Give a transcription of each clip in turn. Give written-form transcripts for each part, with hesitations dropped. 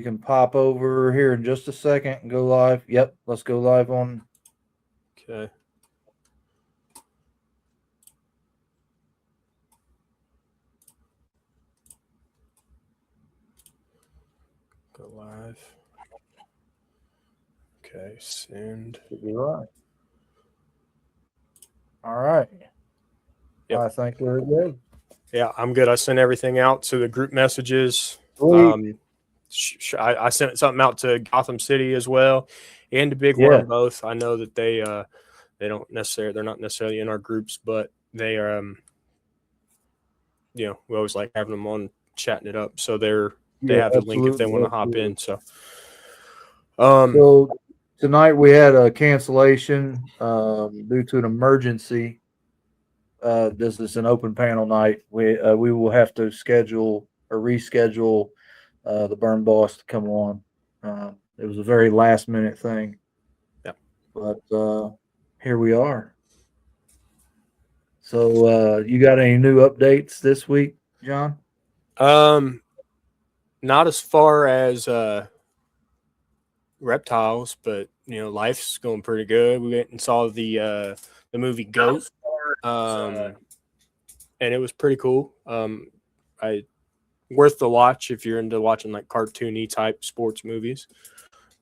can pop over here in just a second and go live. Yep, let's go live on. Okay. Go live. Okay, send. Should be live. All right. Yep. I think we're good. Yeah, I'm good. I sent everything out to the group messages. Sweet. I sent something out to Gotham City as well, and to Big Worm both. I know that they're not necessarily in our groups, but they are. We always like having them on, chatting it up. So they have the link if they want to hop in. So, so tonight we had a cancellation due to an emergency. This is an open panel night. We will have to schedule or reschedule the Burn Boss to come on. It was a very last minute thing. Yeah. But here we are. So you got any new updates this week, John? Not as far as reptiles, but life's going pretty good. We went and saw the movie Goat. And it was pretty cool. Worth the watch if you're into watching like cartoony type sports movies,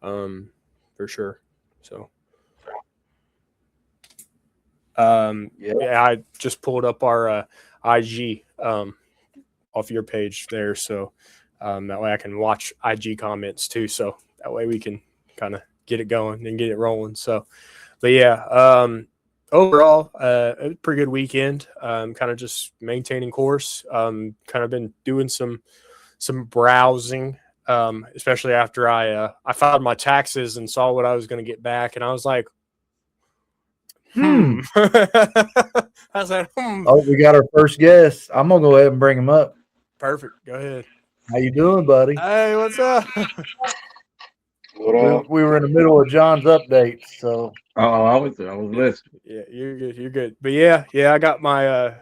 for sure. So, I just pulled up our IG off your page there, so that way I can watch IG comments too. So that way we can kind of get it going and get it rolling. So, but yeah. Overall, it was a pretty good weekend. Kind of just maintaining course. Kind of been doing some browsing, especially after I filed my taxes and saw what I was going to get back, and I was like, I was like, Oh, we got our first guest. I'm gonna go ahead and bring him up. Perfect. Go ahead. How you doing, buddy? Hey, what's up? We were in the middle of John's update, so. I was listening. Yeah, you're good. You're good. But yeah, I got my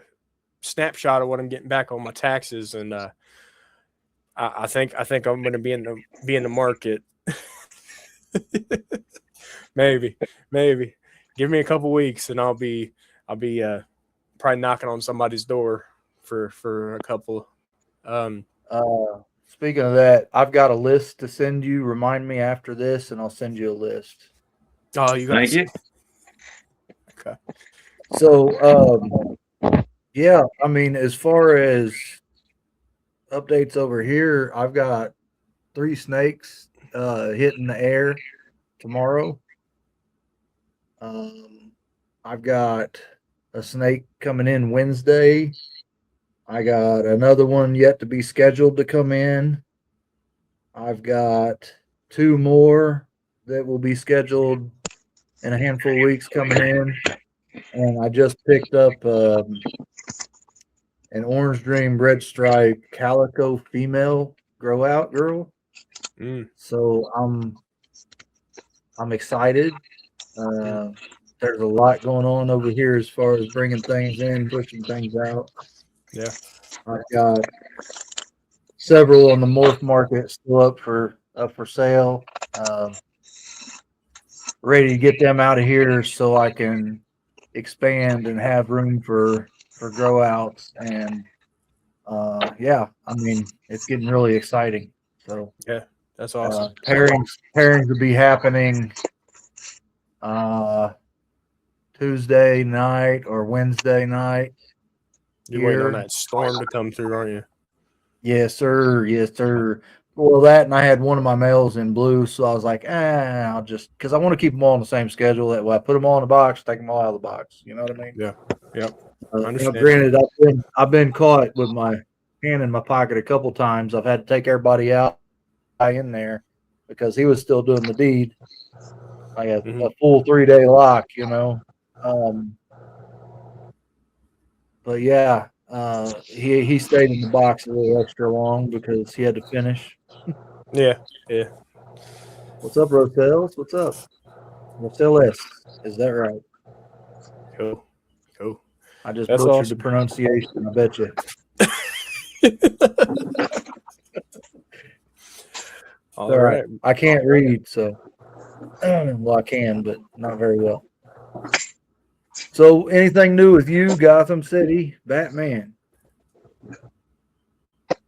snapshot of what I'm getting back on my taxes, and I think I'm going to be in the market. maybe. Give me a couple weeks, and I'll be probably knocking on somebody's door for a couple. Speaking of that, I've got a list to send you. Remind me after this, and I'll send you a list. Oh, you got Thank you. Okay. So, yeah, I mean, as far as updates over here, I've got 3 snakes hitting the air tomorrow. I've got a snake coming in Wednesday. I got another one yet to be scheduled to come in. I've got 2 more that will be scheduled in a handful of weeks coming in. And I just picked up an Orange Dream Red Stripe Calico female grow out girl. So I'm excited. There's a lot going on over here as far as bringing things in, pushing things out. Yeah. I've got several on the morph market still up for sale. Ready to get them out of here so I can expand and have room for grow outs. And yeah, I mean, it's getting really exciting. So yeah, that's awesome. Pairings will be happening Tuesday night or Wednesday night. You're waiting on that storm to come through, aren't you? Yes, sir. Yes, sir. Well, that, and I had one of my males in blue, so I was like, I'll just, because I want to keep them all on the same schedule. That way I put them all in the box, take them all out of the box. You know what I mean? Yeah. Yep. Granted, I've been caught with my hand in my pocket a couple times. I've had to take everybody out in there because he was still doing the deed. Like a full 3-day lock, you know. But yeah, he stayed in the box a little extra long because he had to finish. Yeah. What's up, Rosales? What's up? Rosales, is that right? Cool. I just That's butchered awesome. the pronunciation, I bet you. All right. I can't read, so well, I can, but not very well. So, anything new with you, Gotham City, Batman?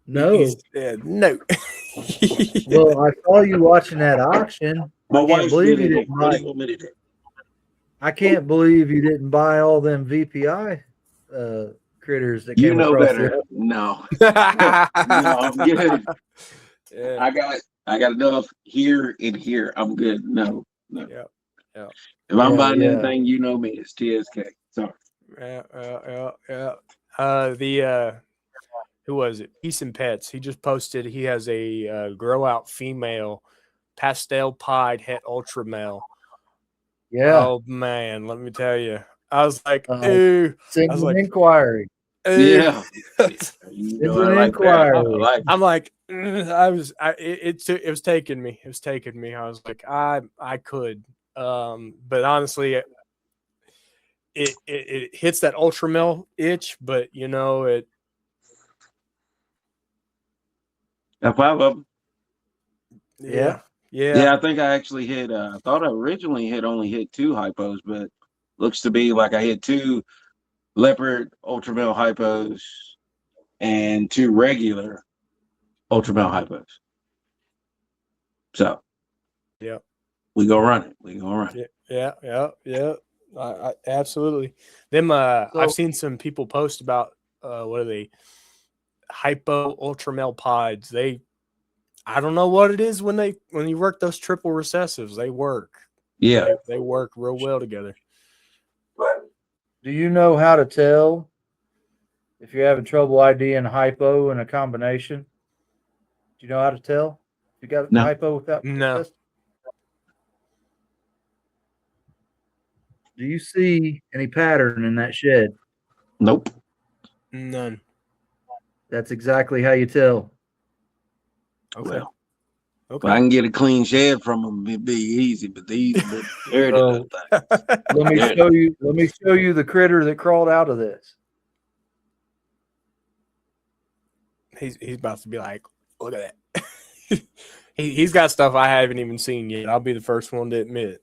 No. No. Well, I saw you watching that auction. My I can't wife's believe you good at it. didn't What do buy. you want me to do? I can't believe you didn't buy all them VPI critters that You came know across better. the. No, no, I'm good. Yeah. I got enough here and here. I'm good. No, no. Yeah. Yeah. If I'm Yeah, buying yeah. anything, you know me. It's TSK. Sorry. The who was it? Peace and Pets. He just posted. He has a grow out female pastel pied het ultra male. Yeah. Oh man, let me tell you. I was like, Uh, ooh. Send I was an like, inquiry. ooh. Yeah. You know, It's I an like that. I inquiry. like I'm like, it was taking me. It was taking me. I was like, I could. But honestly, it hits that ultra male itch, but you know, it Got 5 of them. yeah. Yeah, I think I actually hit. I thought I originally only hit 2 hypos, but looks to be like I hit 2 leopard ultramale hypos and 2 regular ultramale hypos. So, Yeah. we go run it. We go run it. Yeah. I absolutely. Them. I've seen some people post about what are they? Hypo ultramale pieds. I don't know what it is when you work those triple recessives. They work. Yeah. They work real well together. Do you know how to tell if you're having trouble IDing hypo in a combination? Do you know how to tell? You got No. hypo without No. test? Do you see any pattern in that shed? Nope. None. That's exactly how you tell. Okay. Well, Okay. if I can get a clean shed from them, it'd be easy. But these are dirty little things. Let me show you. Let me show you the critter that crawled out of this. He's about to be like, look at that. He's got stuff I haven't even seen yet. I'll be the first one to admit.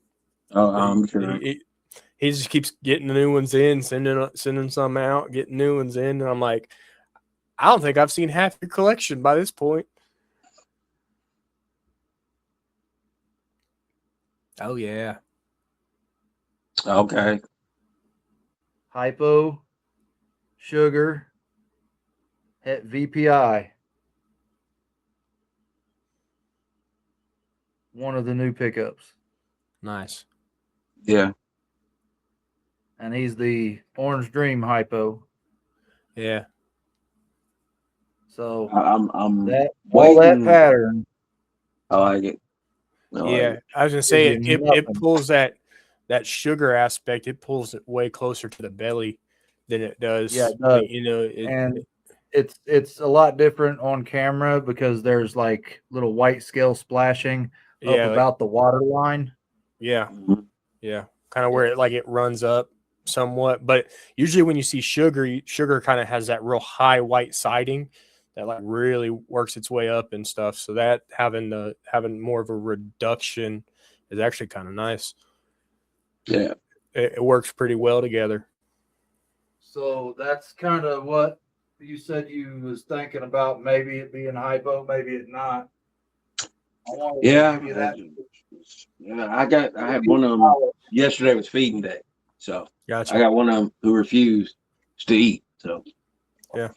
Oh, I'm sure. He just keeps getting the new ones in, sending some out, getting new ones in, and I'm like, I don't think I've seen half your collection by this point. Oh yeah. Okay. Hypo, sugar, het VPI. One of the new pickups. Nice. Yeah. And he's the Orange Dream hypo. Yeah. So I'm that all that waiting. pattern. I like it. I like Yeah. it. I was gonna say Gives you it nothing. pulls that sugar aspect, it pulls it way closer to the belly than it does. Yeah, it does. You know, And it's a lot different on camera because there's like little white scale splashing up yeah, like, about the water line. yeah. Mhm. Yeah, kind of where it runs up somewhat, but usually when you see sugar kind of has that real high white siding that like really works its way up and stuff. So that having more of a reduction is actually kind of nice. Yeah. It works pretty well together. So that's kind of what you said you was thinking about. Maybe it being hypo, maybe it not. I wanted to Yeah. give you that. Yeah. I had one of them yesterday was feeding day. So Gotcha. I got one of them who refused to eat. So Yeah.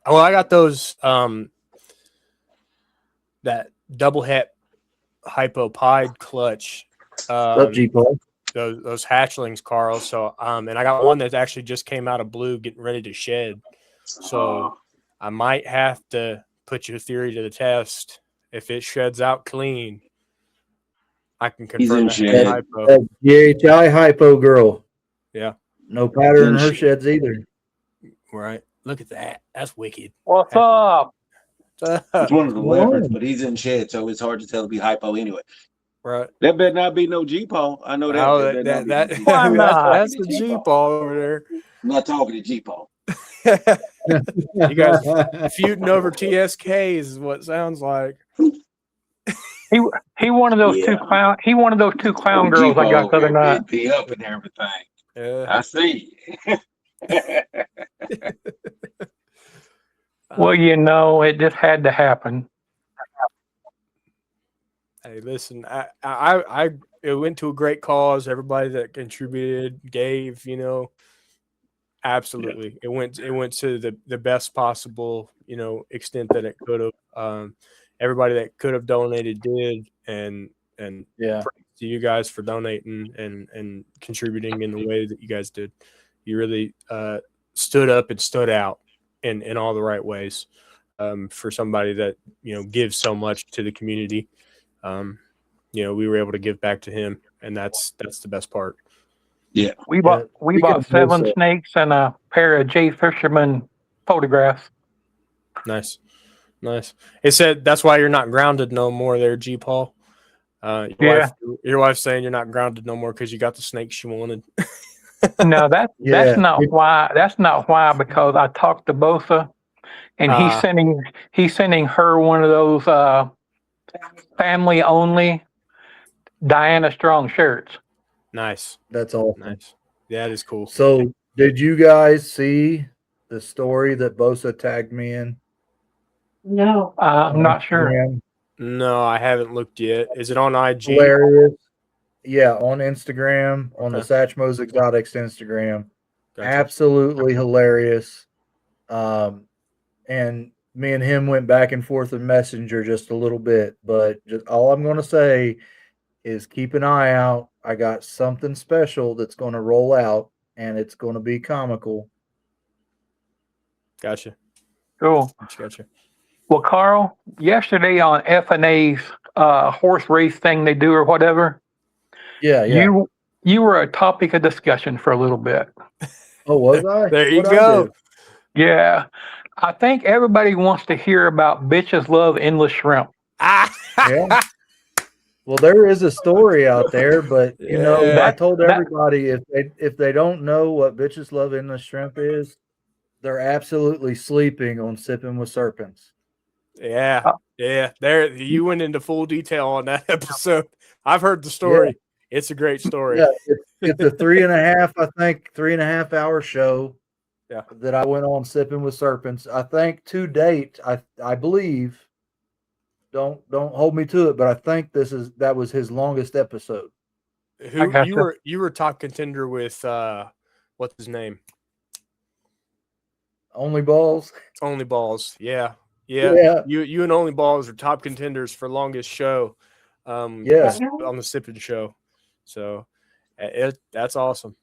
Well, I got those that double het hypopide clutch. What's up, G-Paul? Those hatchlings, Carl. So and I got one that actually just came out of blue, getting ready to shed. So I might have to put your theory to the test. If it sheds out clean, I can He's confirm in that shed. hypo. That GHI hypo girl. Yeah. No pattern in her Shit. sheds either. Right. Look at that. That's wicked. What's up? It's one of the Whoa. leopards, but he's in shed, so it's hard to tell if he hypo anyway. Right. That better not be no G-Paw. I know that. Oh, That better not be no G-Paw. Why not? that's the G-Paw over there. I'm not talking to G-Paw. You guys feuding over TSKs is what it sounds like. He one of those two Yeah. clown. He one of those two clown With girls I got the other night. it'd be up and everything. Yeah. I see. Well, it just had to happen. Hey, listen, I it went to a great cause. Everybody that contributed, gave, absolutely. It went to the best possible, extent that it could have. Everybody that could have donated did, and Yeah. praise to you guys for donating and contributing in the way that you guys did. You really stood up and stood out in all the right ways, for somebody that gives so much to the community. We were able to give back to him, and that's the best part. Yeah. We bought speaking of 7 Bosa- snakes and a pair of Jay Fisherman photographs. Nice. It said that's why you're not grounded no more there, G Paul. Your wife's saying you're not grounded no more because you got the snakes you wanted. No, that's Yeah. not why. That's not why, because I talked to Bosa, and he's sending her one of those family only Diana Strong shirts. Nice. That's all. Nice. Yeah, that is cool. So, did you guys see the story that Bosa tagged me in? No. I'm not sure. Instagram? No, I haven't looked yet. Is it on IG? Hilarious. Yeah, on Instagram, on the Okay. Satchmo's Exotics Instagram. Gotcha. Absolutely hilarious. And me and him went back and forth in Messenger just a little bit, but just all I'm going to say is keep an eye out. I got something special that's going to roll out, and it's going to be comical. Gotcha. Cool. Gotcha. Well, Carl, yesterday on FNA's horse race thing they do or whatever, Yeah. you were a topic of discussion for a little bit. Oh, was I? There you What'd I go. do? Yeah. I think everybody wants to hear about bitches love endless shrimp. Yeah. Well, there is a story out there, but Yeah. I told everybody if they don't know what bitches love endless shrimp is, they're absolutely sleeping on Sipping with Serpents. Yeah. There, you went into full detail on that episode. I've heard the story. It's a great story. Yeah, it's a 3.5 hour show. Yeah. That I went on Sipping with Serpents. I think to date, I believe. Don't hold me to it, but I think that was his longest episode. Who gotcha. you were top contender with? What's his name? Only Balls. Only Balls. Yeah. Yeah. You and Only Balls are top contenders for longest show. Yeah. On the Sipping show. So that's awesome.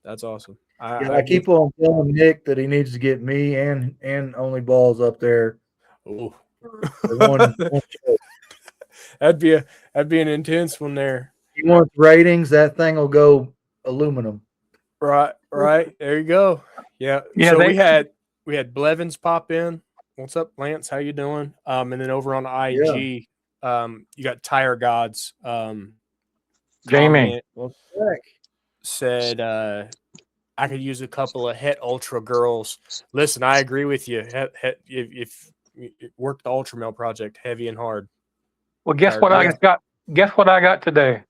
That's awesome. I keep on telling Nick that he needs to get me and Only Balls up there. Ooh. for one show. That'd be an intense one there. He wants ratings. That thing will go aluminum. Right. There you go. Yeah. Yeah, So we had Blevins pop in. What's up, Lance? How you doing? And then over on IG, you got Tire Gods. Jamie. Well, heck. Said I could use a couple of Het Ultra girls. Listen, I agree with you. If work the Ultra Male project heavy and hard. Well, guess what I got? Guess what I got today?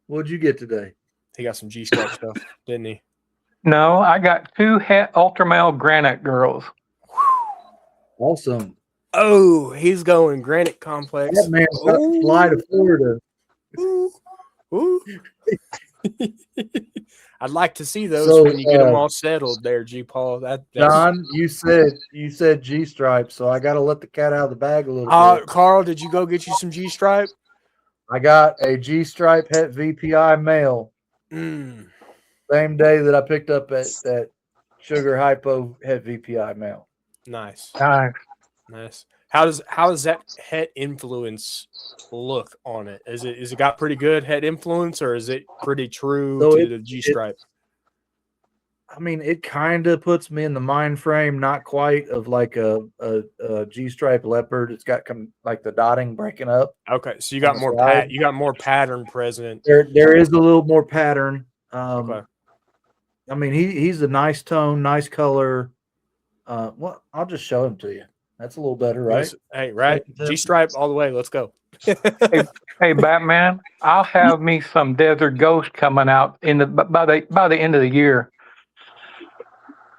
What'd you get today? He got some G-Strap stuff, didn't he? No, I got 2 Het Ultramale Granite girls. Awesome. Oh, he's going Granite Complex. That man's got to fly to Florida. Ooh. I'd like to see those So, when you get them all settled there, G Paul. That's John, you said G Stripe, so I got to let the cat out of the bag a little bit. Carl, did you go get you some G-Stripe? I got a G Stripe Het VPI male. Same day that I picked up at that Sugar Hypo Het VPI male. Nice. Nice. How does that Het influence look on it? Is it got pretty good Het influence, or is it pretty true So to the G-Stripe? I mean, it kind of puts me in the mind frame, not quite of like a G Stripe leopard. It's got like the dotting breaking up. Okay, so you got on more the side. you got more pattern present. There is a little more pattern. Okay. I mean, he's a nice tone, nice color. Well, I'll just show him to you. That's a little better, right? Yes. Hey, right? Second G stripe all the way. Let's go. Hey, Batman, I'll have me some Desert Ghost coming out by the end of the year.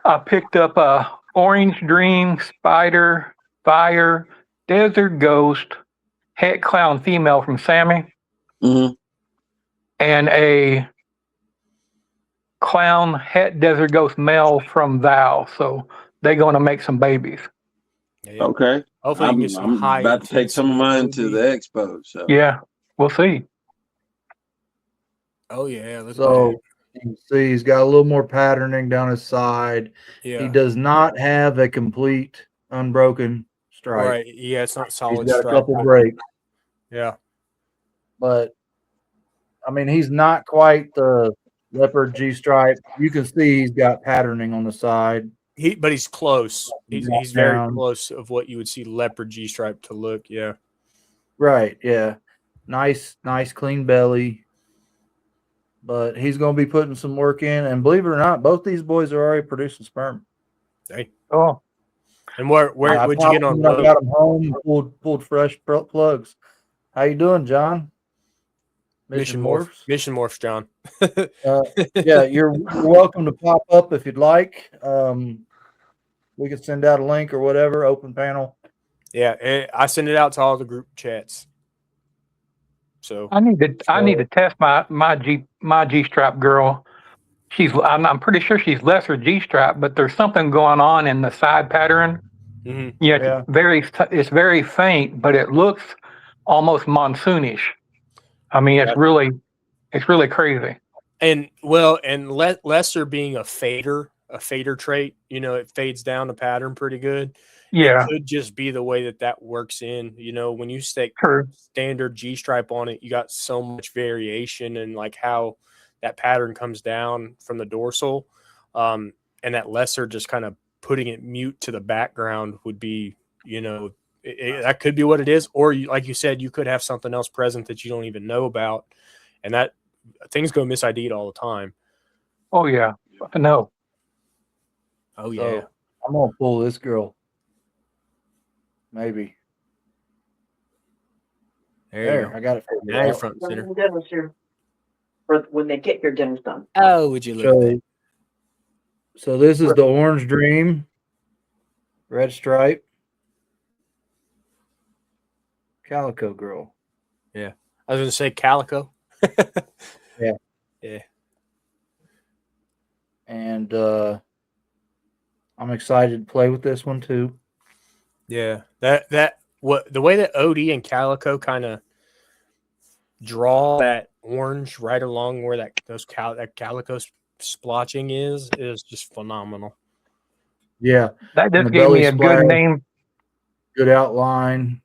I picked up a Orange Dream, Spider, Fire, Desert Ghost, Het Clown female from Sammy, Mm-hmm. and a Clown Het Desert Ghost male from Val. So they're going to make some babies. Yeah. Okay. Hopefully, you can get some I'm high. about to take some of mine to the expo. So Yeah, we'll see. Oh yeah. Let's So you can see he's got a little more patterning down his side. yeah. He does not have a complete unbroken stripe. Right. Yeah. It's not He's solid got a stripe. couple breaks, Yeah. but I mean he's not quite the leopard G stripe. You can see he's got patterning on the side. But he's close. He's Drop very down. close of what you would see leopard G stripe to look. Yeah. Right, yeah. Nice clean belly. But he's gonna be putting some work in, and believe it or not, both these boys are already producing sperm. Hey. Oh, And where'd you get on? I got them home, pulled fresh plugs. How you doing, John? Mission Morphs, John. Yeah, you're welcome to pop up if you'd like. We could send out a link or whatever, open panel. Yeah, I send it out to all the group chats. So I need to test my G strap girl. I'm pretty sure she's lesser G strap, but there's something going on in the side pattern. mhm. Yeah, it's very faint, but it looks almost monsoonish. I mean, it's really crazy. and lesser being a fader trait, it fades down the pattern pretty good. Yeah, It could just be the way that works in. When you stick true. standard G stripe on it, you got so much variation in like how that pattern comes down from the dorsal, and that lesser just kind of putting it mute to the background would be, that could be what it is, or like you said, you could have something else present that you don't even know about, and that things go misid'd all the time. Oh yeah, no. Oh So I'm gonna pull this girl. Maybe. there I got it. figured Now you're out. front and center. Dinner's here. For when they get your dinner's done. Oh, would you look at that? So this is the Orange Dream, red stripe, Calico girl. I was gonna say calico. And I'm excited to play with this one too. Yeah, the way that OD and Calico kind of draw that orange right along where that Calico splotching is just phenomenal. Yeah, That And just the gave belly me a splash. good name. good outline.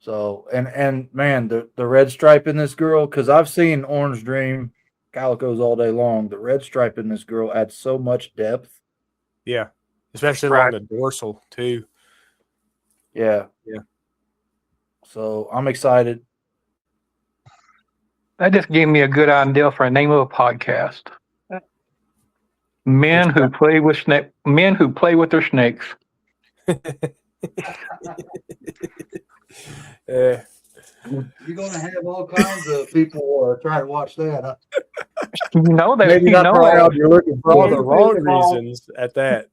So and man, the red stripe in this girl, because I've seen Orange Dream calicos all day long. The red stripe in this girl adds so much depth. Yeah, especially Right. along the dorsal too. Yeah. Yeah. So I'm excited. That just gave me a good idea for a name of a podcast. Men who play with their snakes. You're gonna have all kinds of people trying to watch that. Huh? You know that Maybe you not know the crowd you're looking For all the for. wrong reasons at that.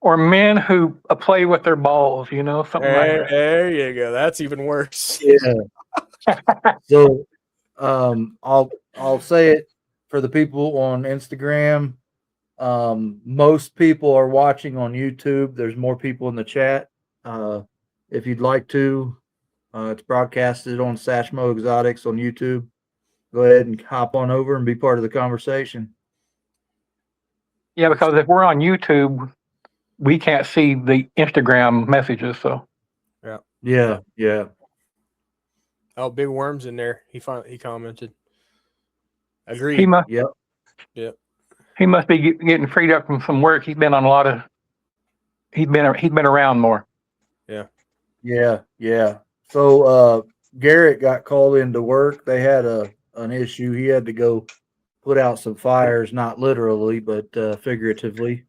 or men who play with their balls, something like that. There you go. That's even worse. Yeah. So I'll say it for the people on Instagram. Most people are watching on YouTube. There's more people in the chat. If you'd like to, it's broadcasted on Satchmo Exotics on YouTube. Go ahead and hop on over and be part of the conversation. Yeah, because if we're on YouTube, we can't see the Instagram messages. So Yeah. Oh, big worms in there. He commented. Agreed. he must Yep. he must be getting freed up from some work. He's been on a lot of. He's been around more. Yeah. So Garrett got called into work. They had an issue. He had to go put out some fires, not literally, but figuratively,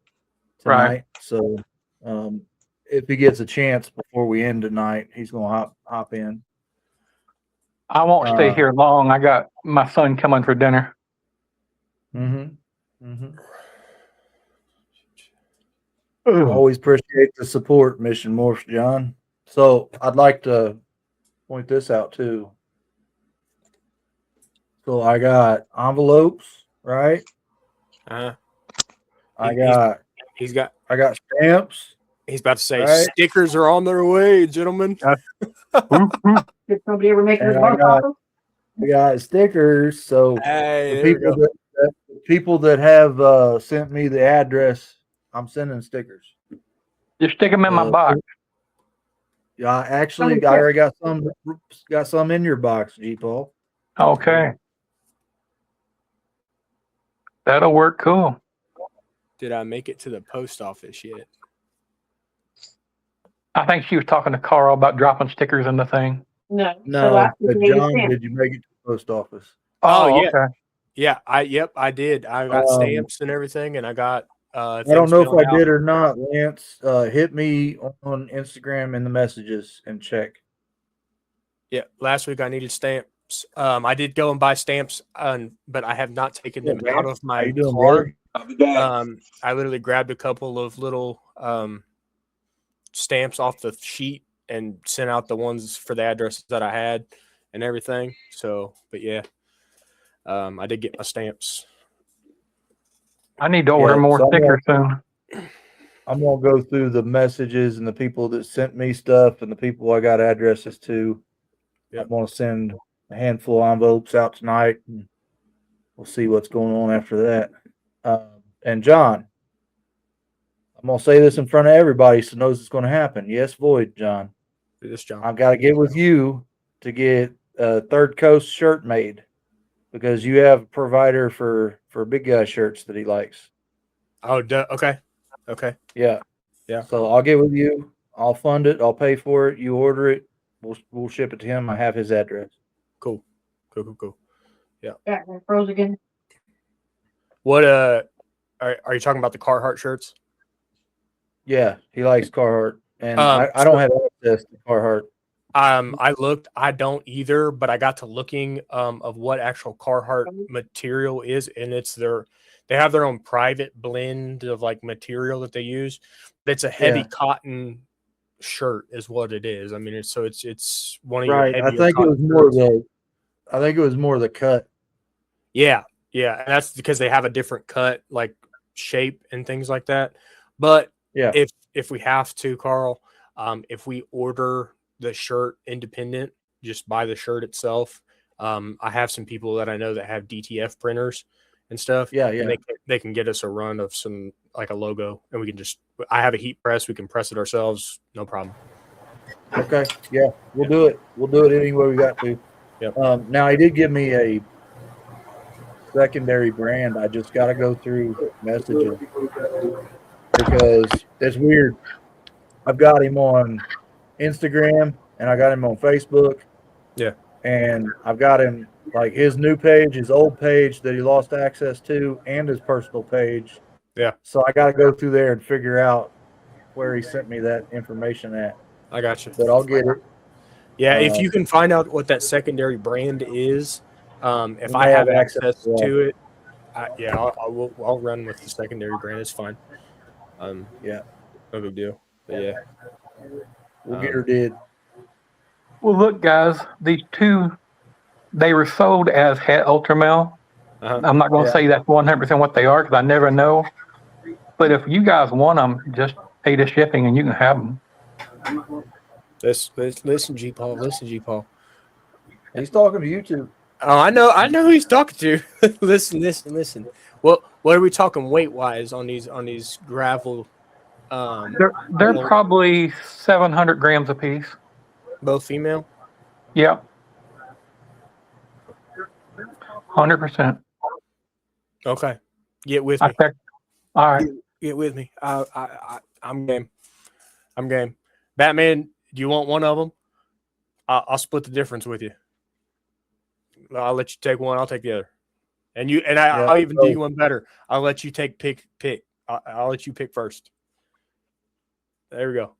tonight. So if he gets a chance before we end tonight, he's gonna hop in. I won't stay here long. I got my son coming for dinner. Always appreciate the support, Mission Morse, John. So I'd like to point this out too. So I got envelopes, right? Uh, I got stamps. he's about to say Right. stickers are on their way, gentlemen. Did somebody ever make And this I box got- office? I got stickers. So Hey, the there we people go. the people that have sent me the address, I'm sending stickers. Just stick them in my box. Yeah, actually, I already got some in your box, G Paul. Okay. That'll work cool. Did I make it to the post office yet? I think she was talking to Carl about dropping stickers in the thing. No. No, So but John, did you make it to the post office? Oh, yeah. Okay. Yeah, I did. I got stamps and everything, and I got. I don't know if I did or not, Lance. Hit me on Instagram in the messages and check. Yeah, last week I needed stamps. I did go and buy stamps, but I have not taken them out of How my you doing, car. brother? I'll be back. I literally grabbed a couple of little stamps off the sheet and sent out the ones for the addresses that I had and everything. So, but yeah, I did get my stamps. I need to order Yeah, more so stickers soon. I'm gonna go through the messages and the people that sent me stuff and the people I got addresses to. Yep. I'm gonna send a handful of envelopes out tonight, and we'll see what's going on after that. And John, I'm gonna say this in front of everybody so knows it's gonna happen. Yes, Void, John. This John. I've got to get with you to get a Third Coast shirt made because you have a provider for big guy shirts that he likes. Oh, okay. Okay. Yeah. Yeah. So I'll get with you. I'll fund it. I'll pay for it. You order it. We'll ship it to him. I have his address. Cool. Yeah, froze again. What are you talking about the Carhartt shirts? Yeah, he likes Carhartt, and Um, I don't have access to Carhartt. I looked. I don't either, but I got to looking of what actual Carhartt material is, and they have their own private blend of like material that they use. It's a heavy cotton shirt, is what it is. I mean, it's one of Right. your I heavier think it was cotton more shirts. the cut. Yeah, and that's because they have a different cut, like shape and things like that. But Yeah. if we have to, Carl, if we order the shirt independent, just buy the shirt itself. I have some people that I know that have DTF printers and stuff. Yeah. And they can get us a run of some like a logo, and we can I have a heat press, we can press it ourselves, no problem. Okay. Yeah, we'll do it. We'll do it any way we got to. Yep. Now he did give me a secondary brand. I just got to go through messages because it's weird. I've got him on Instagram and I got him on Facebook. Yeah. And I've got him like his new page, his old page that he lost access to, and his personal page. Yeah. So I got to go through there and figure out where he sent me that information at. I got you. But I'll get it. Yeah, if you can find out what that secondary brand is, if We I may have have access access to that. to it, I'll run with the secondary brand. It's fine. Yeah. No big deal. But yeah, We'll get her did. Well, look, guys, these two, they were sold as Het Ultramel. Uh-huh. I'm not going to Yeah. say that's 100% what they are because I never know. But if you guys want them, just pay the shipping and you can have them. listen, G Paul. Listen, G Paul. He's talking to you two. Oh, I know who he's talking to. listen. What are we talking weight wise on these gravel? They're probably 700 grams a piece. Both female. Yep. 100%. Okay, get with I me. checked. All right. Get with me. I'm game. I'm game. Batman, do you want one of them? I'll split the difference with you. I'll let you take one. I'll take the other. I'll even do you one better. I'll let you pick. I'll let you pick first. There we go.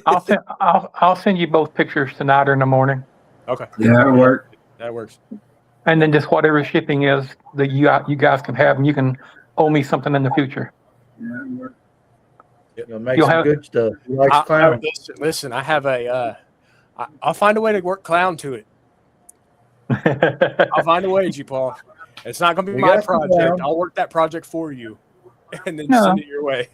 I'll send you both pictures tonight or in the morning, Okay. Yeah, it worked. That works. and then just whatever shipping is that you guys can have, and you can owe me something in the future. You'll make You'll some have- good stuff. He likes clown. Listen, I have a. I'll find a way to work clown to it. I'll find a way, G. Paul. It's not going to be We my got some project. clown. I'll work that project for you, and then No. send it your way.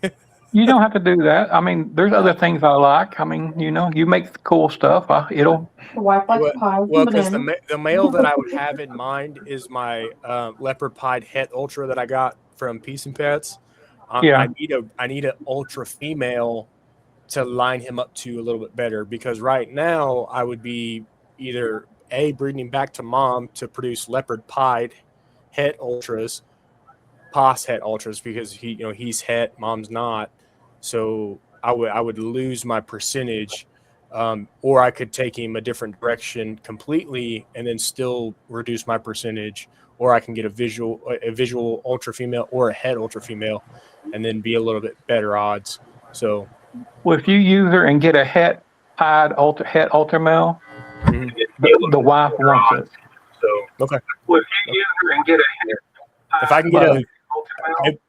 You don't have to do that. I mean, there's other things I like. I mean, you make cool stuff. The wife likes pies Well, and because bananas. the male that I would have in mind is my leopard pied het ultra that I got from Peace and Pets. Yeah. I need an ultra female to line him up to a little bit better, because right now I would be either breeding back to mom to produce leopard pied het ultras, pos het ultras, because he's het, mom's not. So I would lose my percentage, or I could take him a different direction completely and then still reduce my percentage, or I can get a visual ultra female or a het ultra female, and then be a little bit better odds. So Well, if you use her and get a het ultra male, mhm. the wife wants it. Okay. Well, if you use her and get a If I can get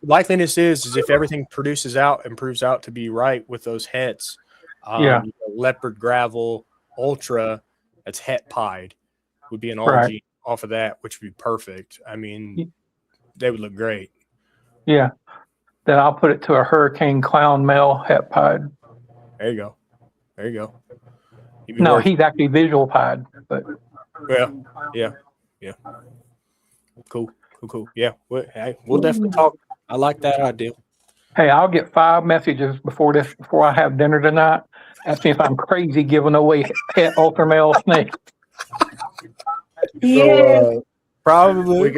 likeliness is if everything proves out to be right with those hets, Yeah. leopard gravel ultra that's het pied would be an Right. orgy off of that, which would be perfect. I mean, they would look great. Yeah. Then I'll put it to a hurricane clown male het pied. There you go. You'd be No, working. he's actually visual pied, but Yeah. Cool. Yeah, we'll definitely talk. I like that idea. hey, I'll get 5 messages before I have dinner tonight, asking if I'm crazy giving away het ultra male snakes. So, Probably.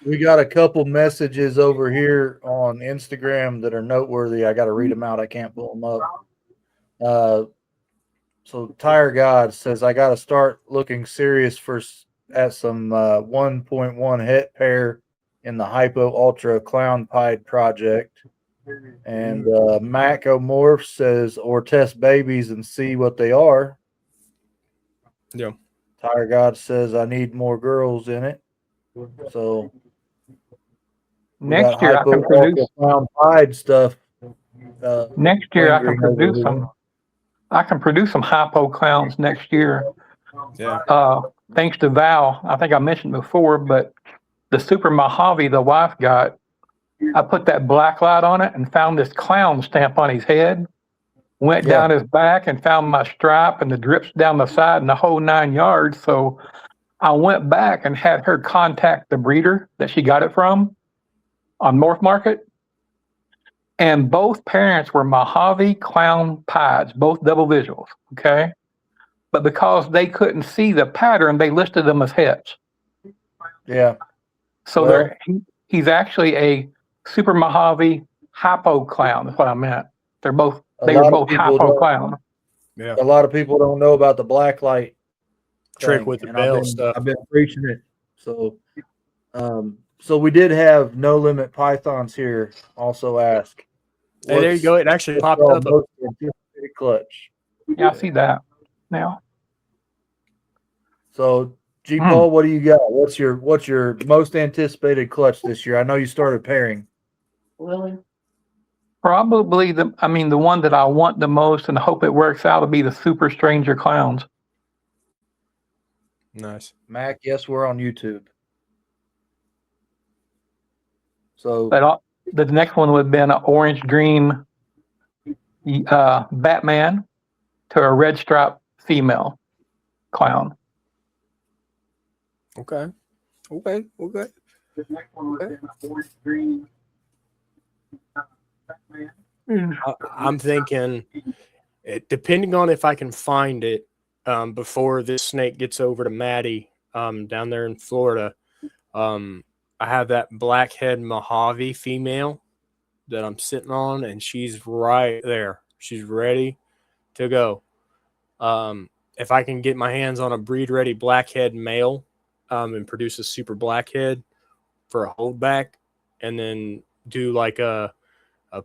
we got a couple messages over here on Instagram that are noteworthy. I got to read them out. I can't pull them up. So Tire God says I got to start looking serious at some 1.1 het pair in the Hypo Ultra Clown Pied project. And Mac O'Morph says, or test babies and see what they are. Yeah. Tire God says I need more girls in it. So we got Next year I Hypo can produce. Ultra Clown Pied stuff. Next year I can lingering over produce here. some. I can produce some hypo clowns next year. Yeah. Thanks to Val. I think I mentioned before, but the Super Mojave the wife got, I put that black light on it and found this clown stamp on his head. Went Yeah. down his back and found my stripe and the drips down the side and the whole 9 yards. So I went back and had her contact the breeder that she got it from on North Market. And both parents were Mojave clown pieds, both double visuals. Okay. But because they couldn't see the pattern, they listed them as hets. Yeah. So Well- he's actually a Super Mojave hypo clown. That's what I meant. They A were lot of both people hypo don't- clown. Yeah. A lot of people don't know about the black light Trick thing, with the and bell stuff. I've been preaching it. So, so we did have No Limit Pythons here also ask. Hey, there you go. It actually what's popped your up. most anticipated clutch. Yeah, I see that now. So, G Paul, what do you got? What's your most anticipated clutch this year? I know you started pairing. Lily. Probably the one that I want the most and hope it works out will be the Super Stranger Clowns. Nice. Mac, yes, we're on YouTube. So But the next one would have been an orange green Batman to a red stripe female clown. Okay. The next one was a orange green. I'm thinking, depending on if I can find it before this snake gets over to Maddie down there in Florida, I have that blackhead Mojave female that I'm sitting on, and she's right there. She's ready to go. If I can get my hands on a breed-ready blackhead male and produce a super blackhead for a holdback, and then do like a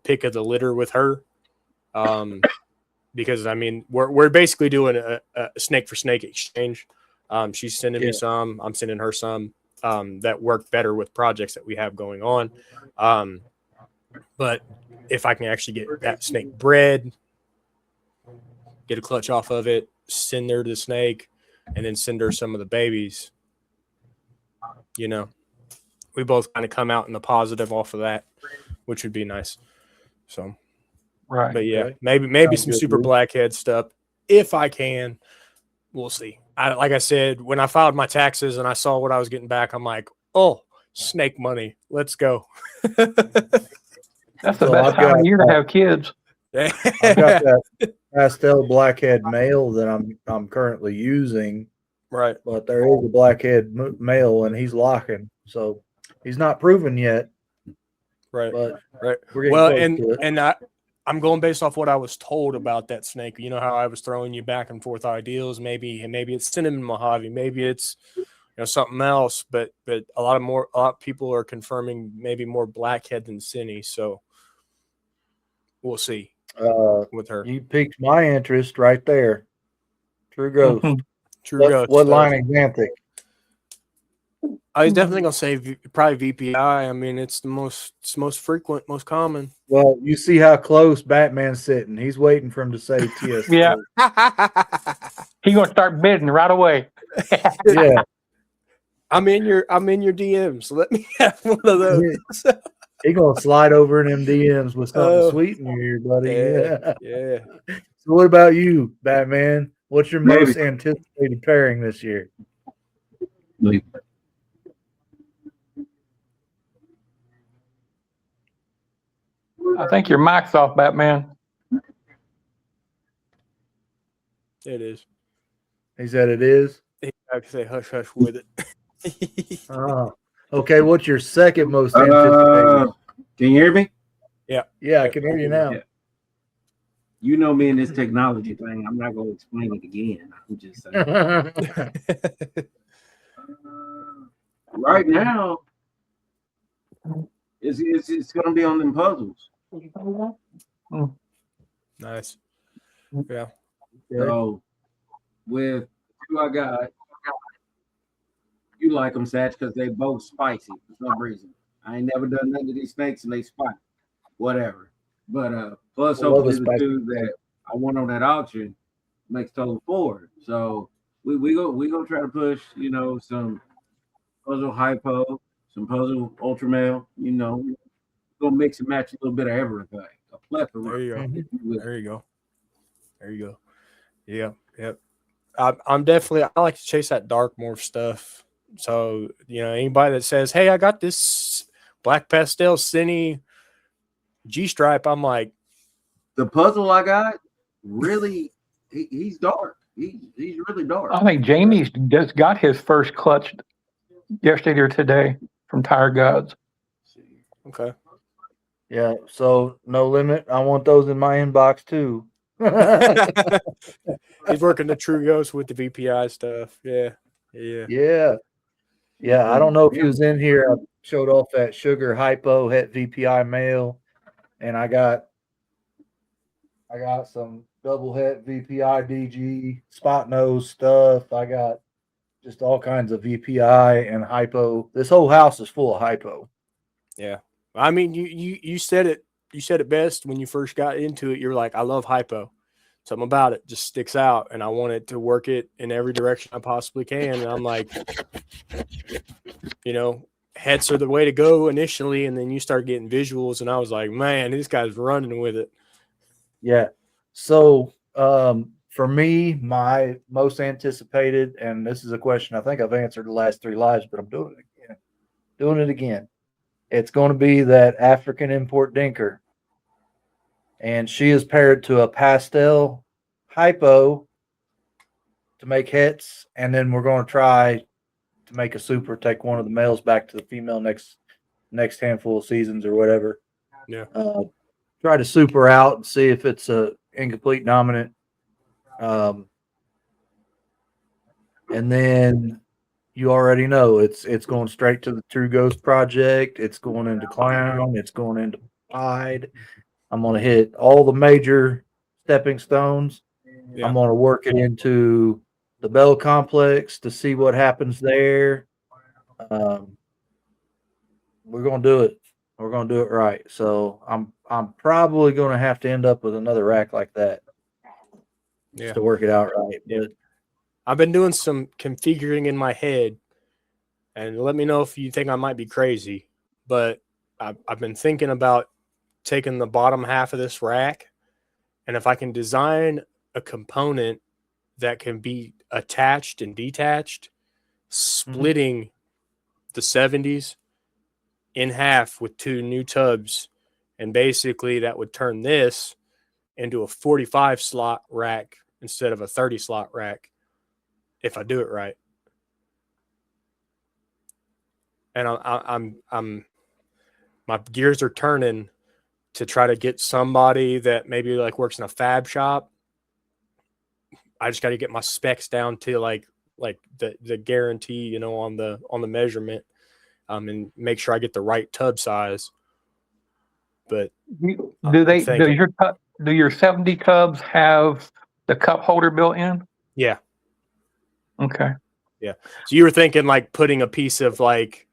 pick of the litter with her, Because I mean we're basically doing a snake for snake exchange. She's sending me Yeah. some, I'm sending her some that work better with projects that we have going on. But if I can actually get that snake bred, get a clutch off of it, send her the snake, and then send her some of the babies, you know, we both kind of come out in the positive off of that, which would be nice. So, Right. but yeah, Okay. maybe Sounds some good, super dude. blackhead stuff if I can. We'll see. Like I said, when I filed my taxes and I saw what I was getting back, I'm like, oh, snake money, let's go. That's the So best I've time got of year to have kids. I've got that pastel blackhead male that I'm currently using, Right. but there is a blackhead male and he's locking, so he's not proven yet. Right. But Right. we're getting Well, close to it. and I'm going based off what I was told about that snake. You know how I was throwing you back and forth ideals. Maybe it's cinnamon Mojave. Maybe it's something else. But a lot of people are confirming maybe more blackhead than Cinny. So we'll see with her. You piqued my interest right there. True Ghost. Mhm. True Ghost. What line exanthic? I was definitely gonna say probably VPI. I mean, it's the most frequent, most common. Well, you see how close Batman's sitting. He's waiting for him to say TS. Yeah. He gonna start bidding right away. Yeah. I'm in your DMs. Let me have one of those. He gonna slide over in them DMs with something Oh. sweet in your ear, buddy. Yeah, Yeah. yeah. So what about you, Batman? What's your Maybe. most anticipated pairing this year? I think your mic's off, Batman. It is. He said it is. I can say hush hush with it. Okay, what's your second most anticipated? Can you hear me? Yeah, I can hear you now. Yeah. You know me in this technology thing. I'm not going to explain it again. I'm just saying. Right now, it's going to be on them puzzles. Nice. Yeah. So with who I got, you like them, Satch, because they both spicy for some reason. I ain't never done none of these snakes and they spicy. Whatever. But plus I love hopefully the the spicy. two that I won on that auction makes total 4. So we go try to push, some puzzle hypo, some puzzle ultra male, gonna mix and match a little bit of everything. A plethora. There you go. Mhm. if you will. There you go. There you go. Yeah. Yep. I'm definitely. I like to chase that dark morph stuff. So anybody that says, "Hey, I got this black pastel Cinny G stripe," I'm like, The puzzle I got, really, he's dark. He's really dark. I think Jamie's just got his first clutch yesterday or today from Tire Gods. okay. Yeah, so no limit. I want those in my inbox too. He's working the True Ghost with the VPI stuff. Yeah. Yeah. Yeah. I don't know if he was in here. I showed off that sugar hypo het VPI male, and I got some double het VPI DG spot nose stuff. I got just all kinds of VPI and hypo. This whole house is full of hypo. Yeah. I mean, you said it. You said it best when you first got into it. You're like, I love hypo. Something about it just sticks out, and I wanted to work it in every direction I possibly can. And I'm like, heads are the way to go initially, and then you start getting visuals, and I was like, man, this guy's running with it. Yeah. So for me, my most anticipated, and this is a question I think I've answered the last 3 lives, but I'm doing it again. It's going to be that African import dinker. And she is paired to a pastel hypo to make hits. And then we're going to try to make a super, take one of the males back to the female next handful of seasons or whatever. Yeah. Try to super out and see if it's a incomplete dominant. And then you already know it's going straight to the True Ghost project. It's going into Clown. It's going into Pied. I'm going to hit all the major stepping stones. Yeah. I'm going to work it into the Bell complex to see what happens there. We're going to do it. We're going to do it right. So I'm probably going to have to end up with another rack like that Yeah. just to work it out right. Yeah. But I've been doing some configuring in my head, and let me know if you think I might be crazy, but I've been thinking about taking the bottom half of this rack, and if I can design a component that can be attached and detached, splitting the 70s in half with 2 new tubs, and basically that would turn this into a 45 slot rack instead of a 30 slot rack if I do it right. And I'm my gears are turning to try to get somebody that maybe like works in a fab shop. I just got to get my specs down to like the guarantee, you know, on the measurement, and make sure I get the right tub size. But Do your 70 tubs have the cup holder built in? yeah. Okay. Yeah. So you were thinking like putting a piece of like,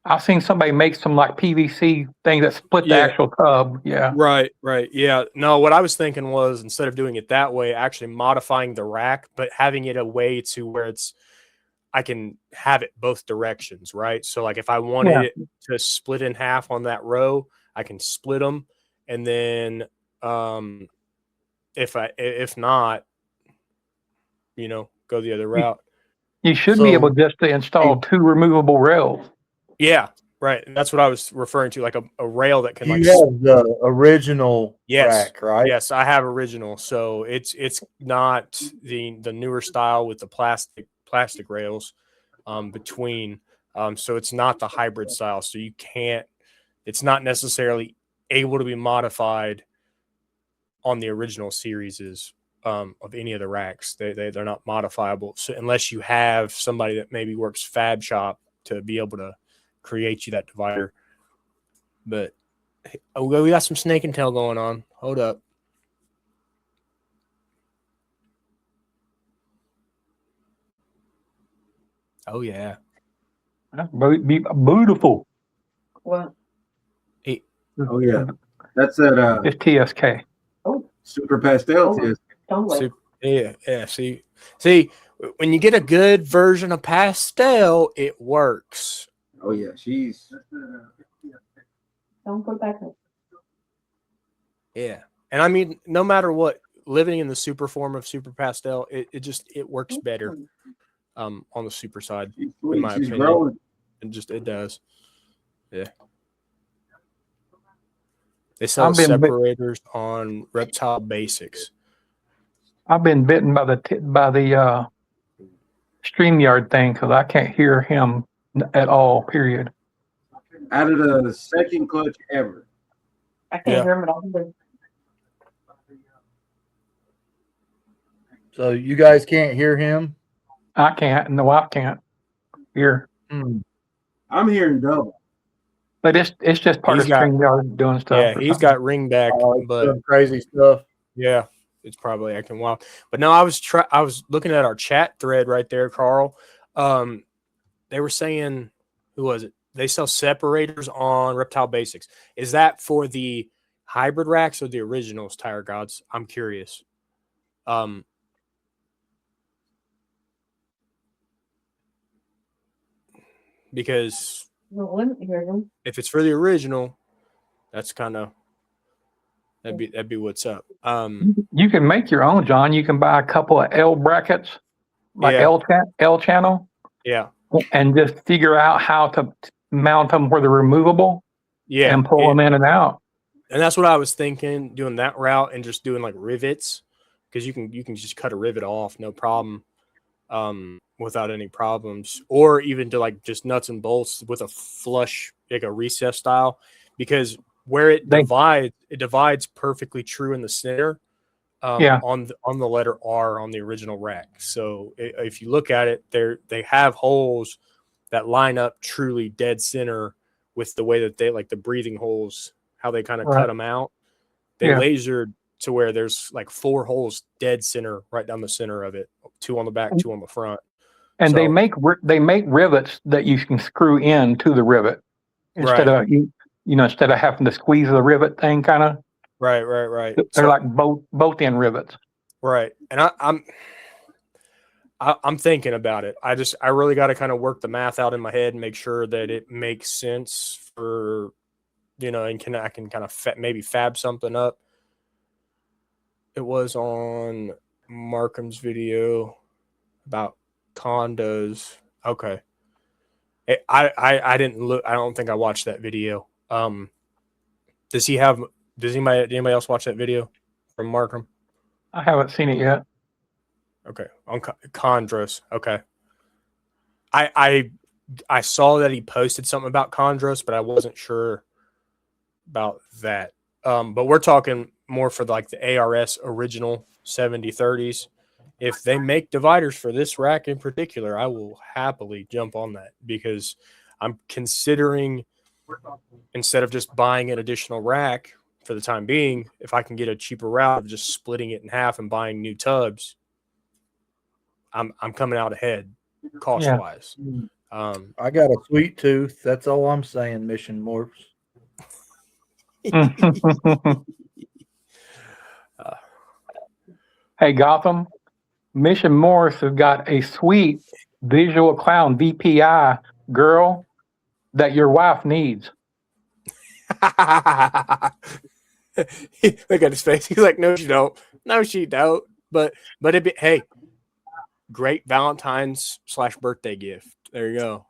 I've seen somebody make some like PVC thing that split the Yeah. actual tub. Yeah. right. Yeah. No, what I was thinking was instead of doing it that way, actually modifying the rack, but having it a way to where I can have it both directions, right? So like if I wanted it to split in half on that row, I can split them. And then if not, you know, go the other route. You should be So- able just to install 2 removable rails. Yeah. Right. And that's what I was referring to, like a rail that can you like have the original Yes. rack, right? Yes, I have original. So it's not the newer style with the plastic rails between. So it's not the hybrid style. So it's not necessarily able to be modified on the original series of any of the racks. They're not modifiable. So unless you have somebody that maybe works fab shop to be able to create you that divider. But we got some snake and tail going on. Hold up. Oh yeah. That's beautiful. What? Oh yeah, that's that It's TSK. Super Pastel Oh. test. Don't wait. Yeah. See, when you get a good version of pastel, it works. Oh yeah, she's Don't put back up. Yeah, and I mean, no matter what, living in the super form of super pastel, it works better. On the super side, she's sweet. my She's opinion. growing. it does. Yeah. They sell I've been separators on Reptile Basics. I've been bitten by the StreamYard thing because I can't hear him at all. Period. Out of the second clutch ever. I can't Yeah. hear him at all. But So you guys can't hear him? I can't, and the wife can't hear. I'm hearing double. But it's just part He's of got- StreamYard doing stuff. Yeah, or he's something. got ring back, Oh, but some crazy stuff. yeah, it's probably acting wild. But no, I was looking at our chat thread right there, Carl. They were saying, who was it? They sell separators on Reptile Basics. Is that for the hybrid racks or the originals, Tire Gods? I'm curious. Because no one hear him. if it's for the original, that's kind of that'd be what's up. You can make your own, John. You can buy a couple of L brackets, like Yeah. L channel, Yeah, and just figure out how to mount them where they're removable yeah, and pull them in and out. and that's what I was thinking, doing that route and just doing like rivets, because you can just cut a rivet off, no problem, without any problems, or even to like just nuts and bolts with a flush, like a recess style, because where it divides perfectly true in the center. Yeah. On the letter R on the original rack. So if you look at it, they have holes that line up truly dead center with the way that they like the breathing holes, how they kind of Right. cut them out. They Yeah. lasered to where there's like 4 holes dead center right down the center of it, 2 on the back, 2 on the front. And they So- make rivets that you can screw in to the rivet instead Right. of instead of having to squeeze the rivet thing kind of. Right. They're So- like both end rivets. Right. And I'm thinking about it. I really got to kind of work the math out in my head and make sure that it makes sense for, and I can kind of maybe fab something up. It was on Markham's video about condos. Okay. I didn't look. I don't think I watched that video. Does anybody else watch that video from Markham? I haven't seen it yet. Okay, on Chondros. Okay, I saw that he posted something about Chondros, but I wasn't sure about that. But we're talking more for like the ARS original 7030s. If they make dividers for this rack in particular, I will happily jump on that because I'm considering, instead of just buying an additional rack for the time being, if I can get a cheaper route of just splitting it in half and buying new tubs, I'm coming out ahead cost wise. I got a sweet tooth. That's all I'm saying, Mission Morphs. Hey, Gotham, Mission Morse has got a sweet Visual Clown VPI girl that your wife needs. Look at his face. He's like, no, she don't. No, she don't. But hey, great Valentine's / birthday gift. There you go.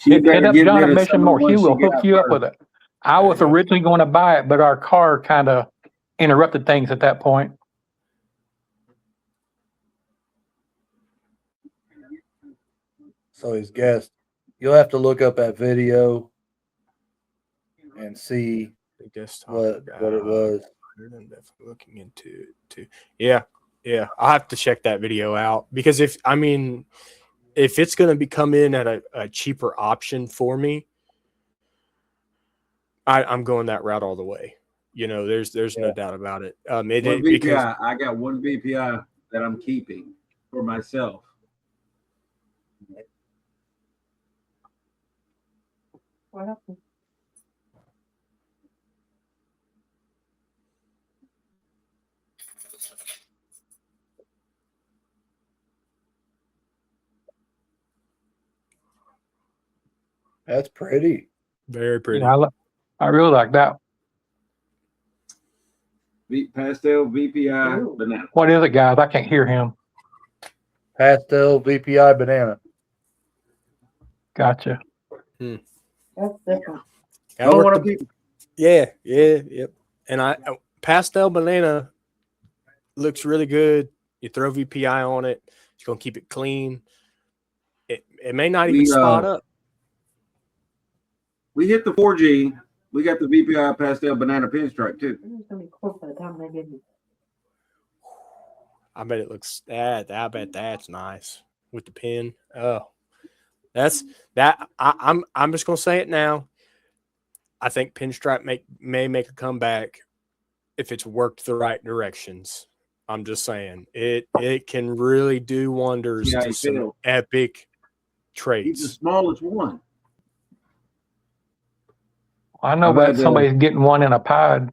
Hit up John at Mission Morse. He will hook you up with it. I was originally going to buy it, but our car kind of interrupted things at that point. So he's guessed. You'll have to look up that video and see what it was. I'm definitely looking into it too. Yeah. I'll have to check that video out because if it's going to come in at a cheaper option for me, I'm going that route all the way. There's no doubt about it. VPI, I got one VPI that I'm keeping for myself. What happened? That's pretty. Very pretty. Yeah, I really like that. Pastel VPI Ooh. banana. What is it, guys? I can't hear him. Pastel VPI banana. Gotcha. That's different. Gotta work want the- to keep. Yep. And pastel banana looks really good. You throw VPI on it, it's gonna keep it clean. It may not even spot up. We hit the 4G. We got the VPI pastel banana pinstripe too. It's gonna be close by the time they give me. I bet it looks I bet that's nice with the pin. Oh, that's that. I'm just gonna say it now. I think pinstripe may make a comeback if it's worked the right directions. I'm just saying it can really do wonders Yeah, to you some feel. epic He's the traits. smallest one. I know How about that somebody's getting one in a pod.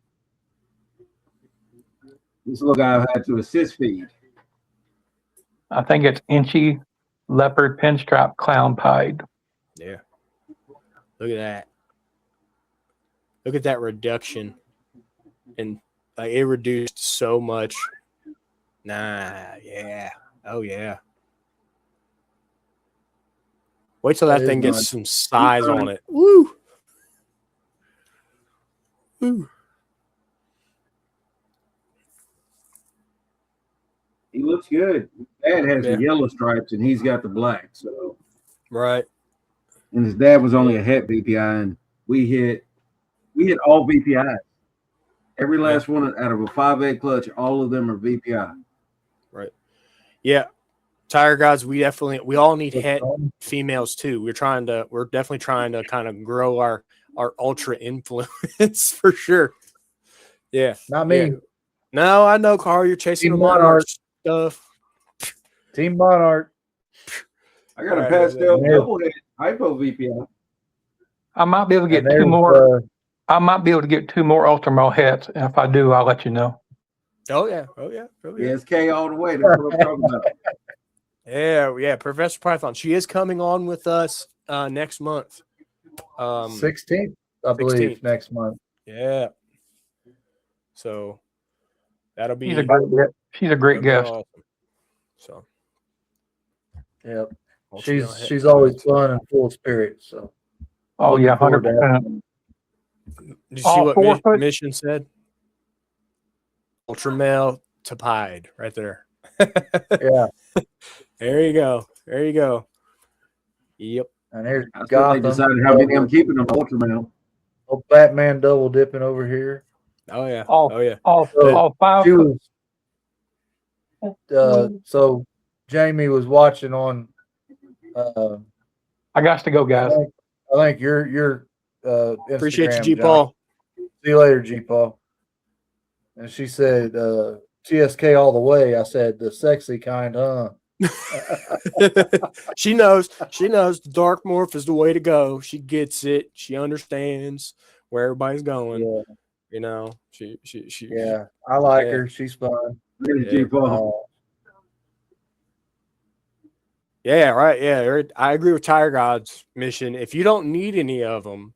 This little guy had to assist feed. I think it's Inchy Leopard Pinstripe Clown Pied. Yeah. Look at that. Look at that reduction. And like it reduced so much. Nah, yeah. Oh yeah. Wait till that That thing is gets nice. some size on it. Woo. Woo. He looks good. Dad has Yeah. the yellow stripes and he's got the black. So, Right. and his dad was only a het VPI, and we hit all VPIs. Every last one out of a 5.8 clutch, all of them are VPI. Yeah. Tire guys, we all need het females too. We're definitely trying to kind of grow our ultra influence for sure. Yeah. Not me. No, I know, Carl. You're chasing Team the Monarch Monarch. stuff. Team Monarch. I got a Right, pastel yeah. double head hypo VPI. I might be able to And get two there's, more. I might be able to get 2 more Ultramel hats. And if I do, I'll let you know. Oh yeah. Oh yeah. Oh yeah. Yeah, it's K all the way. That's what I'm talking about. Yeah. Professor Python. She is coming on with us next month. 16th, I believe, 16th. next month. Yeah. So that'll be She's a great guest. She's a great that'll be guest. awesome. So Yep. Ultramel hit She's always times. fun and full of spirit. So Oh looking yeah, forward to 100%. Did you see All what 4 foot. Mission said? Ultramel to Pied right there. yeah. There you go. There you go. Yep. And here's That's what they Gotham. decided how many I'm keeping on Ultramel. Oh, Batman double dipping over here. Oh yeah. All, Oh yeah. all, So, all 5 She foot. was so Jamie was watching on I got to go, guys. I think your Instagram, Appreciate you, G John. Paul. See you later, G Paul. And she said, TSK all the way. I said, the sexy kind, huh? She knows. She knows the dark morph is the way to go. She gets it. She understands where everybody's going. Yeah, You know, she yeah. I like Yeah. her. She's fun. There's G-Paul. Yeah, right. Yeah, I agree with Tire God's mission. If you don't need any of them,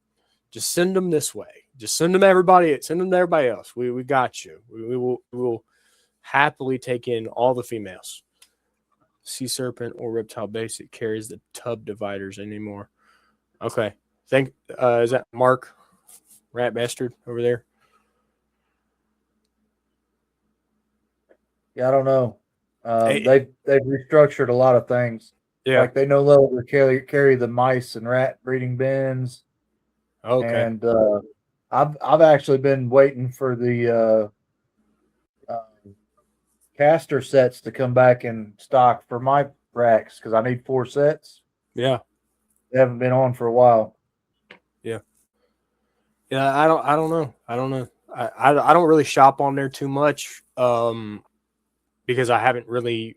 just send them this way. Just send them to everybody. Send them to everybody else. We got you. We will happily take in all the females. Sea Serpent or Reptile Basic carries the tub dividers anymore. Okay. Is that Mark Rat Bastard over there? Yeah, I don't know. Hey. They've restructured a lot of things. Yeah. Like they no longer carry the mice and rat breeding bins. Okay. And I've actually been waiting for the caster sets to come back in stock for my racks because I need 4 sets. Yeah. They haven't been on for a while. Yeah, I don't know. I don't know. I don't really shop on there too much because I haven't really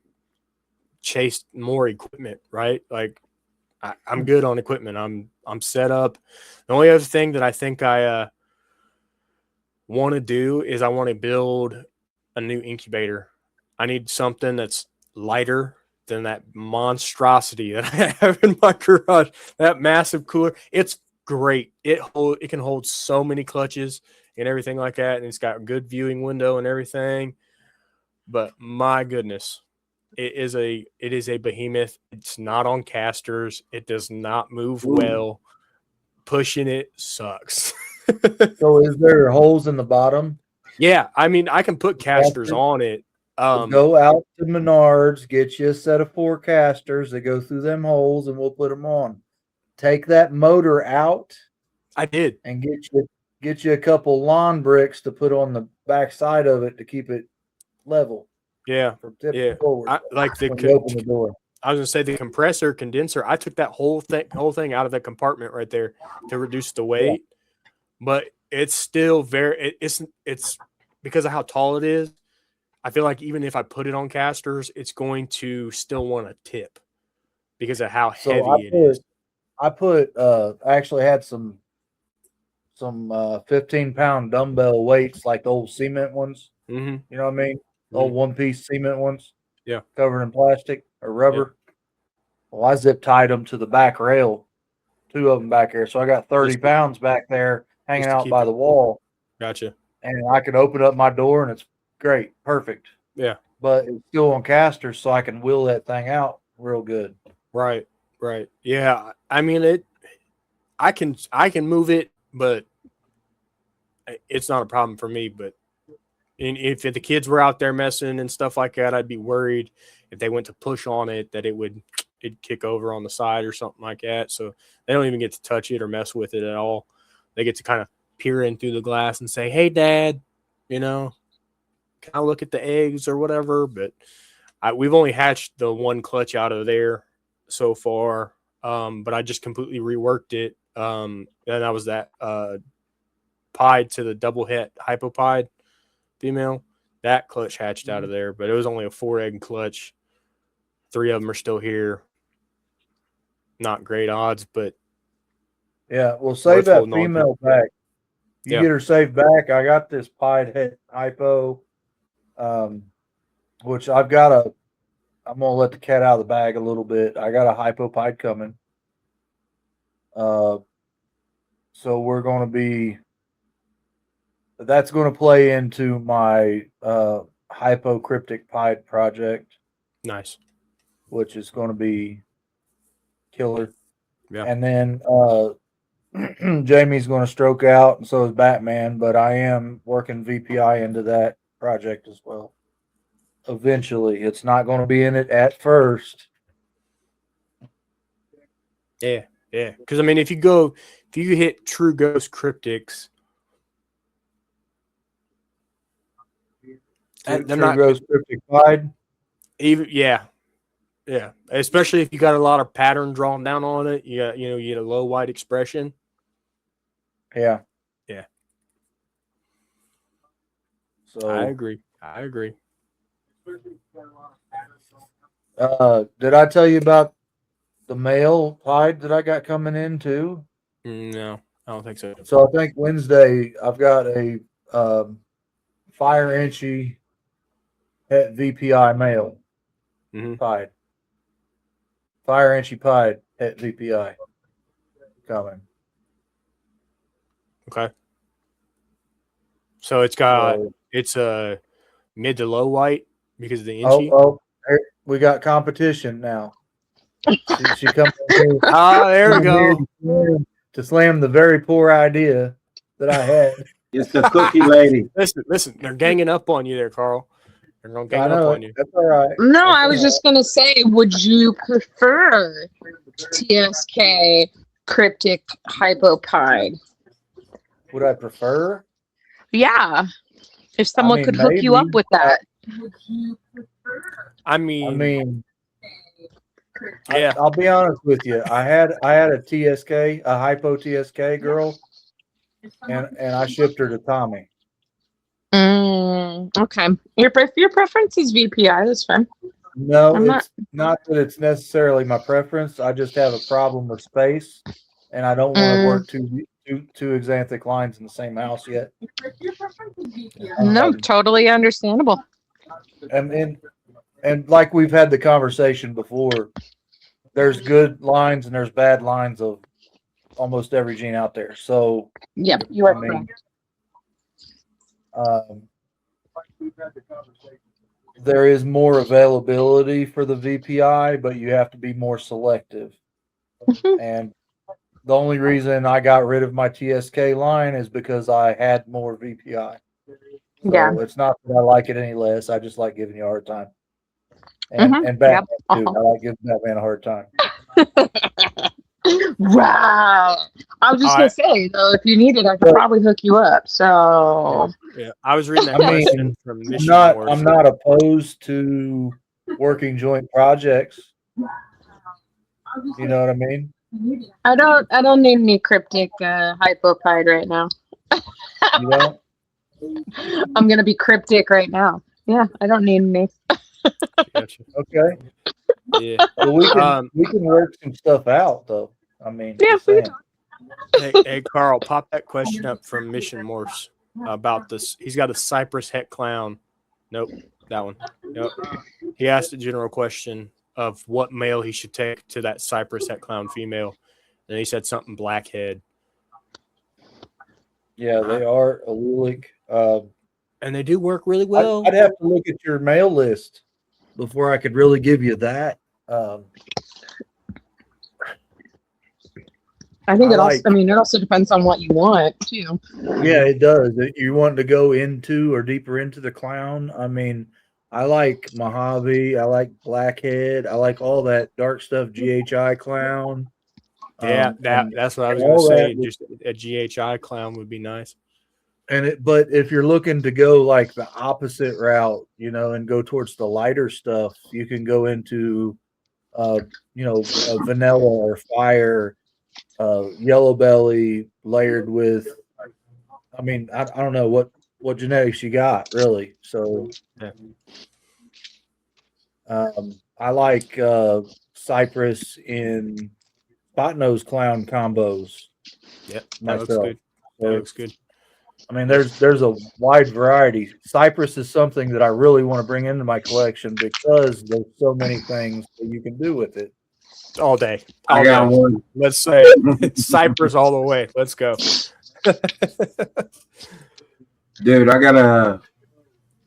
chased more equipment, right? Like I'm good on equipment. I'm set up. The only other thing that I think I want to do is I want to build a new incubator. I need something that's lighter than that monstrosity that I have in my garage. That massive cooler. It's great. It can hold so many clutches and everything like that, and it's got a good viewing window and everything. But my goodness, it is a behemoth. It's not on casters. It does not move well. Pushing it sucks. So is there holes in the bottom? Yeah, I mean, I can put casters on it. Go out to Menards, get you a set of 4 casters that go through them holes, and we'll put them on. Take that motor out. I did, and get you a couple lawn bricks to put on the back side of it to keep it level. Yeah, From tipping forward. I like when you open the door. I was gonna say the compressor condenser. I took that whole thing out of the compartment right there to reduce the weight, but it's still it's because of how tall it is. I feel like even if I put it on casters, it's going to still want to tip because of how heavy it is. I actually had some 15-pound dumbbell weights, like the old cement ones. Mm-hmm. You know what I mean? Old one-piece cement ones. Yeah. Covered in plastic or rubber. Yeah. Well, I zip tied them to the back rail, 2 of them back there. So I got 30 pounds back there hanging out by the wall. Gotcha. And I can open up my door and it's great. Perfect. Yeah. But it's still on casters, so I can wheel that thing out real good. Right. Yeah. I mean, I can move it, but it's not a problem for me. But if the kids were out there messing and stuff like that, I'd be worried if they went to push on it that it'd kick over on the side or something like that. So they don't even get to touch it or mess with it at all. They get to kind of peer in through the glass and say, "Hey, Dad, can I look at the eggs or whatever?" But we've only hatched the 1 clutch out of there so far. But I just completely reworked it. And I was that pied to the double het hypopide female. that clutch hatched out of there, but it was only a 4-egg clutch. 3 of them are still here. Not great odds, but Yeah, well, save that holding on to. female back. You Yeah. get her saved back. I got this pied head hypo, which I'm gonna let the cat out of the bag a little bit. I got a hypo pied coming. So we're gonna be. That's going to play into my hypocryptic pied project, Nice. which is going to be killer. Yeah. And then Jamie's going to stroke out, and so is Batman. But I am working VPI into that project as well. Eventually, it's not going to be in it at first. Yeah. Because I mean, if you hit True Ghost Cryptics, they're not gross cryptic pied. even. Yeah. Especially if you got a lot of pattern drawn down on it, you get a low white expression. Yeah. So I agree. Did I tell you about the male pied that I got coming in too? No, I don't think so. So I think Wednesday I've got a Fire Inchy at VPI male pied. Fire Inchy pied at VPI coming. Okay. So it's a mid to low white because of the Inchy. Here, we got competition now. She comes in There we go. to slam the very poor idea that I had. It's the cookie lady. Listen, they're ganging up on you there, Carl. They're going to gang I up know on you. that's all right. No, That's I was all just going to say, would you prefer TSK cryptic hypopide? Would I prefer? Yeah. If someone mean, could hook you up maybe. with that. I mean, yeah. I'll be honest with you. I had a TSK, a hypo TSK girl, and I shipped her to Tommy. Okay. Your preference is VPI. That's fine. No, I'm it's not that it's necessarily my preference. I just have a problem with space, and I don't want to work two exanthic lines in the same house yet. No, totally understandable. And like we've had the conversation before, there's good lines and there's bad lines of almost every gene out there. So Yep, you are correct. there is more availability for the VPI, but you have to be more selective. And the only reason I got rid of my TSK line is because I had more VPI. So Yeah. it's not that I like it any less. I just like giving you a hard time. And Batman too. I like giving Batman a hard time. Wow. I was just going to say, though, if you need it, I could probably hook you up. So, Yeah. I was reading that I mean, question from Mission Wars. I'm not opposed to working joint projects. You know what I mean? I don't need any cryptic hypopide right now. You know? I'm going to be cryptic right now. Yeah, I don't need any. Gotcha. Okay. Yeah. Well, we can work some stuff out though. I mean, Yeah, just saying. Hey, Carl, pop that question up from Mission Morse about this. He's got a Cypress het clown. Nope, that one. Nope. He asked a general question of what male he should take to that Cypress het clown female, and he said something blackhead. Yeah, they are allelic. And they do work really well. I'd have to look at your mail list before I could really give you that. I think I it also depends on what you want too. Yeah, it does. You want to go into or deeper into the clown? I mean, I like Mojave. I like Blackhead. I like all that dark stuff. GHI clown. Yeah, that's what I was going to say. Just a GHI clown would be nice. But if you're looking to go like the opposite route, and go towards the lighter stuff, you can go into, vanilla or fire, yellow belly layered with. I mean, I don't know what what genetics you got, really. So, Yeah. I like Cypress in spot nose clown combos. Yep, that Myself. looks good. That So, looks good. I mean, there's a wide variety. Cypress is something that I really want to bring into my collection because there's so many things that you can do with it. All day. I All got day. one. Let's say Cypress all the way. Let's go. Dude, I got a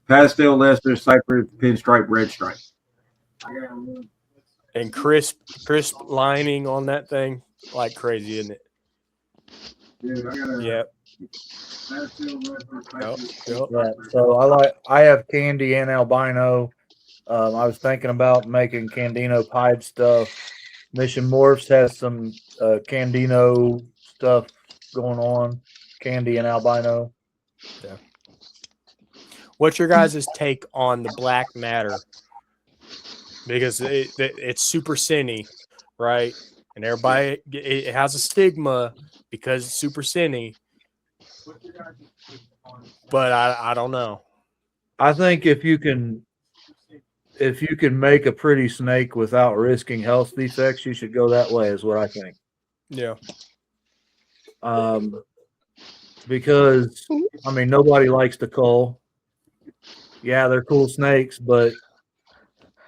pastel Lester Cypress pinstripe red stripe. And crisp lining on that thing, like crazy, isn't it? Dude, I got a Yep. pastel Lester Yep. Yeah, so I have candy and albino. I was thinking about making Candino pied stuff. Mission Morphs has some Candino stuff going on, candy and albino. What's your guys' take on the black matter? Because it's super cinny, right? And everybody, it has a stigma because it's super cinny. But I don't know. I think if you can make a pretty snake without risking health defects, you should go that way. Is what I think. Yeah. Because I mean, nobody likes to cull. Yeah, they're cool snakes, but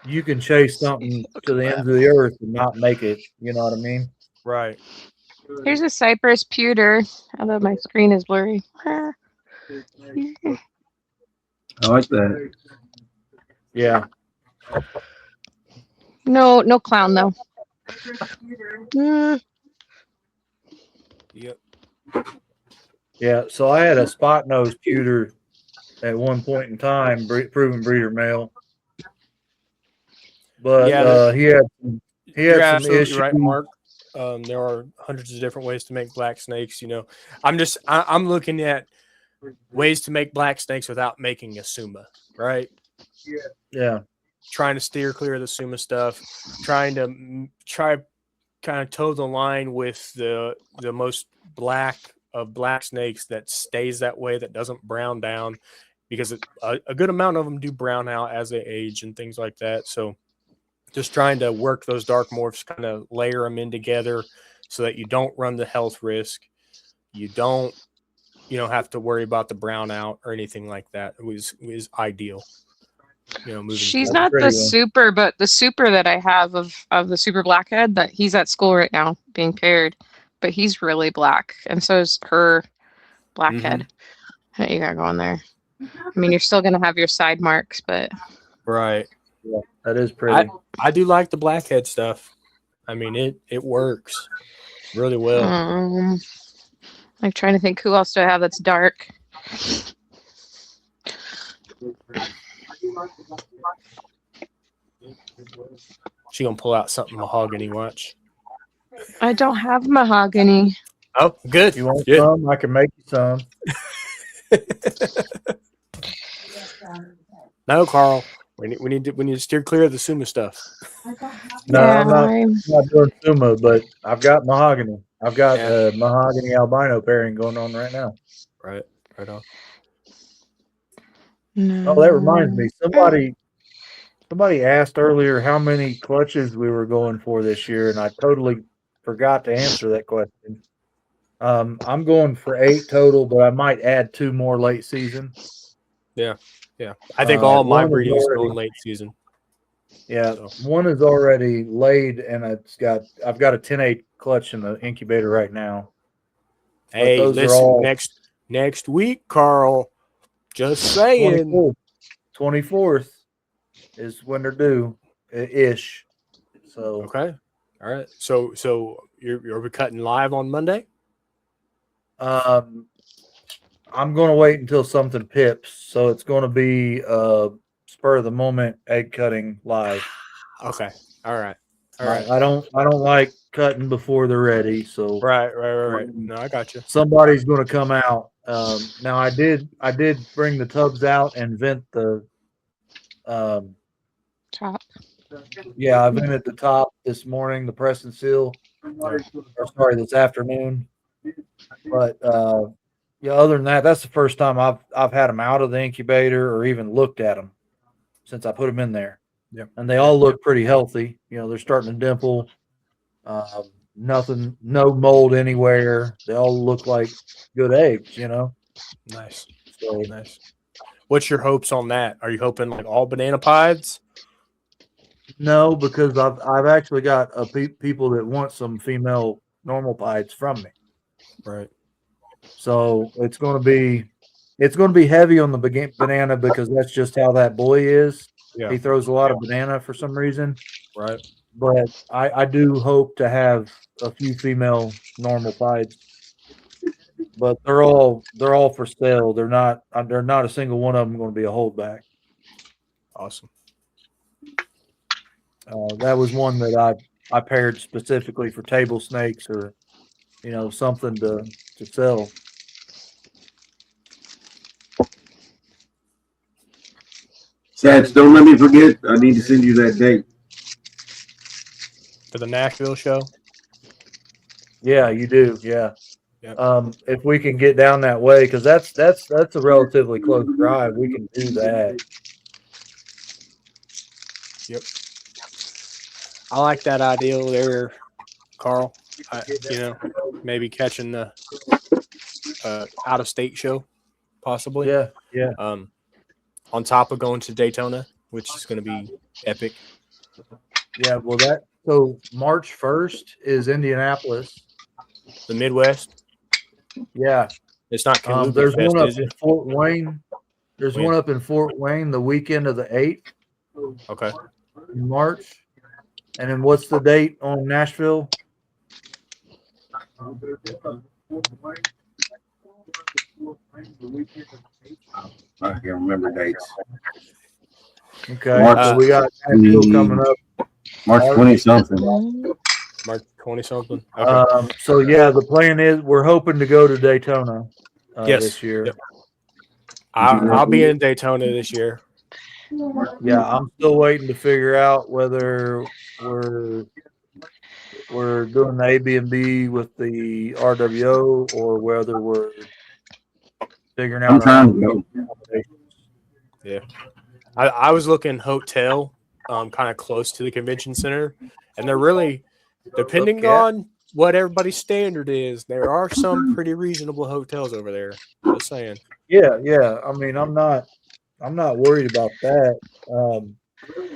you can chase something to the ends of the earth and not make it. You know what I mean? Right. Here's a Cypress pewter, although my screen is blurry. I like that. Yeah. No clown though. Yep. Yeah. So I had a spot nose pewter at one point in time, proven breeder male. But Yeah, he had You're some absolutely issues. right, Mark. There are hundreds of different ways to make black snakes. You know, I'm looking at ways to make black snakes without making a suma, right? Yeah. Trying to steer clear of the suma stuff, try kind of toe the line with the most black of black snakes that stays that way, that doesn't brown down, because a good amount of them do brown out as they age and things like that. So just trying to work those dark morphs, kind of layer them in together so that you don't run the health risk. You don't have to worry about the brown out or anything like that. It was ideal. Moving She's forward. not Pretty the one. super, but the super that I have of the super blackhead, that he's at school right now being paired, but he's really black, and so is her blackhead. What you got going there? I mean, you're still gonna have your side marks, but Right. Yeah, that is pretty. I do like the blackhead stuff. I mean, it works really well. like trying to think who else do I have that's dark. She gonna pull out something mahogany. Watch. I don't have mahogany. Oh, good. You want Good. some? I can make you some. No, Carl. We need to steer clear of the suma stuff. No, Yeah, I'm not doing sumo, but I've got mahogany. I've got a mahogany albino pairing going on right now. Right on. No. Oh, that reminds me. Somebody asked earlier how many clutches we were going for this year, and I totally forgot to answer that question. I'm going for 8 total, but I might add 2 more late season. Yeah. I think all my one is breeding is already- going late season. Yeah, So. one is already laid, and I've got a 10-8 clutch in the incubator right now. Hey, those are listen, all- next week, Carl. Just saying. 24th is when they're due, ish. So Okay. All right. So you're cutting live on Monday? I'm going to wait until something pips. So it's going to be spur of the moment egg cutting live. Okay. All right. I don't like cutting before they're ready. So Right. No, I got you. somebody's going to come out. Now I did bring the tubs out and vent the Top. yeah, I vented the top this morning, the press and seal. Or sorry, this afternoon. But Yeah, other than that, that's the first time I've had them out of the incubator or even looked at them since I put them in there. Yep. And they all look pretty healthy. You know, they're starting to dimple. Nothing, no mold anywhere. They all look like good eggs, you know. Nice. So Nice. What's your hopes on that? Are you hoping like all banana pieds? no, because I've actually got people that want some female normal pieds from me. Right. So it's going to be heavy on the banana because that's just how that boy is. Yeah. He throws a lot of banana for some reason. Right. But I do hope to have a few female normal pieds. But they're all for sale. They're not a single one of them going to be a holdback. Awesome. That was one that I paired specifically for table snakes or, you know, something to sell. Sats, don't let me forget. I need to send you that date. For the Nashville show? Yeah, you do. Yeah. Yep. If we can get down that way, because that's a relatively close drive, we can do that. Yep. I like that idea there, Carl. You know, maybe catching the out of state show, possibly. Yeah. Yeah. On top of going to Daytona, which is going to be epic. Yeah. Well, so March 1st is Indianapolis. The Midwest. Yeah. It's not Kaluga there's Fest, one up is in it? Fort Wayne. There's When? one up in Fort Wayne the weekend of the 8th Okay. in March. And then what's the date on Nashville? I can't remember dates. Okay. March- So we got Nashville coming up. March 20 something. March 20 something. Okay. So yeah, the plan is we're hoping to go to Daytona Yes. this year. Yep. I'll be in Daytona this year. Yeah, I'm still waiting to figure out whether we're doing the Airbnb with the RWO or whether we're figuring out. I'm trying to go. I was looking hotel, kind of close to the convention center, and they're really, depending Okay. on what everybody's standard is, there are some pretty reasonable hotels over there. Just saying. Yeah. I mean, I'm not worried about that.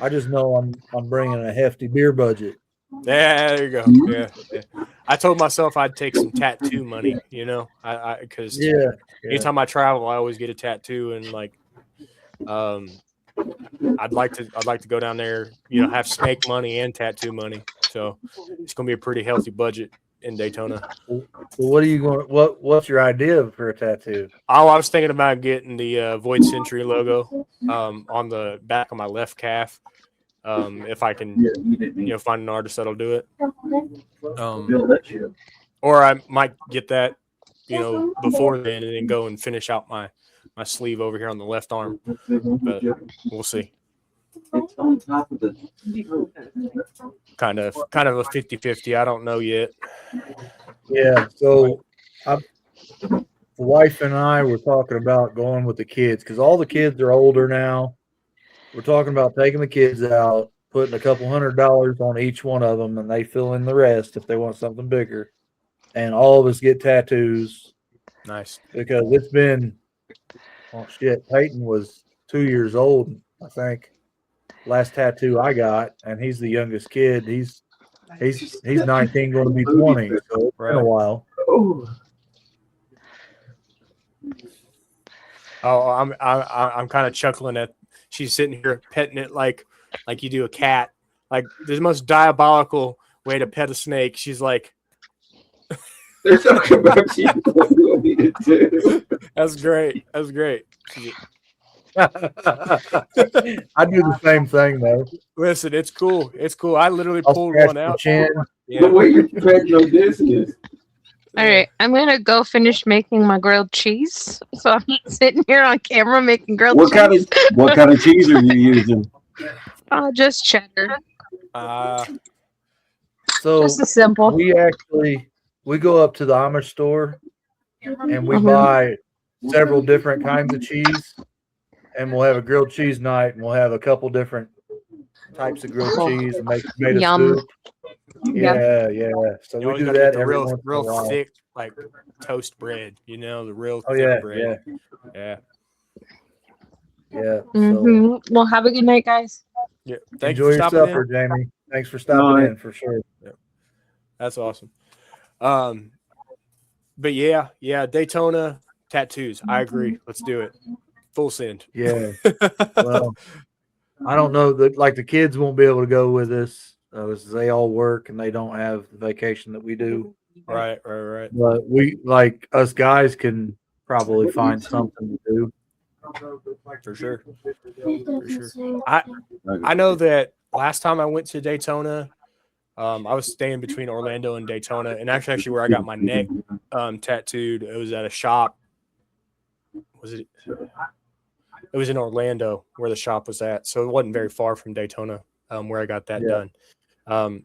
I just know I'm bringing a hefty beer budget. Yeah, there you go. Yeah. I told myself I'd take some tattoo money, you know, because Yeah. anytime I travel, I always get a tattoo, and like, I'd like to go down there, you know, have snake money and tattoo money. So it's gonna be a pretty healthy budget in Daytona. So what are you going? What's your idea for a tattoo? Oh, I was thinking about getting the Void Century logo on the back of my left calf. If I can, you know, find an artist that'll do it. Or I might get that, you know, before then and then go and finish out my sleeve over here on the left arm. But we'll see. Kind of a 50-50. I don't know yet. Yeah. So the wife and I were talking about going with the kids because all the kids are older now. We're talking about taking the kids out, putting a couple $100 on each one of them, and they fill in the rest if they want something bigger. And all of us get tattoos Nice. because it's been, oh shit, Peyton was 2 years old, I think. Last tattoo I got, and he's the youngest kid. He's 19, going to be 20, so it's been a while. Oh, I'm kind of chuckling at she's sitting here petting it like you do a cat. Like the most diabolical way to pet a snake. She's like, They're talking about you. "That's great. That's great." I do the same thing though. Listen, it's cool. It's cool. I literally I'll pulled scratch one the out. chin. The Yeah. way you're petting no business. All right, I'm gonna go finish making my grilled cheese. So I'm not sitting here on camera making grilled What cheese. kind of cheese are you using? Just cheddar. So Just a simple. we go up to the Amish store and we Mhm. buy several different kinds of cheese, and we'll have a grilled cheese night, and we'll have a couple different types of grilled Oh, cheese and make tomato yum. soup. Yep. Yeah. So You we always do got to get that the every real, once in a real while. thick, like toast bread. You know, the real Oh thick yeah, bread. Yeah. yeah. So Hmm. Well, have a good night, guys. Yeah. Thank you enjoy for your stopping supper, in. Jamie. Thanks for stopping Night. in for sure. That's awesome. But yeah, Daytona tattoos. I agree. Let's do it. Full send. Yeah. Well, I don't know that like the kids won't be able to go with us as they all work and they don't have the vacation that we do. right. But we like us guys can probably find something to do. For sure. I know that last time I went to Daytona, I was staying between Orlando and Daytona, and actually where I got my neck tattooed, it was at a shop. Was it? It was in Orlando where the shop was at, so it wasn't very far from Daytona where I got that Yeah. done.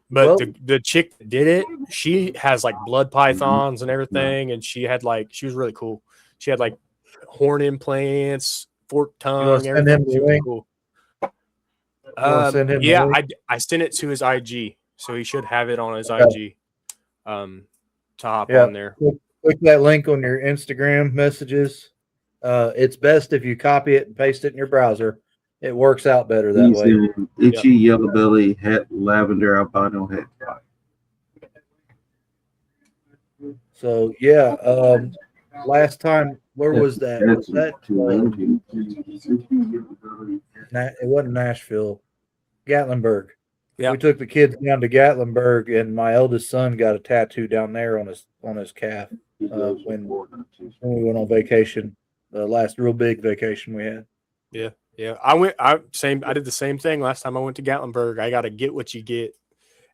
But Well- the chick that did it, she has like blood pythons and everything, and she was really cool. She had like horn implants, forked wanna tongue, send him everything. the She was link? cool. wanna send him the Yeah, link? I sent it to his IG, so he should have it on his Okay. IG to hop Yeah. on there. Click that link on your Instagram messages. It's best if you copy it and paste it in your browser. It works out better that He's way. in itchy yellow belly, hat lavender albino hat. So yeah, last time where was that? Was that it wasn't Nashville, Gatlinburg. Yeah. We took the kids down to Gatlinburg, and my eldest son got a tattoo down there on his calf when we went on vacation. The last real big vacation we had. Yeah, I did the same thing last time I went to Gatlinburg. I got to get what you get,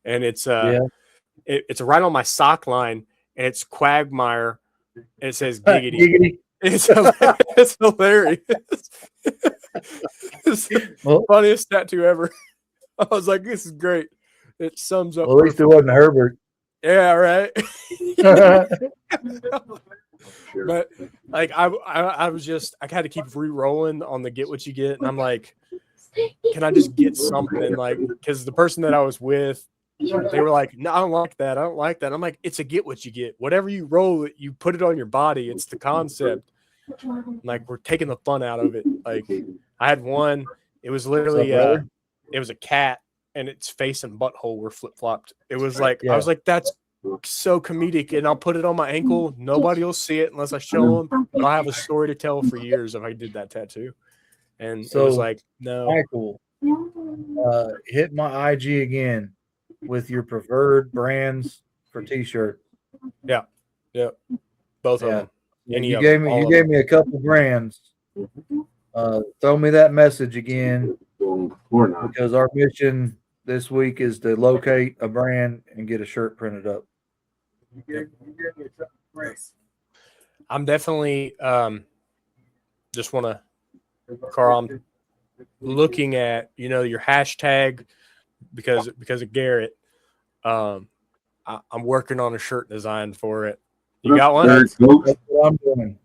and it's it's right on my sock line, and it's Quagmire, and it says giggity. Giggity. It's hilarious. It's the Well- funniest tattoo ever. I was like, this is great. It sums up. Well, at least it wasn't Herbert. Yeah, right. But like I was just I had to keep re-rolling on the get what you get, and I'm like, can I just get something? Like, because the person that I was with, they were like, no, I don't like that. I don't like that. I'm like, it's a get what you get. Whatever you roll, you put it on your body. It's the concept. Like, we're taking the fun out of it. Like, I had one. It was literally brother? it was a cat, and its face and butthole were flip flopped. It was like Yeah. I was like, that's so comedic, and I'll put it on my ankle. Nobody will see it unless I show them. But I'll have a story to tell for years if I did that tattoo. And it was So, like, no, Michael, hit my IG again with your preferred brands for t-shirt. both of Yeah. them. Any You of gave them, me all you of gave them. me a couple brands. Throw me that message again because our mission this week is to locate a brand and get a shirt printed up. I'm definitely just want to, Carl. I'm looking at your hashtag because of Garrett. I'm working on a shirt design for it. You got one? That's what I'm doing.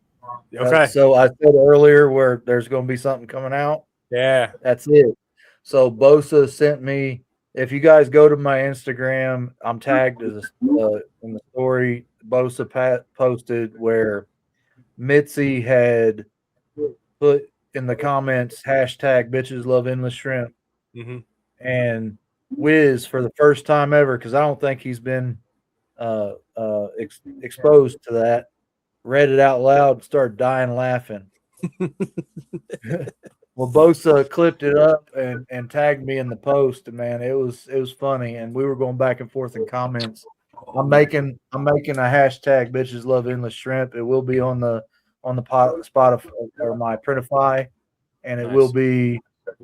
Okay. So I said earlier where there's going to be something coming out. Yeah. That's it. So Bosa sent me. If you guys go to my Instagram, I'm tagged as in the story. Bosa posted where Mitzi had put in the comments hashtag bitches love endless shrimp, Mm-hmm. and Wiz for the first time ever, because I don't think he's been exposed to that, read it out loud and started dying laughing. Well, Bosa clipped it up and tagged me in the post, and man, it was funny, and we were going back and forth in comments. I'm making a hashtag bitches love endless shrimp. It will be on the Spotify or my Printify, and it will be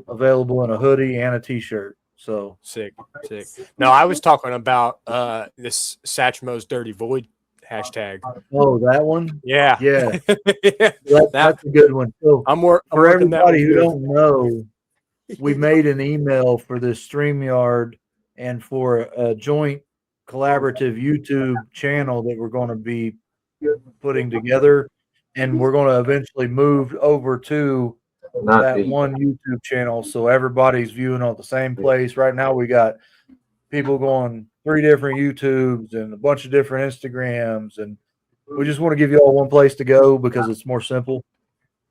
available in a hoodie and a t-shirt. So Sick. No, I was talking about this Satchmo's Dirty Void hashtag. oh, that one, Yeah. yeah, Yeah. that's a good one. So I'm for working that everybody one who too. don't know, we made an email for this StreamYard and for a joint collaborative YouTube channel that we're going to be putting together, and we're going to eventually move over to that one YouTube channel so everybody's viewing on the same place. Right now, we got people going 3 different YouTubes and a bunch of different Instagrams, and we just want to give you all one place to go because it's more simple.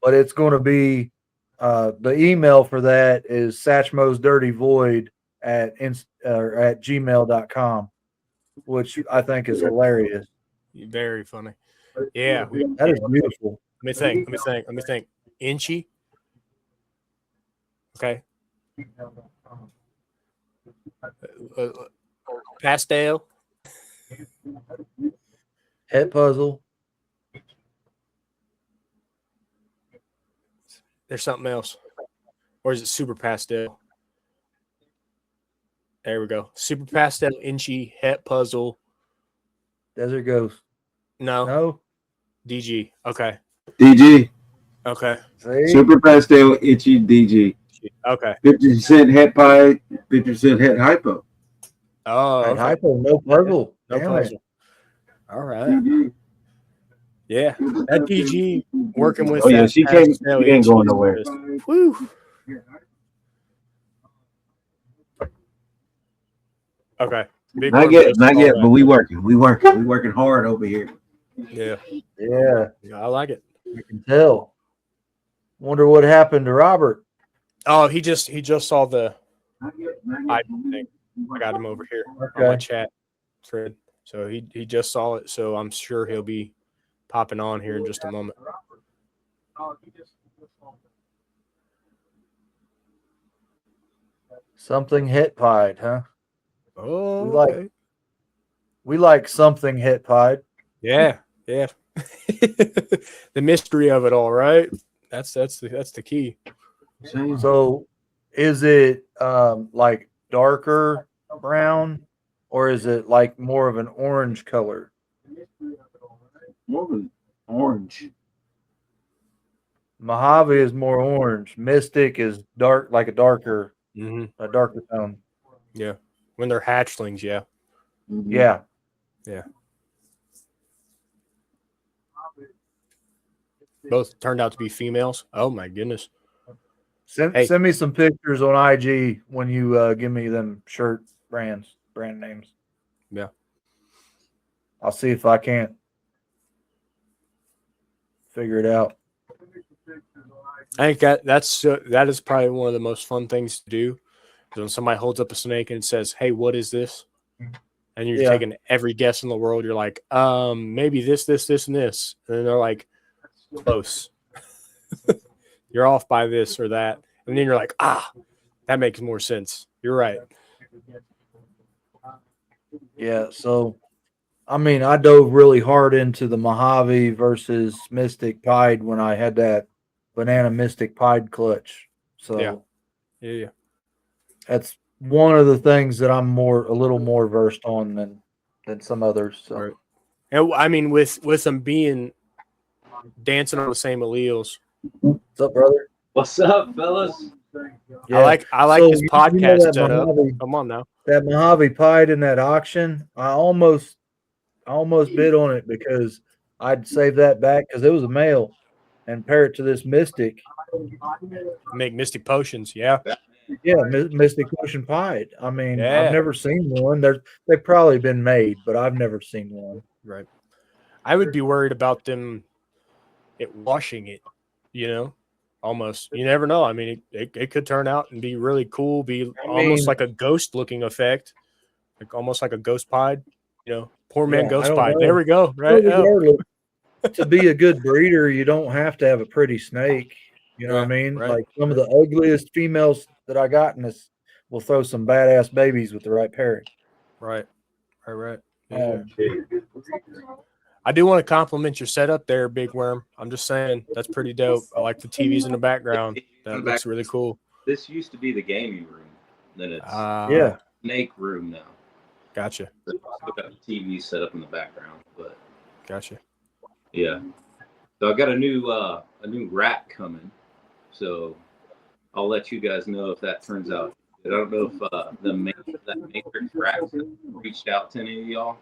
But it's going to be the email for that is satchmosdirtyvoid at gmail.com, which I think is hilarious. Very funny. Yeah. That is beautiful. Let me think. Inchy. Okay. Pastel. Het puzzle. There's something else. Or is it super pastel? There we go. Super pastel, inchy, het puzzle. Desert Ghost. No. DG. Okay. DG. Okay. See? Super Pastel, Itchy, DG. Okay. 50% het pie, 50% het hypo. Oh, And okay. hypo, no puzzle. No Damn it. puzzle. All right. Yeah. That DG working with Oh, yeah, that she ain't pastel going inchy nowhere. is just- Woo. Okay. Big Not worm yet, just not saw yet, that. but we working hard over here. Yeah. Yeah, I like it. you can tell. Wonder what happened to Robert. Oh, he just saw the Not yet, I think I got him over here on my Okay. chat thread. So he just saw it. So I'm sure he'll be popping on here in just a moment. Something hit pied, huh? Oh, We like- okay. We like something hit pied. Yeah. The mystery of it all, right? That's the key. So is it like darker brown or is it like more of an orange color? More of an orange. Mojave is more orange. Mystic is dark, like a darker tone. Yeah. When they're hatchlings, yeah. Mhm. Yeah. Both turned out to be females. Oh my goodness. Send Hey. me some pictures on IG when you give me them shirt brand names. Yeah. I'll see if I can't figure it out. I think that is probably one of the most fun things to do. Is when somebody holds up a snake and says, "Hey, what is this?" And you're Yeah. taking every guess in the world. You're like, maybe this, and this, and then they're like, close. You're off by this or that, and then you're like, that makes more sense. You're right. Yeah, so I mean, I dove really hard into the Mojave versus Mystic Pied when I had that banana Mystic Pied clutch. So Yeah. that's one of the things that I'm a little more versed on than some others. So Right. And I mean, with them being dancing on the same alleles, what's up, brother? What's up, fellas? Yeah. I like So his you know podcast that setup. Mojave- Come on now. that Mojave Pied in that auction, I almost bid on it because I'd save that back because it was a male and pair it to this Mystic. Make Mystic Potions. Yeah. Yeah, Mystic Ocean Pied. I mean, Yeah. I've never seen one. They've probably been made, but I've never seen one. Right. I would be worried about them washing it, almost. You never know. I mean, it could turn out and be really cool, almost like a ghost looking effect, like almost like a ghost pied, poor man Yeah, I ghost don't pied. know. There we go. Right. Well, Oh, regardless, to be a good breeder, you don't have to have a pretty snake. You know what I Yeah, mean? right. Like some of the ugliest females that I got in this will throw some badass babies with the right pairing. right. Yeah. Um, I do want to compliment your setup there, Big Worm. I'm just saying that's pretty dope. I like the TVs in the background. That looks really cool. This used to be the gaming room. Then it's yeah. snake room now. Gotcha. Still got the TV set up in the background, but Gotcha. yeah. So I got a new rack coming. So I'll let you guys know if that turns out. I don't know if that Matrix rack reached out to any of y'all.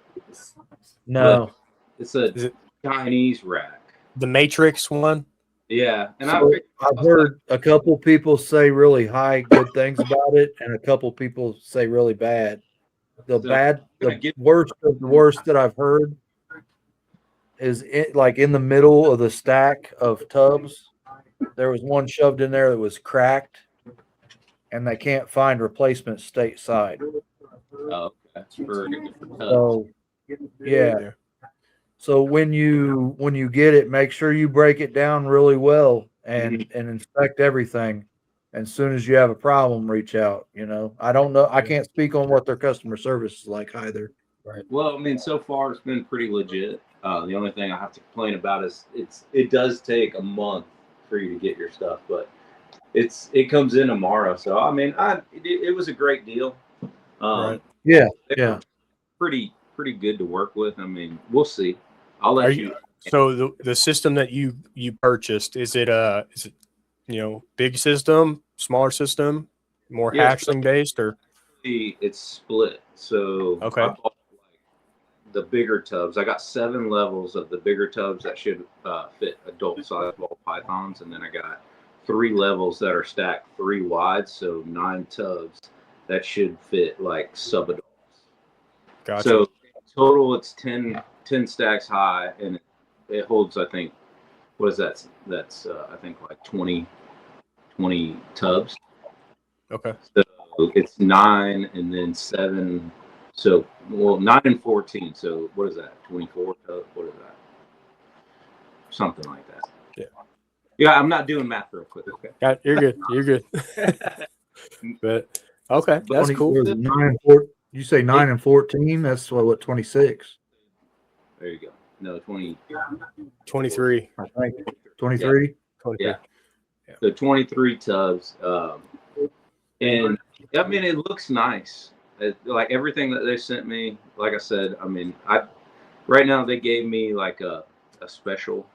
No. It's a Is it Chinese rack. The Matrix one. Yeah, and So I I've heard a couple people say really high good things about it, and a couple people say really bad. The So, bad, gonna the get- worst of the worst that I've heard is it like in the middle of the stack of tubs. There was one shoved in there that was cracked, and they can't find replacements stateside. Oh, that's for different tubs. So yeah. So when you get it, make sure you break it down really well and inspect everything. And as soon as you have a problem, reach out. You know, I don't know. I can't speak on what their customer service is like either. Well, I mean, so far it's been pretty legit. The only thing I have to complain about is it does take a month for you to get your stuff, but it comes in tomorrow. So I mean, it was a great deal. Right. Yeah. They Yeah. were pretty good to work with. I mean, we'll see. I'll Are let you you. so the system that you purchased, is it big system, smaller system, more Yeah, hatchling based, or It's split. So Okay. I bought like the bigger tubs. I got 7 levels of the bigger tubs that should fit adult size ball pythons, and then I got 3 levels that are stacked 3 wide, so 9 tubs that should fit like sub adults. gotcha? So total, it's 10 stacks high, and it holds, I think, what is that? That's I think like 20 tubs. Okay. So it's 9 and then 7. So 9 and 14. So what is that? 24 tubs? What is that? Something like that. Yeah. Yeah, I'm not doing math real quick. Okay. You're good. You're good. But okay, that's 20 cool. was it 9 and 4. You say 9 and 14. That's what 26. There you go. No, 20. 23. I think 23. 23. Yeah. So 23 tubs. And I mean, it looks nice. Like everything that they sent me, like I said, I mean, right now they gave me like a special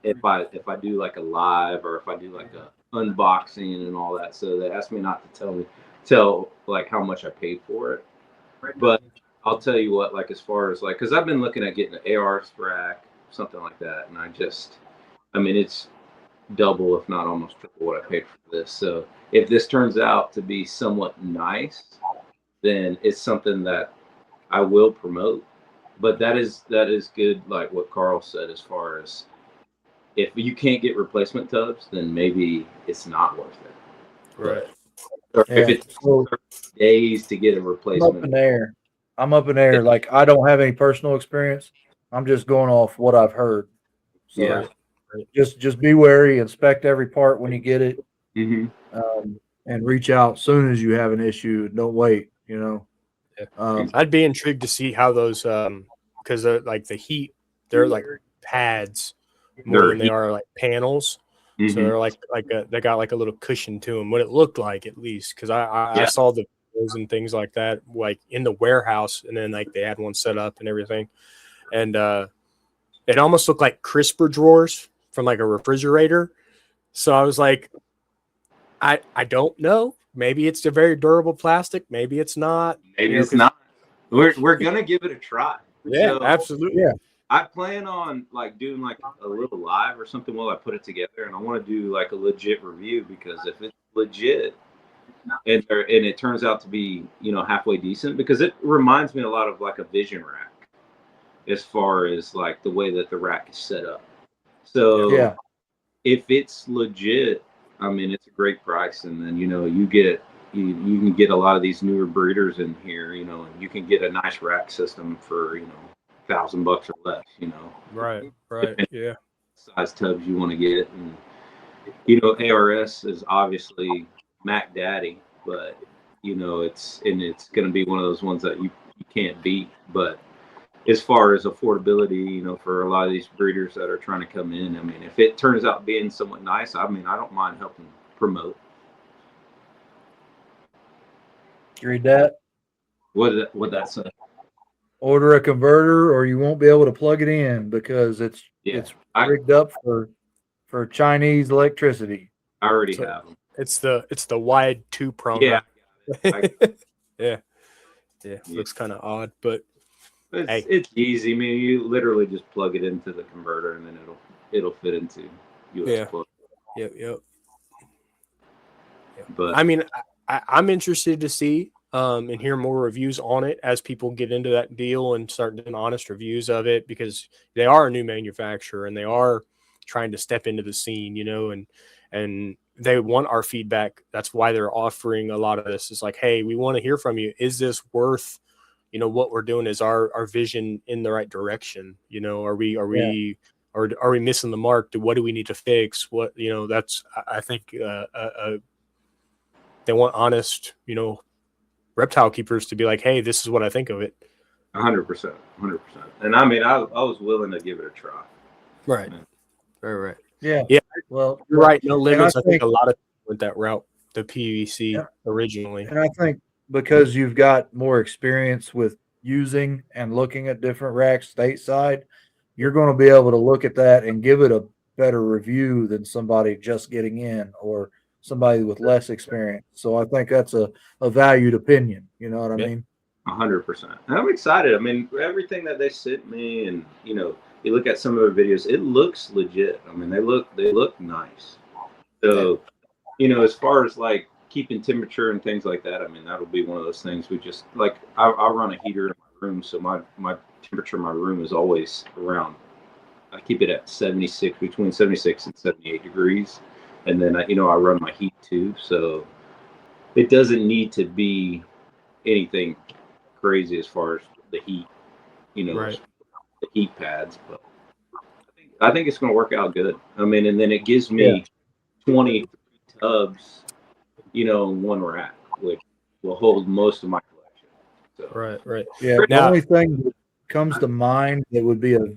if I do like a live or if I do like a unboxing and all that. So they asked me not to tell like how much I paid for it. But I'll tell you what, like as far as like, because I've been looking at getting an ARS rack, something like that, and I mean, it's double, if not almost triple what I paid for this. So if this turns out to be somewhat nice, then it's something that I will promote. But that is good, like what Carl said, as far as if you can't get replacement tubs, then maybe it's not worth it. Right. Or Yeah. if it's So 30 days to get a I'm up in replacement. there. I'm up in there. Like I don't have any personal experience. I'm just going off what I've heard. So Yeah. just be wary, inspect every part when you get it, Mm-hmm. and reach out soon as you have an issue. Don't wait. You know. Yeah. I'd be intrigued to see how those because like the heat, they're like pads more They're than they are like panels. So they're like they got like a little cushion to them. What it looked like, at least, because I saw the videos and things like that, like in the warehouse, and then like they had one set up and everything, and it almost looked like crisper drawers from like a refrigerator. So I was like, I don't know. Maybe it's a very durable plastic. Maybe it's not. Maybe You know, it's not. We're gonna give it a try. Yeah, So, absolutely. Yeah. I plan on like doing like a little live or something while I put it together, and I want to do like a legit review, because if it's legit and it turns out to be, you know, halfway decent, because it reminds me a lot of like a Vision rack as far as like the way that the rack is set up. So Yeah. if it's legit, I mean, it's a great price, and then you know you can get a lot of these newer breeders in here, you know, and you can get a nice rack system for, you know, $1,000 or less, you know. Right. Yeah. Size tubs you want to get, and you know, ARS is obviously Mac Daddy, but you know, it's going to be one of those ones that you can't beat. But as far as affordability, you know, for a lot of these breeders that are trying to come in, I mean, if it turns out being somewhat nice, I mean, I don't mind helping promote. You read that? What that say? Order a converter, or you won't be able to plug it in because it's I rigged up for Chinese electricity. already So- have them. It's the wide 2-prong. Yeah. yeah. Looks kind of odd, but It's easy. I mean, you literally just plug it into the converter, and then it'll fit into USB Yeah. plug. Yep. But I mean, I'm interested to see and hear more reviews on it as people get into that deal and start doing honest reviews of it, because they are a new manufacturer and they are trying to step into the scene, you know, and they want our feedback. That's why they're offering a lot of this. It's like, hey, we want to hear from you. Is this worth, you know, what we're doing? Is our vision in the right direction? You know, are we missing the mark? What do we need to fix? What, you know, that's, I think, they want honest, you know, reptile keepers to be like, hey, this is what I think of it. 100%. And I mean, I was willing to give it a try. Right. Yeah. Right. Yeah. Well, you're right. No limits. I think think a lot of people went that route, the PVC Yeah. originally. And I think because you've got more experience with using and looking at different racks stateside, you're going to be able to look at that and give it a better review than somebody just getting in or somebody with less experience. So I think that's a valued opinion. You know what I Yeah. mean? 100%. And I'm excited. I mean, everything that they sent me, and you know, you look at some of their videos, it looks legit. I mean, they look nice. So, you know, as far as like keeping temperature and things like that, I mean, that'll be one of those things. We just like I run a heater in my room, so my temperature in my room is always around. I keep it at 76, between 76 and 78 degrees, and then I run my heat too, so it doesn't need to be anything crazy as far as the heat, you know, Right. the heat pads. But I think it's going to work out good. I mean, and then it gives me 23 tubs, you know, in one rack, which will hold most of my collection. So, Right. Yeah. The Now- only thing that comes to mind that would be a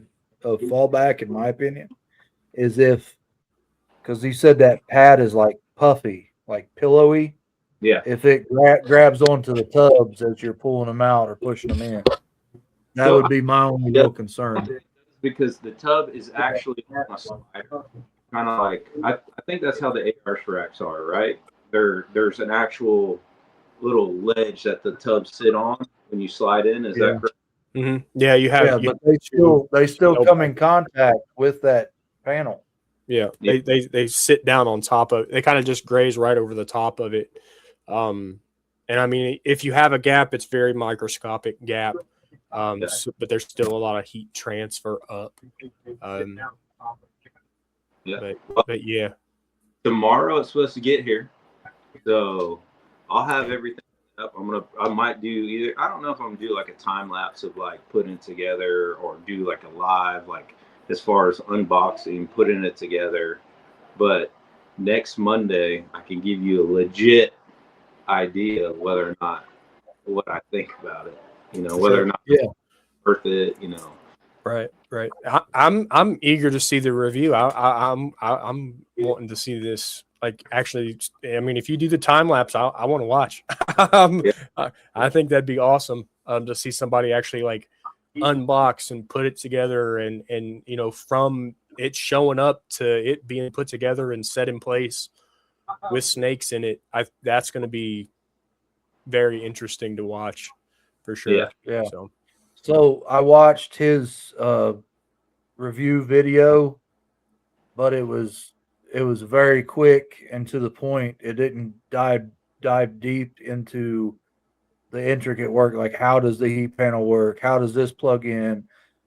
fallback, in my opinion, is because he said that pad is like puffy, like pillowy. yeah, If it grabs onto the tubs as you're pulling them out or pushing them in, that So, would be my only real concern. because the tub is actually on a slider, kind of like I think that's how the AR racks are, right? There's an actual little ledge that the tubs sit on when you slide in. Is that correct? Mm-hmm. Yeah, you have. Yeah, but they still come in contact with that panel. Yeah, Yeah. They sit down on top of. They kind of just graze right over the top of it. And I mean, if you have a gap, it's very microscopic gap. But there's still a lot of heat transfer up. Yeah. But yeah. Tomorrow it's supposed to get here, so I'll have everything up. I might do either. I don't know if I'm gonna do like a time lapse of like putting it together, or do like a live, like as far as unboxing, putting it together. But next Monday, I can give you a legit idea of whether or not what I think about it. You know, whether or not Yeah. it's worth it. You know. Right. I'm eager to see the review. I'm wanting to see this. Like, actually, I mean, if you do the time lapse, I want to watch. I think that'd be awesome to see somebody actually like unbox and put it together, and you know, from it showing up to it being put together and set in place with snakes in it. That's going to be very interesting to watch for sure. Yeah. So I watched his review video, but it was very quick and to the point. It didn't dive deep into the intricate work, like how does the heat panel work? How does this plug in?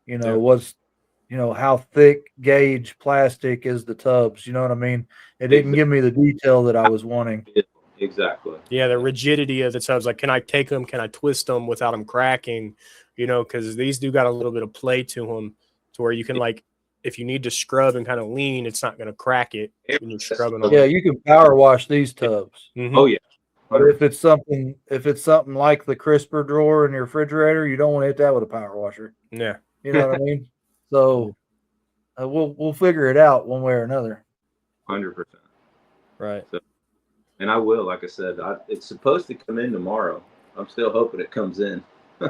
You know, how thick gauge plastic is the tubs? You know what I mean? It didn't give me the detail that I was wanting. Exactly. yeah, the rigidity of the tubs. Like, can I take them? Can I twist them without them cracking? You know, because these do got a little bit of play to them, to where you can, like, if you need to scrub and kind of lean, it's not going to crack it when you're scrubbing them. Yeah, you can power wash these tubs. Mhm. Oh yeah. But if it's something like the crisper drawer in your refrigerator, you don't want to hit that with a power washer. Yeah. You know what I mean? So we'll figure it out one way or another. 100%. Right. And I will, like I said, it's supposed to come in tomorrow. I'm still hoping it comes in.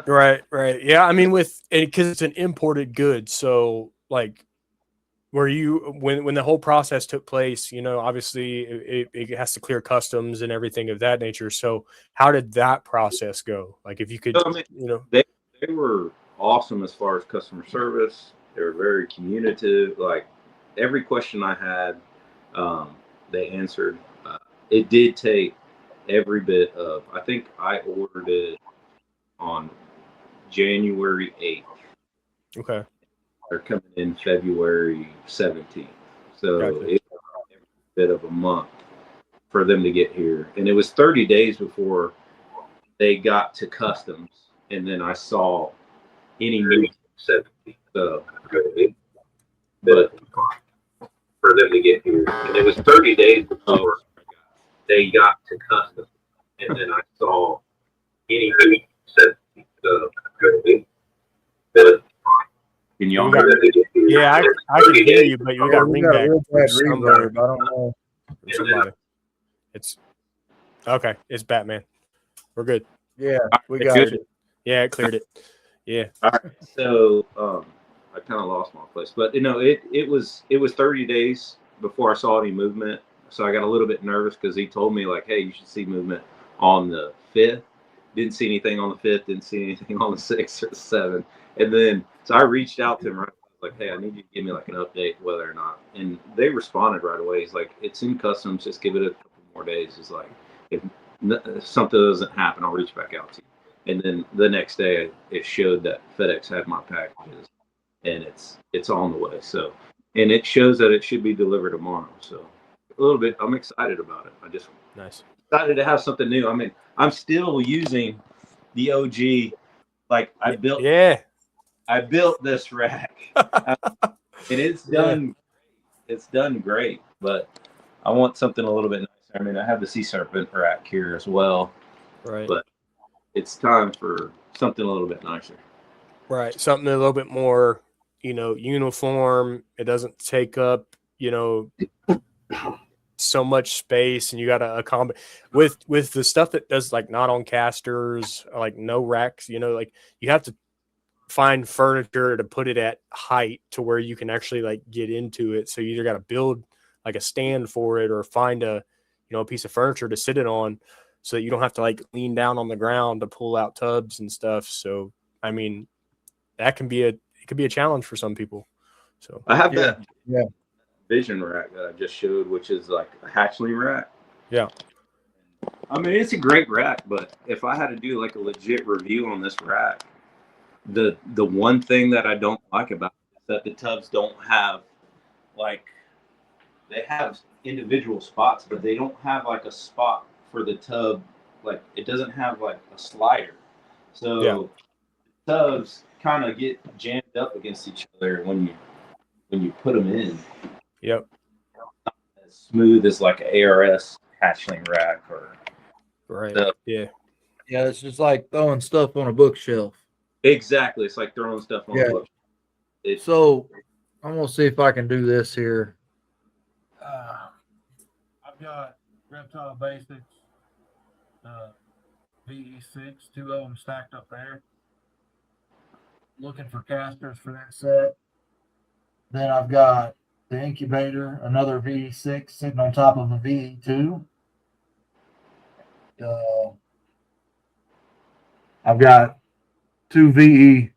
Right. Yeah, I mean, because it's an imported good, so like, where when the whole process took place, you know, obviously it has to clear customs and everything of that nature. So how did that process go? Like, if you could, So, I mean, you know, they were awesome as far as customer service. They were very communicative. Like every question I had, they answered. It did take every bit of. I think I ordered it on January 8th. Okay. They're coming in February 17th. So Gotcha. it was every bit of a month for them to get here. And it was 30 days before they got to customs. And then I saw any new 17th. So, but for them to get here. And it was 30 days before they got to customs. And then I saw any new 17th. So, but can y'all hear that? Yeah, I can hear you, but you got we ringback real from bad somebody. reverb. I don't know. From somebody. It's okay. It's Batman. We're good. Yeah, we It's got good. it. Yeah, it cleared it. Yeah. All right. So I kind of lost my place, but it was 30 days before I saw any movement. So I got a little bit nervous because he told me like, hey, you should see movement on the 5th. Didn't see anything on the 5th. Didn't see anything on the 6th or the 7th. And then so I reached out to him right. Like, hey, I need you to give me like an update whether or not. And they responded right away. He's like, it's in customs. Just give it a couple more days. He's like, if something doesn't happen, I'll reach back out to you. And then the next day, it showed that FedEx had my packages, and it's on the way. So, and it shows that it should be delivered tomorrow. So, a little bit, I'm excited about it. I just Nice. excited to have something new. I mean, I'm still using the OG. Like I built this rack, and it's done. It's done great, but I want something a little bit nicer. I mean, I have the Sea Serpent rack here as well, Right. but it's time for something a little bit nicer. Right. Something a little bit more, uniform. It doesn't take up, so much space, and you got to accommodate with the stuff that does like not on casters, like no racks, like you have to find furniture to put it at height to where you can actually like get into it. So you either got to build like a stand for it or find a piece of furniture to sit it on so that you don't have to like lean down on the ground to pull out tubs and stuff. So, I mean, it could be a challenge for some people. So I have that Yeah. Vision rack that I just showed, which is like a hatchling rack. Yeah. I mean, it's a great rack, but if I had to do like a legit review on this rack, the one thing that I don't like about it is that the tubs don't have they have individual spots, but they don't have like a spot for the tub. Like it doesn't have like a slider. So tubs kind of get jammed up against each other when you put them in. Yep. Not as smooth as like an ARS hatchling rack or Right. the, Yeah. Yeah, it's just like throwing stuff on a bookshelf. exactly. It's like throwing stuff on Yeah. the book. So I'm gonna see if I can do this here. I've got Reptile Basics, VE6, 2 of them stacked up there. Looking for casters for that set. Then I've got the incubator, another VE6 sitting on top of a VE2. I've got 4 VE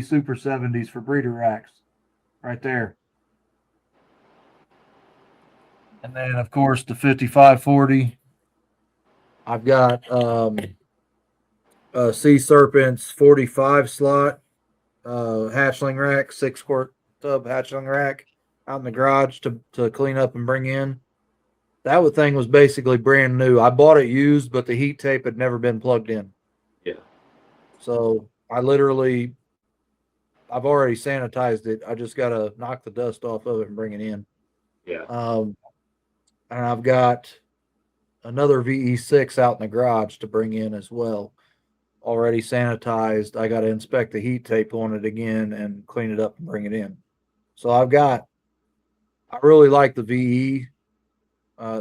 Super 70s for breeder racks right there. And then, of course, the 5540. I've got Sea Serpent's 45 slot hatchling rack, 6-quart tub hatchling rack out in the garage to clean up and bring in. That thing was basically brand new. I bought it used, but the heat tape had never been plugged in. Yeah. So I've already sanitized it. I just got to knock the dust off of it and bring it in. Yeah. And I've got another VE6 out in the garage to bring in as well. Already sanitized. I got to inspect the heat tape on it again and clean it up and bring it in. So I really like the VE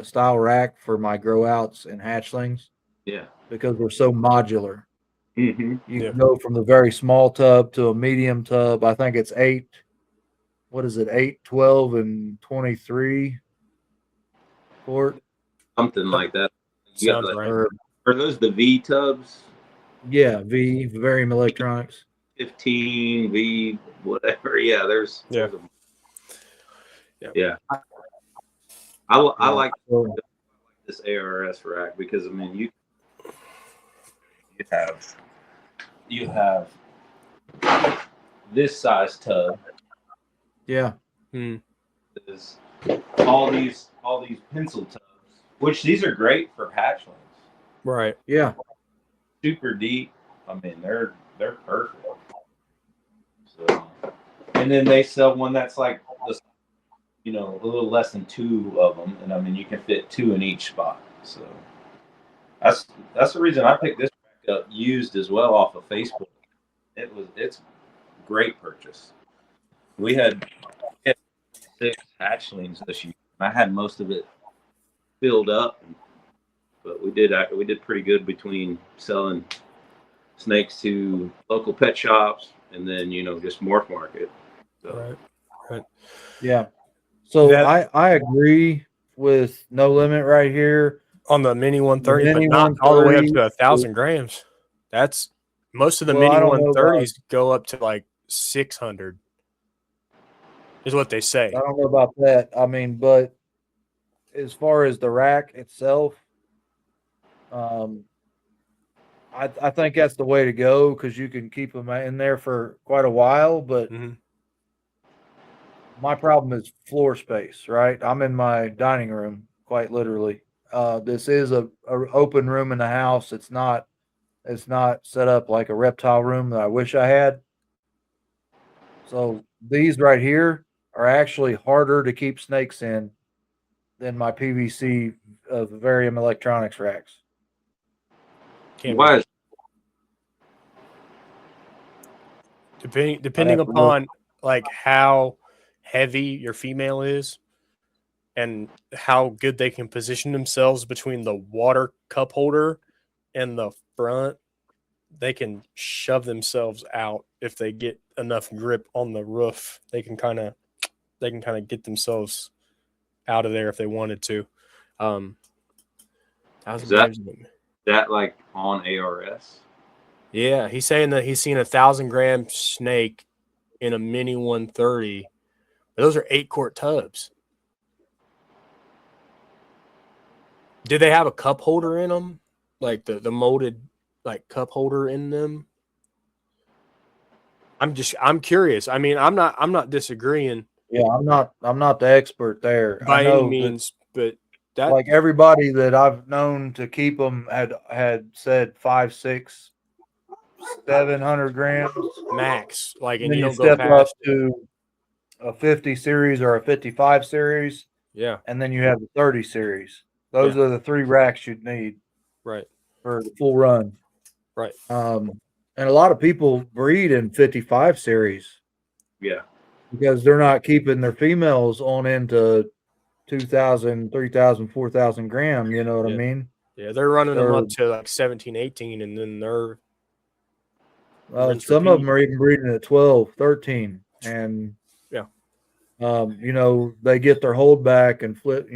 style rack for my grow outs and hatchlings. Yeah. Because they're so modular. Mm-hmm. You can go from the very small tub to a medium tub. I think it's 8, 12, and 23 quart. Something like that. You got Sounds like, right. are those the V tubs? Yeah, Varium Electronics. 15 V, whatever. Yeah, there's Yeah. there's a- Yeah. yeah. I like So, this ARS rack because I mean you have this size tub. yeah, Is all these pencil tubs, which these are great for hatchlings. Right. yeah. Super deep. I mean, they're perfect. So, and then they sell one that's like a little less than 2 of them, and I mean you can fit 2 in each spot. So that's the reason I picked this rack up used as well off of Facebook. It's a great purchase. We had 6 hatchlings this year. I had most of it filled up, but we did pretty good between selling snakes to local pet shops and then just morph market. So. Right. Yeah. So That- I agree with No Limit right here. On the mini 130, The mini but not all the way up 130 to 1,000 grams. That's most of the Well, mini I don't know 130s go up to like 600. Is what they say. I don't know about that. I mean, but as far as the rack itself, I think that's the way to go because you can keep them in there for quite a while. But Mhm. my problem is floor space, right? I'm in my dining room, quite literally. This is a open room in the house. It's not set up like a reptile room that I wish I had. So these right here are actually harder to keep snakes in than my PVC of Varium Electronics racks. Can't Why is depending have to upon like how heavy your female is and how good they can position themselves between the water cup holder and the front, they can shove themselves out if they get enough grip on the roof. They can kind of get themselves out of there if they wanted to. Is that like on ARS? Yeah, he's saying that he's seen 1,000-gram snake in a mini 130. Those are 8-quart tubs. Did they have a cup holder in them, like the molded like cup holder in them? I'm curious. I mean, I'm not disagreeing. Yeah, I'm not the expert there. By I know any means, but that like everybody that I've known to keep them had said 5, 6, 700 grams. max, like, and Then you you don't go step up past. to a 50 series or a 55 series, Yeah, and then you have the 30 series. Those are the 3 racks you'd need right. for the full run. Right. And a lot of people breed in 55 series Yeah. because they're not keeping their females on into 2,000, 3,000, 4,000 gram. You know what I mean? Yeah, they're running them They're- up to like 17, 18, and then they're rinse, some of repeat. them are even breeding at 12, 13. And, Yeah. They get their hold back and flip,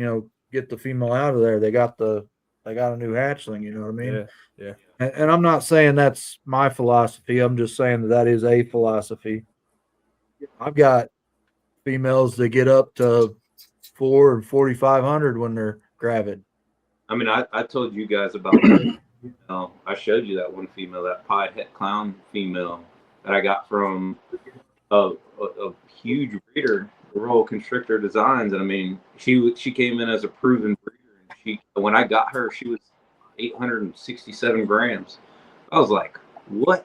get the female out of there. They got a new hatchling, you know what I mean? Yeah. And I'm not saying that's my philosophy. I'm just saying that is a philosophy. I've got females that get up to 4 and 4,500 when they're gravid. I mean, I told you guys about I showed you that one female, that pied het clown female that I got from a huge breeder, Royal Constrictor Designs, and I mean, she came in as a proven breeder. And when I got her, she was 867 grams. I was like, what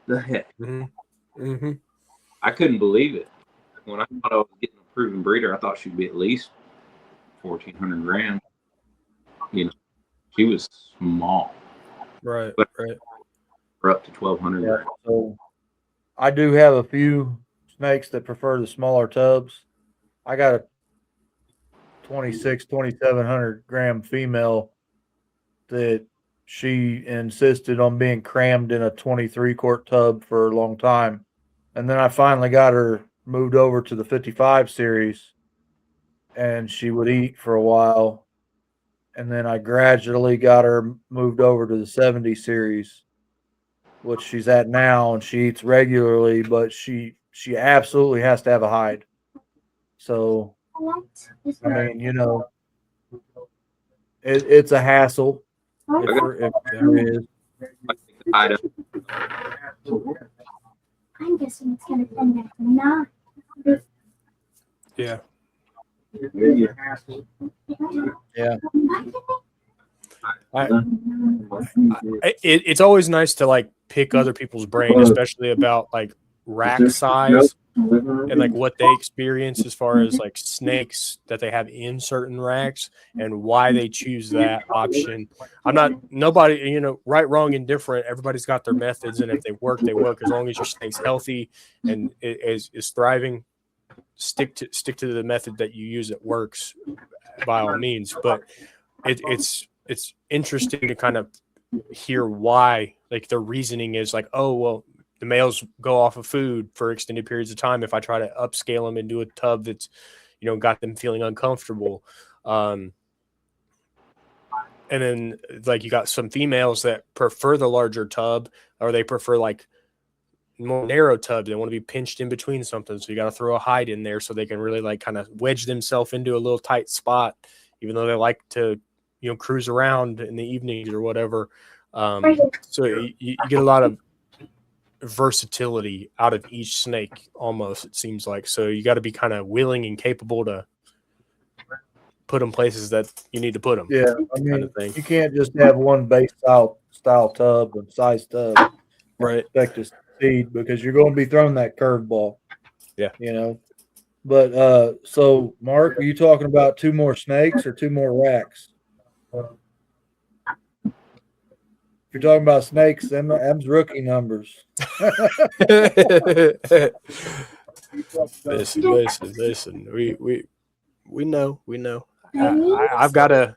the heck? Mm-hmm. I couldn't believe it. When I thought I was getting a proven breeder, I thought she'd be at least 1,400 grams. She was small. Right. But- Right. We're up to 1,200 grams. So I do have a few snakes that prefer the smaller tubs. I got a 2,700 gram female that she insisted on being crammed in a 23-quart tub for a long time. And then I finally got her moved over to the 55 series, and she would eat for a while. and then I gradually got her moved over to the 70 series, which she's at now, and she eats regularly, but she absolutely has to have a hide. So, I mean, you know, it's a hassle if there is. Hide up. I'm guessing it's gonna come back to 9. Yeah. Yeah. It's always nice to like pick other people's brain, especially about like rack size and like what they experience as far as like snakes that they have in certain racks and why they choose that option. I'm not nobody, you know, right, wrong, indifferent. Everybody's got their methods, and if they work, they work. As long as your snake's healthy and is thriving, stick to the method that you use that works by all means. But it's interesting to kind of hear why, like their reasoning is like, oh well, the males go off of food for extended periods of time. If I try to upscale them into a tub that's, you know, got them feeling uncomfortable. And then like you got some females that prefer the larger tub, or they prefer like more narrow tubs. They want to be pinched in between something. So you got to throw a hide in there so they can really like kind of wedge themselves into a little tight spot, even though they like to, you know, cruise around in the evenings or whatever. So you get a lot of versatility out of each snake almost, it seems like. So you got to be kind of willing and capable to put them places that you need to put them. Yeah, I mean, kind of thing. you can't just have one base style tub and size tub, Right. expect to succeed, because you're going to be throwing that curveball. Yeah. You know. But so Mark, are you talking about 2 more snakes or 2 more racks? If you're talking about snakes, them's rookie numbers. Listen. We know. I've got a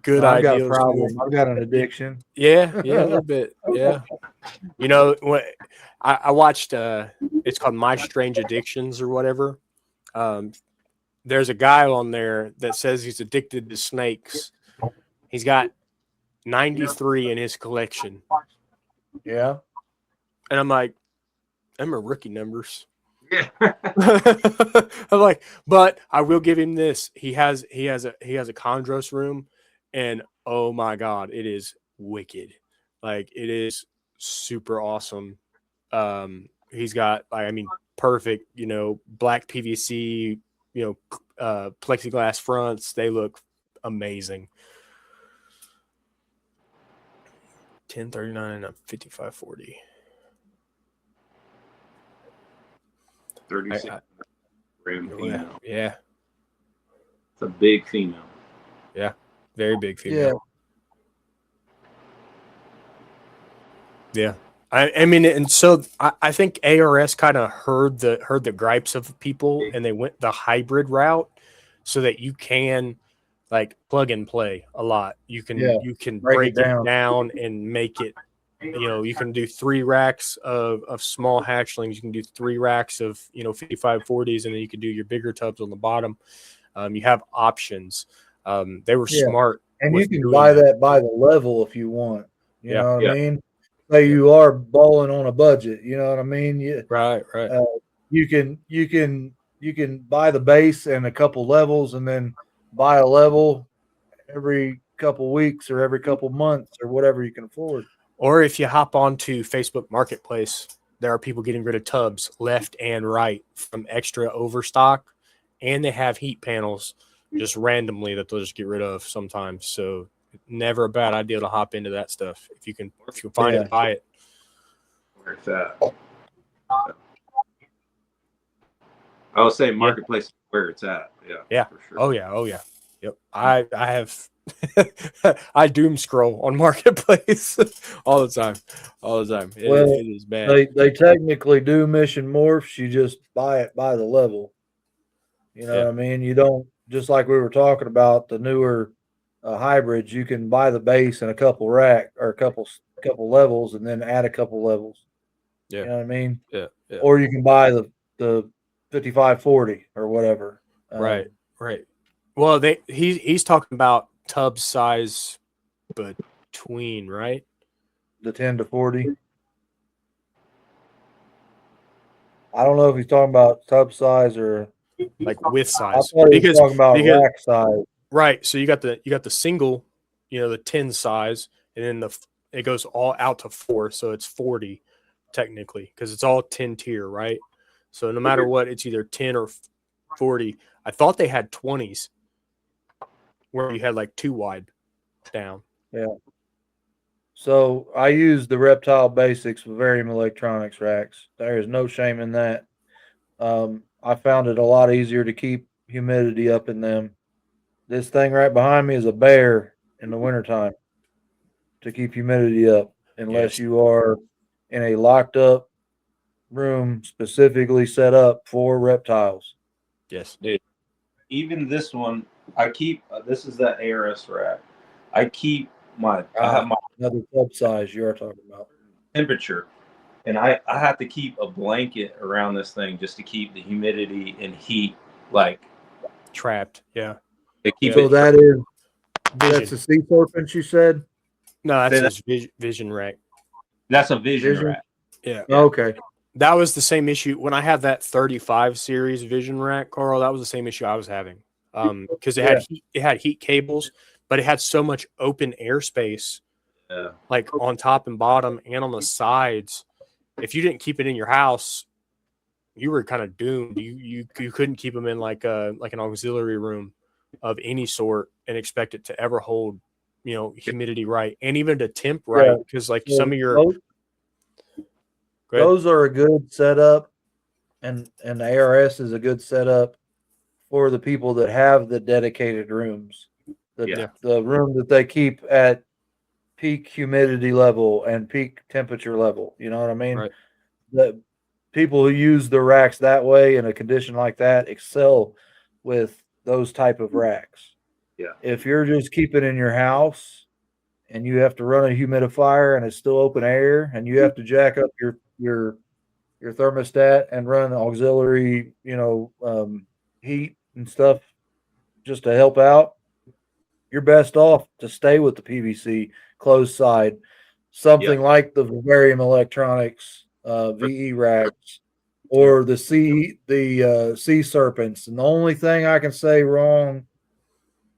good I've got idea. a problem. I've got an addiction. Yeah, a little bit. Yeah. You know, when I watched it's called My Strange Addictions or whatever. There's a guy on there that says he's addicted to snakes. He's got 93 in his collection. Yeah. And I'm like, them are rookie numbers. Yeah. I'm like, but I will give him this. He has a chondros room, and oh my god, it is wicked. Like, it is super awesome. He's got, like, I mean, perfect, you know, black PVC, you know, plexiglass fronts. They look amazing. 1039 and a 5540. 36 gram female. Yeah. It's a big female. Yeah. Very big female. Yeah. I mean, and so I think ARS kind of heard the gripes of people, and they went the hybrid route so that you can like plug and play a lot. You can break it down and make it, you know, you can do 3 racks of small hatchlings. You can do 3 racks of, you know, 5540s, and then you can do your bigger tubs on the bottom. You have options. They were smart. And you can buy that by the level if you want. You know what I mean? Say you are balling on a budget. You know what I mean? Right. You can buy the base and a couple levels, and then buy a level every couple weeks or every couple months or whatever you can afford. Or if you hop onto Facebook Marketplace, there are people getting rid of tubs left and right from extra overstock, and they have heat panels just randomly that they'll just get rid of sometimes. So never a bad idea to hop into that stuff. If you can find it, buy it. Where's that? I would say Marketplace is where it's at. Yeah. For sure. Oh yeah. Yep. I have I doom scroll on Marketplace all the time. It is bad. They technically do mission morphs. You just buy it by the level. You know what I mean? You don't, just like we were talking about the newer hybrids, you can buy the base and a couple rack or a couple levels, and then add a couple levels. Yeah. You know what I mean? Yeah. Or you can buy the 5540 or whatever. Right. Well, he's talking about tub size between, right? The 10 to 40. I don't know if he's talking about tub size or Like with I size. thought he was talking about rack size. Right. So you got the single, the 10 size, and then it goes all out to 4, so it's 40 technically because it's all 10 tier, right? So no matter what, it's either 10 or 40. I thought they had 20s where you had like 2 wide down. Yeah. So I use the Reptile Basics Vivarium Electronics racks. There is no shame in that. I found it a lot easier to keep humidity up in them. This thing right behind me is a bear in the wintertime to keep humidity up, unless you are in a locked up room specifically set up for reptiles. Yes. Dude, even this one, I keep, this is that ARS rack. I keep I have my Another tub size you are talking about. temperature, and I have to keep a blanket around this thing just to keep the humidity and heat like trapped. Yeah. To keep So it that's the sea serpent you said? No, that's his vision rack. That's a vision rack. Yeah. Okay. That was the same issue when I had that 35 series vision rack, Carl. That was the same issue I was having. Because it had heat cables, but it had so much open airspace, like on top and bottom and on the sides. If you didn't keep it in your house, you were kind of doomed. You couldn't keep them in like an auxiliary room of any sort and expect it to ever hold, humidity right and even to temp right. Because like some of your those are a good setup, and the ARS is a good setup for the people that have the dedicated rooms. The room that they keep at peak humidity level and peak temperature level. You know what I mean? Right. The people who use the racks that way in a condition like that excel with those type of racks. Yeah. If you're just keeping in your house and you have to run a humidifier and it's still open air and you have to jack up your thermostat and run auxiliary, heat and stuff just to help out, you're best off to stay with the PVC closed side, something like the Vivarium Electronics VE racks or the sea serpents. And the only thing I can say wrong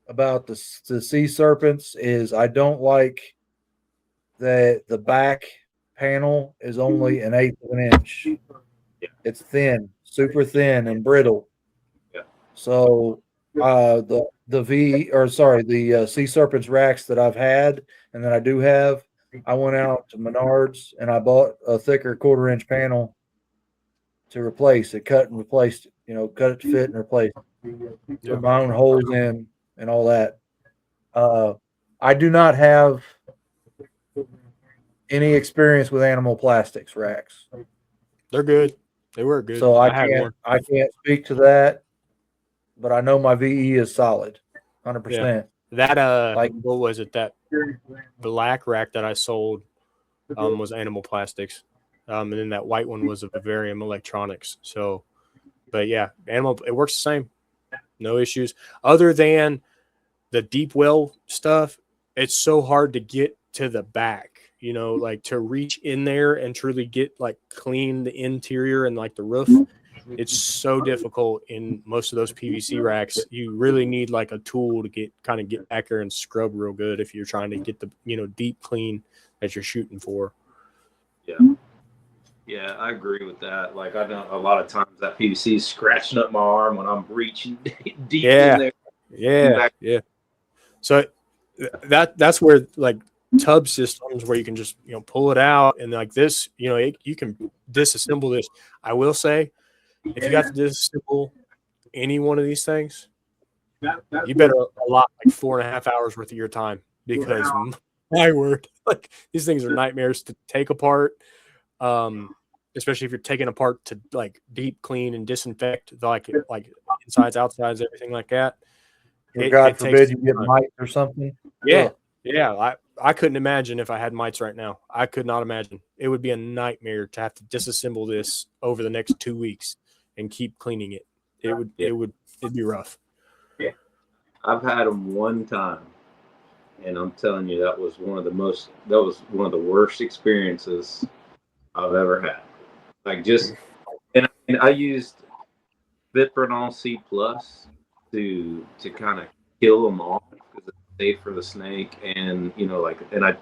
about the sea serpents is I don't like that the back panel is only 1/8 of an inch. It's thin, super thin and brittle. So the sea serpents racks that I've had and that I do have, I went out to Menards and I bought a thicker 1/4 inch panel to replace it, cut and replaced it, cut it to fit and replace it. Put my own holes in and all that. I do not have any experience with animal plastics racks. They're good. They were good. So I can't speak to that, but I know my VE is solid, 100%. That what was it? That black rack that I sold was animal plastics, and then that white one was a Vivarium Electronics. So, but yeah, it works the same, no issues. Other than the deep well stuff, it's so hard to get to the back. Like to reach in there and truly get like clean the interior and like the roof. It's so difficult in most of those PVC racks. You really need like a tool to get back there and scrub real good if you're trying to get the deep clean that you're shooting for. Yeah, I agree with that. Like I know a lot of times that PVC is scratching up my arm when I'm reaching deep in there. Yeah. So that's where like tub systems where you can just pull it out and like this, you can disassemble this. I will say, if you got to disassemble any one of these things, you better allot like 4.5 hours worth of your time because my word, like these things are nightmares to take apart. Especially if you're taking apart to like deep clean and disinfect like insides, outsides, everything like that. God forbid you get mites or something. Yeah. I couldn't imagine if I had mites right now. I could not imagine. It would be a nightmare to have to disassemble this over the next 2 weeks and keep cleaning it. It'd be rough. I've had them one time, and I'm telling you, that was one of the worst experiences I've ever had. Like and I used Vitrinol C plus to kind of kill them off because it's safe for the snake, and and I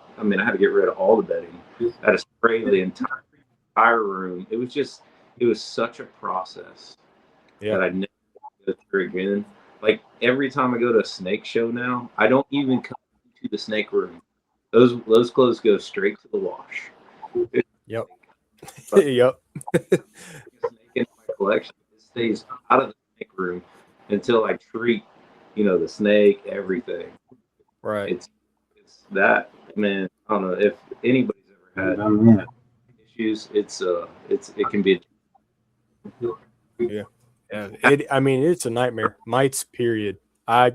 had to get rid of all the bedding. I had to spray the entire room. It was such a process that I'd never go through again. Like every time I go to a snake show now, I don't even come to the snake room. Those clothes go straight to the wash. Yep. But Yep. snake in my collection, it stays out of the snake room until I treat, the snake, everything. Right. It's that, man. I don't know if anybody's ever had issues. It can be. Yeah. It's a nightmare. Mites, period. I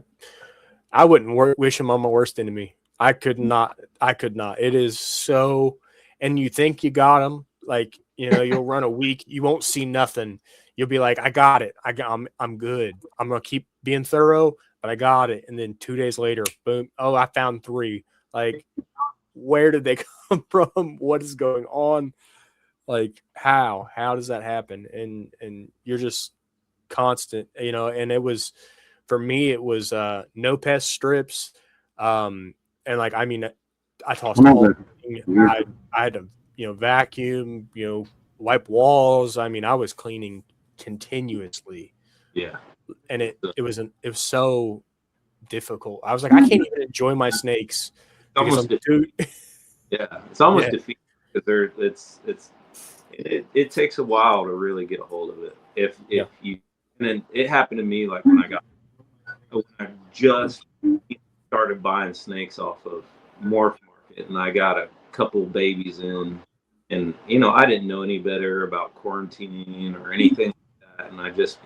wouldn't wish them on my worst enemy. I could not. It is so, and you think you got them, like, you'll run a week, you won't see nothing. You'll be like, I got it. I'm good. I'm going to keep being thorough, but I got it. And then 2 days later, boom. Oh, I found 3. Like, where did they come from? What is going on? Like, how does that happen? And you're just constant, and it was, for me, it was no pest strips. And like, I tossed the whole thing. I had to, vacuum, wipe walls. I was cleaning continuously. Yeah. And it was so difficult. I was like, I can't even enjoy my snakes. It's almost defeating, because it takes a while to really get a hold of it. If you, and then it happened to me, like when I just started buying snakes off of Morph Market, and I got a couple babies in, and I didn't know any better about quarantining or anything like that, and I just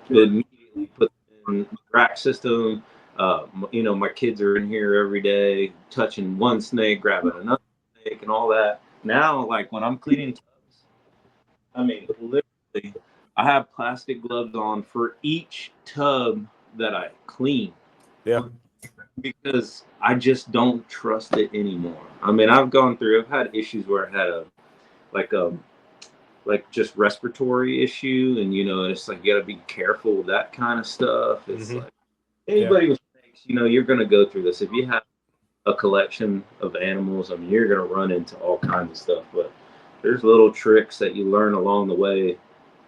immediately put in the rack system. My kids are in here every day, touching one snake, grabbing another snake, and all that. Now, like when I'm cleaning tubs, literally, I have plastic gloves on for each tub that I clean. Yeah. Because I just don't trust it anymore. I've had issues where I had just respiratory issue, and it's like you got to be careful with that kind of stuff. It's like anybody with snakes, you're going to go through this. If you have a collection of animals, you're going to run into all kinds of stuff. But there's little tricks that you learn along the way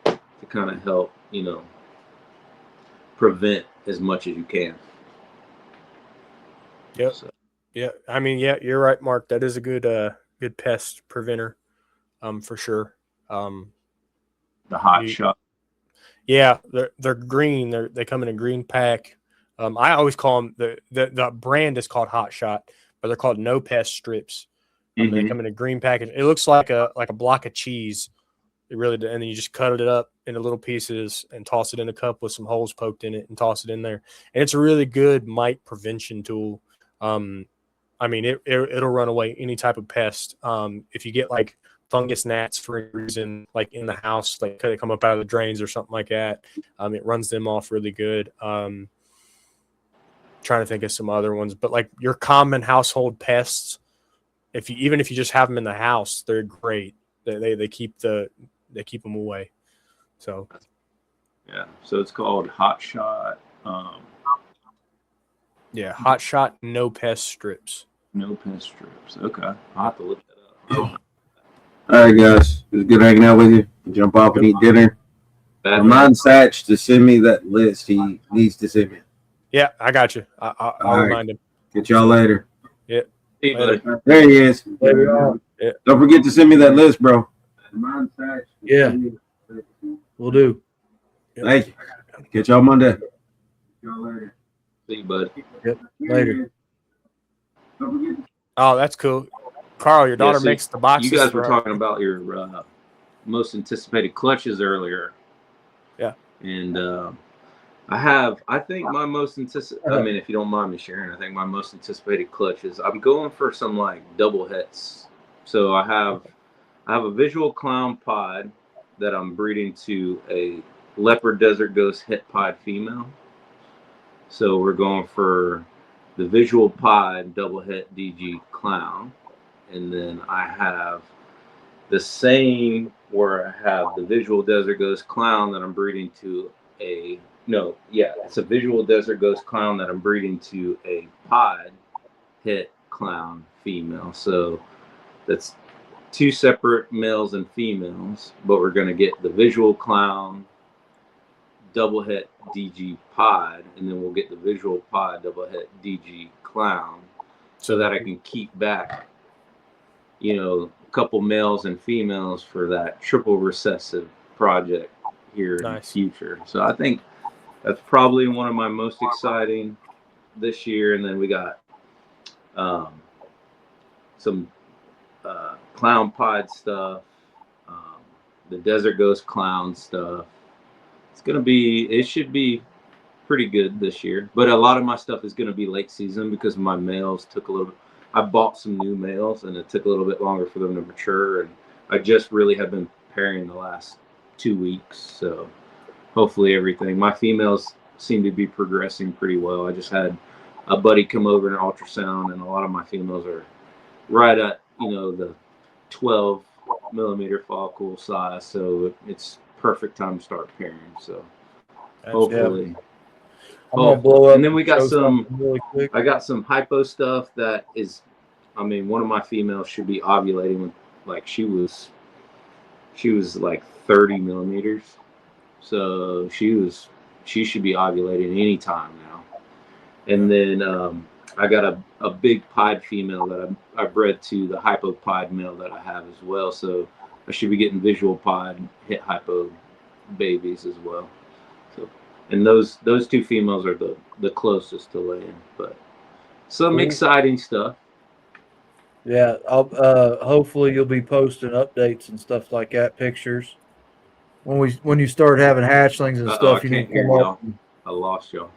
to kind of help, prevent as much as you can. Yep. So. Yeah. You're right, Mark. That is a good pest preventer, for sure. The Hot Shot. Yeah, they're green. They come in a green pack. I always call them the brand is called Hot Shot, but they're called no pest strips. They come in a green package. It looks like a block of cheese. It really does. And then you just cut it up into little pieces and toss it in a cup with some holes poked in it and toss it in there. And it's a really good mite prevention tool. It'll run away any type of pest. If you get like fungus gnats for any reason, like in the house, like they come up out of the drains or something like that, it runs them off really good. Trying to think of some other ones, but like your common household pests, even if you just have them in the house, they're great. They keep them away. So yeah, so it's called Hot Shot. Hot Shot no pest strips. No pest strips. Okay, I'll have to look that up. All right, guys, it was good hanging out with you. Jump off and eat dinner. Remind Satch to send me that list he needs to send me. Yeah, I got you. I'll remind him. Get y'all later. Yeah. Hey, buddy. There he is. Yeah. Don't forget to send me that list, bro. Yeah, we'll do. Thank you. Catch y'all Monday. See you, bud. Yep. Later. Oh, that's cool. Carl, your daughter makes the boxes. You guys were talking about your most anticipated clutches earlier. Yeah. And I think my most anticipated, if you don't mind me sharing, I think my most anticipated clutch is I'm going for some like double hets. So I have a visual clown pod that I'm breeding to a leopard desert ghost het pod female. So we're going for the Visual Pod double het DG Clown. And then I have the same where I have the Visual Desert Ghost Clown that I'm breeding to it's a Visual Desert Ghost Clown that I'm breeding to a Pod het clown female. So that's 2 separate males and females, but we're going to get the Visual Clown double het DG Pod, and then we'll get the Visual Pod double het DG Clown, so that I can keep back, a couple males and females for that triple recessive project here in the future. So I think that's probably one of my most exciting this year. And then we got some Clown Pod stuff, the Desert Ghost Clown stuff. It should be pretty good this year, but a lot of my stuff is going to be late season because my males took a little. I bought some new males and it took a little bit longer for them to mature, and I just really have been pairing the last 2 weeks. So hopefully my females seem to be progressing pretty well. I just had a buddy come over in an ultrasound, and a lot of my females are right at the 12 millimeter follicle size, so it's perfect time to start pairing. So hopefully. I'm gonna blow up and then we got some really quick. I got some hypo stuff that is, one of my females should be ovulating with, like, she was like 30 millimeters, so she should be ovulating anytime now. And then I got a big pod female that I bred to the hypo pod male that I have as well, so I should be getting Visual Pod het hypo babies as well. So, and those 2 females are the closest to laying, but some exciting stuff. Yeah, I'll hopefully you'll be posting updates and stuff like that, pictures. When you start having hatchlings and stuff, I you can't need to hear come y'all. up. I lost y'all.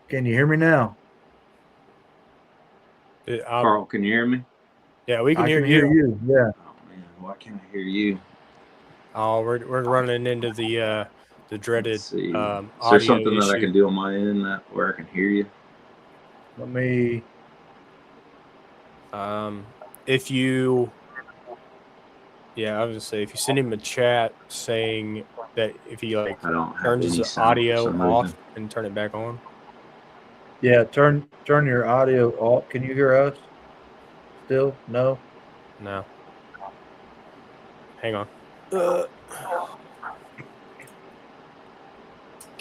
Can you hear me now? Carl, can you hear me? Yeah, we can I hear can you. hear you. Yeah. Oh man, why can't I hear you? Oh, we're running into the dreaded Let's see. audio Is there something issue. that I can do on my end where I can hear you? Let me. If you, I was gonna say, if you send him a chat saying that if he I don't have turns any his sound for audio some off reason. and turn it back on. Yeah, turn your audio off. Can you hear us? Still? No. No. Hang on. Can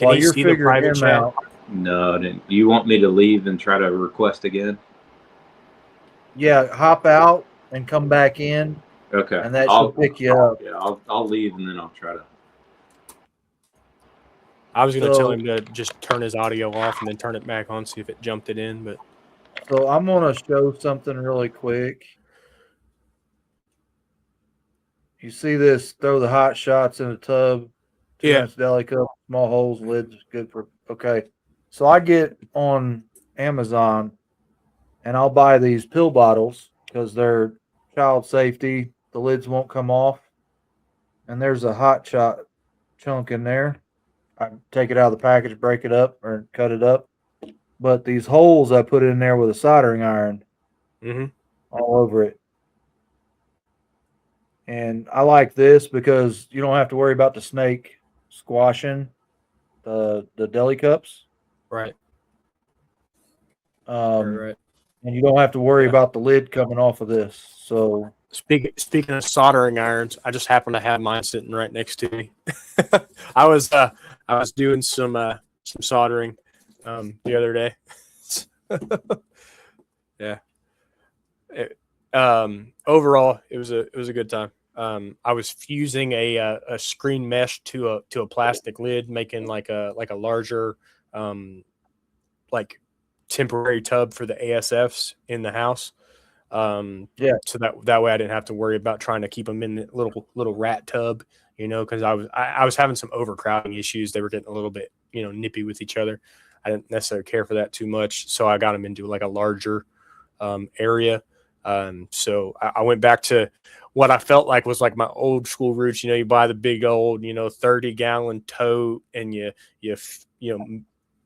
While you you're see the figuring private him chat? out, No, I didn't. You want me to leave and try to request again? yeah, hop out and come back in, Okay. and that I'll should pick you up. Yeah, I'll leave and then I'll try to. I was gonna tell So- him to just turn his audio off and then turn it back on, see if it jumped it in. But So I'm gonna show something really quick. You see this? Throw the hot shots in a tub. 2 Yeah. ounce deli cup, small holes, lids, good for. Okay, so I get on Amazon, and I'll buy these pill bottles because they're child safety. The lids won't come off, and there's a hot shot chunk in there. I take it out of the package, break it up, or cut it up. But these holes I put in there with a soldering iron all over it. And I like this because you don't have to worry about the snake squashing the deli cups. right. And you don't have to worry about the lid coming off of this. So Speaking of soldering irons, I just happen to have mine sitting right next to me. I was doing some soldering the other day. Yeah. Overall, it was a good time. I was fusing a screen mesh to a plastic lid, making like a larger like temporary tub for the ASFs in the house. So that way I didn't have to worry about trying to keep them in the little rat tub, because I was having some overcrowding issues. They were getting a little bit nippy with each other. I didn't necessarily care for that too much, so I got them into like a larger area. So I went back to what I felt like was like my old school roots. You buy the big old 30-gallon tote, and you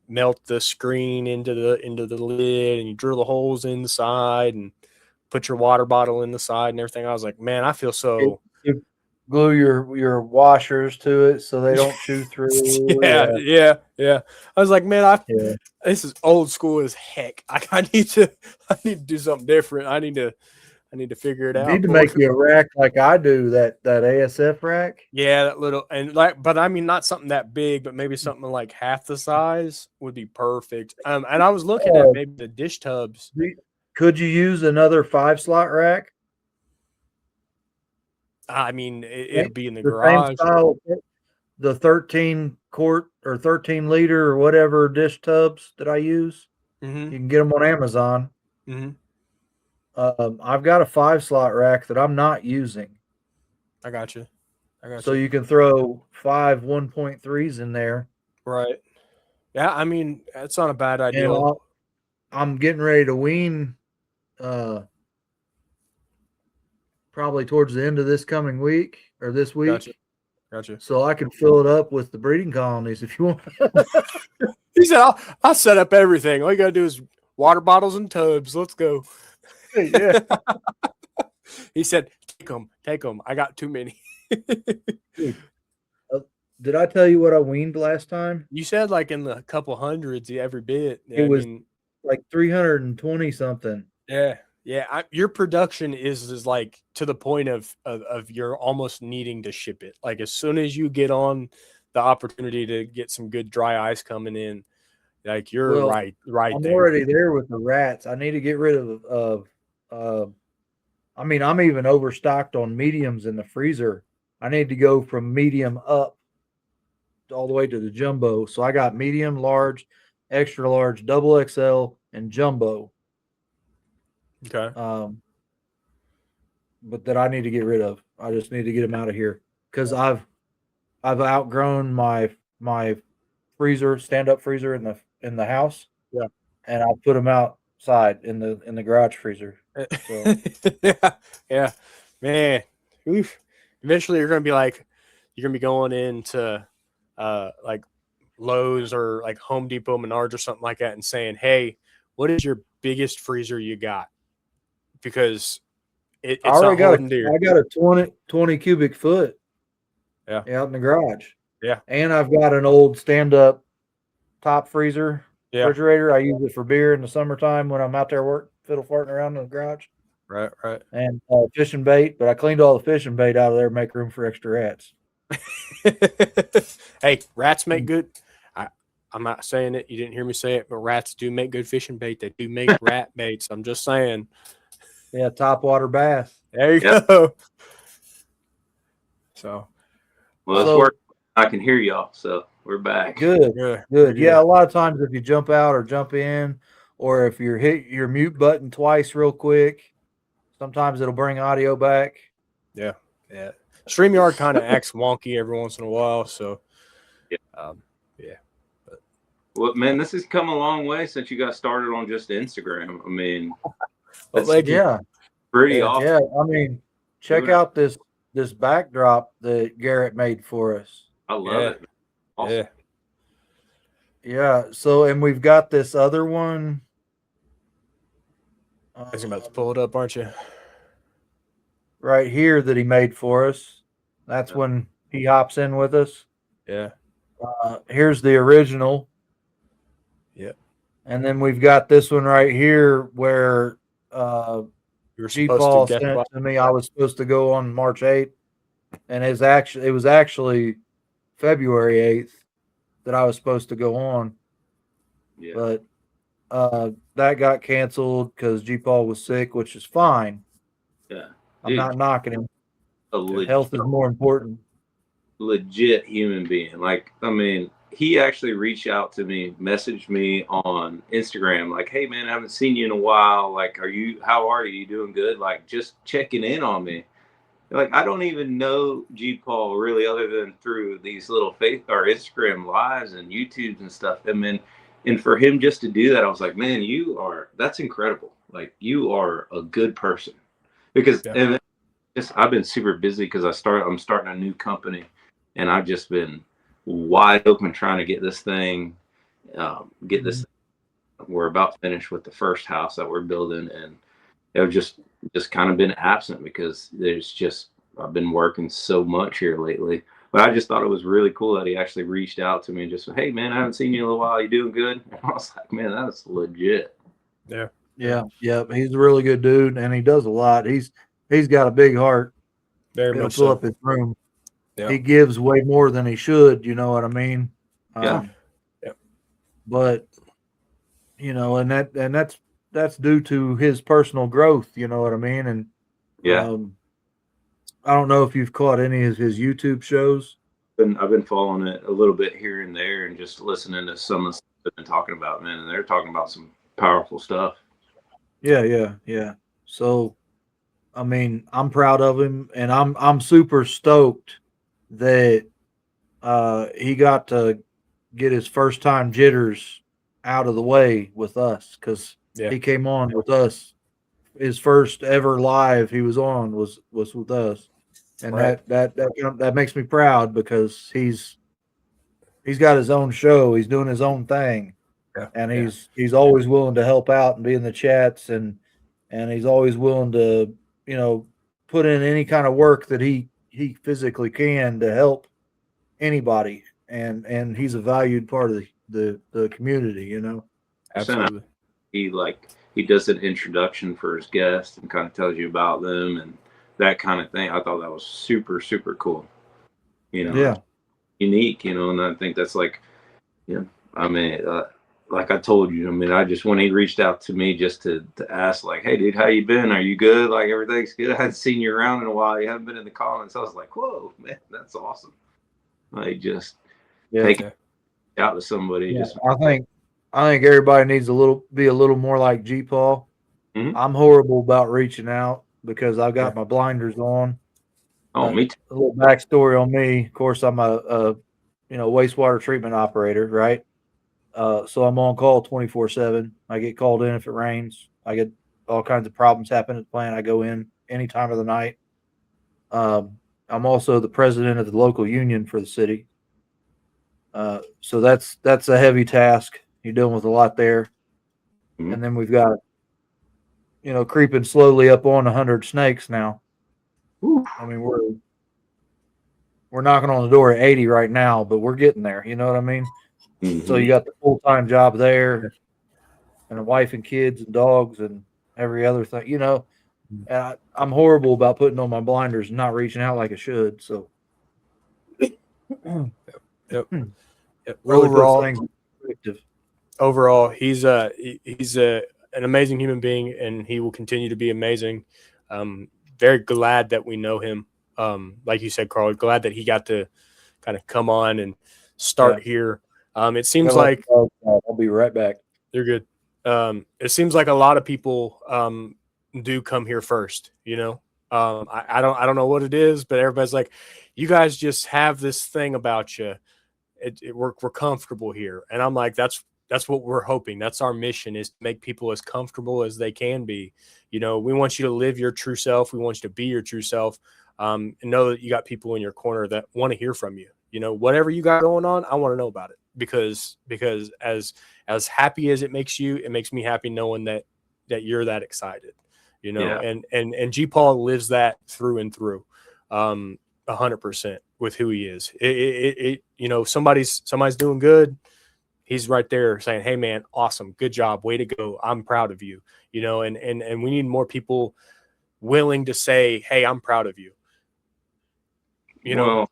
melt the screen into the lid, and you drill the holes inside and put your water bottle in the side and everything. I was like, man, I feel so. You glue your washers to it so they don't chew through. Yeah. I was like, man, Yeah. this is old school as heck. I need to do something different. I need to figure it You out. need to make you a rack like I do, that ASF rack. Yeah, that little, and like, but I mean, not something that big, but maybe something like half the size would be perfect. And I was looking at maybe the dish tubs. Could you use another 5-slot rack? I mean, it'll be in the The garage. same style, the 13 quart or 13 liter or whatever dish tubs that I use. Mm-hmm. You can get them on Amazon. Mm-hmm. I've got a 5-slot rack that I'm not using. I got you. So you can throw 5 1.3s in there. Right. Yeah, I mean, that's not a bad idea. And I'm getting ready to wean probably towards the end of this coming week or this week. Gotcha. So I can fill it up with the breeding colonies if you want. He said, I'll set up everything. All you got to do is water bottles and tubs. Let's go. Yeah. He said, take them. I got too many. Dude, did I tell you what I weaned last time? You said like in the couple hundreds every bit. It was like 320 something. Yeah. Your production is like to the point of you're almost needing to ship it. Like as soon as you get on the opportunity to get some good dry ice coming in, like you're right I'm there. already there with the rats. I need to get rid of I mean, I'm even overstocked on mediums in the freezer. I need to go from medium up all the way to the jumbo. So I got medium, large, extra large, double XL, and jumbo. Okay. But that I need to get rid of. I just need to get them out of here because I've outgrown my freezer, stand-up freezer in the house. Yeah. And I put them outside in the garage freezer. So. Yeah, man. Oof. Eventually, you're gonna be going into like Lowe's or like Home Depot, Menards, or something like that, and saying, "Hey, what is your biggest freezer you got?" Because it's I already got deer. I got a 20 cubic foot. Yeah, out in the garage. Yeah, and I've got an old stand-up top freezer refrigerator. I use it for beer in the summertime when I'm out there fiddle farting around in the garage. Right. And fishing bait, but I cleaned all the fishing bait out of there to make room for extra rats. Hey, rats make good. I'm not saying it. You didn't hear me say it, but rats do make good fishing bait. They do make rat baits. I'm just saying. Yeah, top water bass. There you go. So, well, it's working. I can hear y'all, so we're back. Good. Yeah, a lot of times if you jump out or jump in, or if you hit your mute button twice real quick, sometimes it'll bring audio back. Yeah. StreamYard kind of acts wonky every once in a while, so Well, man, this has come a long way since you got started on just Instagram. I mean, pretty awesome. Yeah, I mean, check out this backdrop that Garrett made for us. I love it. Awesome. Yeah. So, and we've got this other one. I was about to pull it up, aren't you? Right here that he made for us. That's when he hops in with us. Yeah. Here's the original. Yep. And then we've got this one right here where G-Paul sent it to me. I was supposed to go on March 8th, and it was actually February 8th that I was supposed to go on. Yeah. But that got canceled because G-Paul was sick, which is fine. Yeah. I'm not knocking him. Health is more important. Legit human being. Like, I mean, he actually reached out to me, messaged me on Instagram, like, "Hey man, I haven't seen you in a while. Like, how are you? You doing good? Like, just checking in on me." Like, I don't even know G-Paul really other than through these little Instagram lives and YouTubes and stuff. And for him just to do that, I was like, man, that's incredible. Like, you are a good person. Because I've been super busy because I'm starting a new company, and I've just been wide open trying to get this thing get this. We're about finished with the first house that we're building, and it just kind of been absent because I've been working so much here lately. But I just thought it was really cool that he actually reached out to me and just said, "Hey man, I haven't seen you in a little while. You doing good?" And I was like, "Man, that's legit." Yeah. Yeah, he's a really good dude, and he does a lot. He's got a big heart. Very He'll much fill so. up his room. Yeah. He gives way more than he should. You know what I mean? Yeah. But and that's due to his personal growth. You know what I mean? And Yeah. I don't know if you've caught any of his YouTube shows. I've been following it a little bit here and there, and just listening to some of the stuff they've been talking about, man. And they're talking about some powerful stuff. Yeah. So, I mean, I'm proud of him, and I'm super stoked that he got to get his first time jitters out of the way with us, because he came on with us. His first ever live he was on was with us, and that makes me proud, because he's got his own show. He's doing his own thing. And he's always willing to help out and be in the chats, and he's always willing to, put in any kind of work that he physically can to help anybody. And he's a valued part of the community, Absolutely. He does an introduction for his guests and kind of tells you about them and that kind of thing. I thought that was super, super cool. Unique, and I think that's like, I mean, like I told you, I mean, when he reached out to me just to ask, like, "Hey, dude, how you been? Are you good? Like, everything's good? I hadn't seen you around in a while. You haven't been in the comments." I was like, "Whoa, man, that's awesome!" Like, just take it out to somebody. Yeah, I think everybody needs be a little more like G Paul. Mm-hmm. I'm horrible about reaching out because I've got my blinders on. Oh, me too. A little backstory on me. Of course, I'm a wastewater treatment operator, right? So I'm on call 24/7. I get called in if it rains. I get all kinds of problems happen at the plant. I go in any time of the night. I'm also the president of the local union for the city. So that's a heavy task. You're dealing with a lot there. Mm-hmm. And then we've got, creeping slowly up on 100 snakes now. Ooh. I mean, we're knocking on the door at 80 right now, but we're getting there. You know what I mean? Mm-hmm. So you got the full-time job there, and a wife and kids and dogs and every other thing, And I'm horrible about putting on my blinders and not reaching out like I should. So, Yep. Really overall, he's an amazing human being, and he will continue to be amazing. Very glad that we know him. Like you said, Carl, glad that he got to kind of come on and start here. It seems like I'll be right back. You're good. It seems like a lot of people do come here first. I don't know what it is, but everybody's like, you guys just have this thing about you. We're comfortable here, and I'm like, that's what we're hoping. That's our mission, is to make people as comfortable as they can be. We want you to live your true self. We want you to be your true self, and know that you got people in your corner that want to hear from you. Whatever you got going on, I want to know about it, because as happy as it makes you, it makes me happy knowing that you're that excited. And G Paul lives that through and through, 100% with who he is. Somebody's doing good. He's right there saying, "Hey man, awesome. Good job. Way to go. I'm proud of you." And we need more people willing to say, "Hey, I'm proud of you." Well,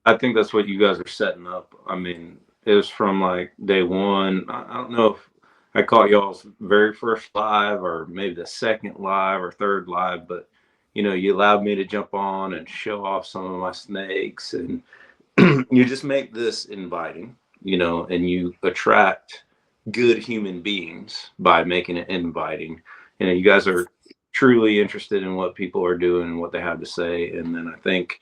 I think that's what you guys are setting up. I mean, it was from like day one. I don't know if I caught y'all's very first live or maybe the second live or third live, but you allowed me to jump on and show off some of my snakes, and you just make this inviting, and you attract good human beings by making it inviting. You guys are truly interested in what people are doing and what they have to say. And then I think,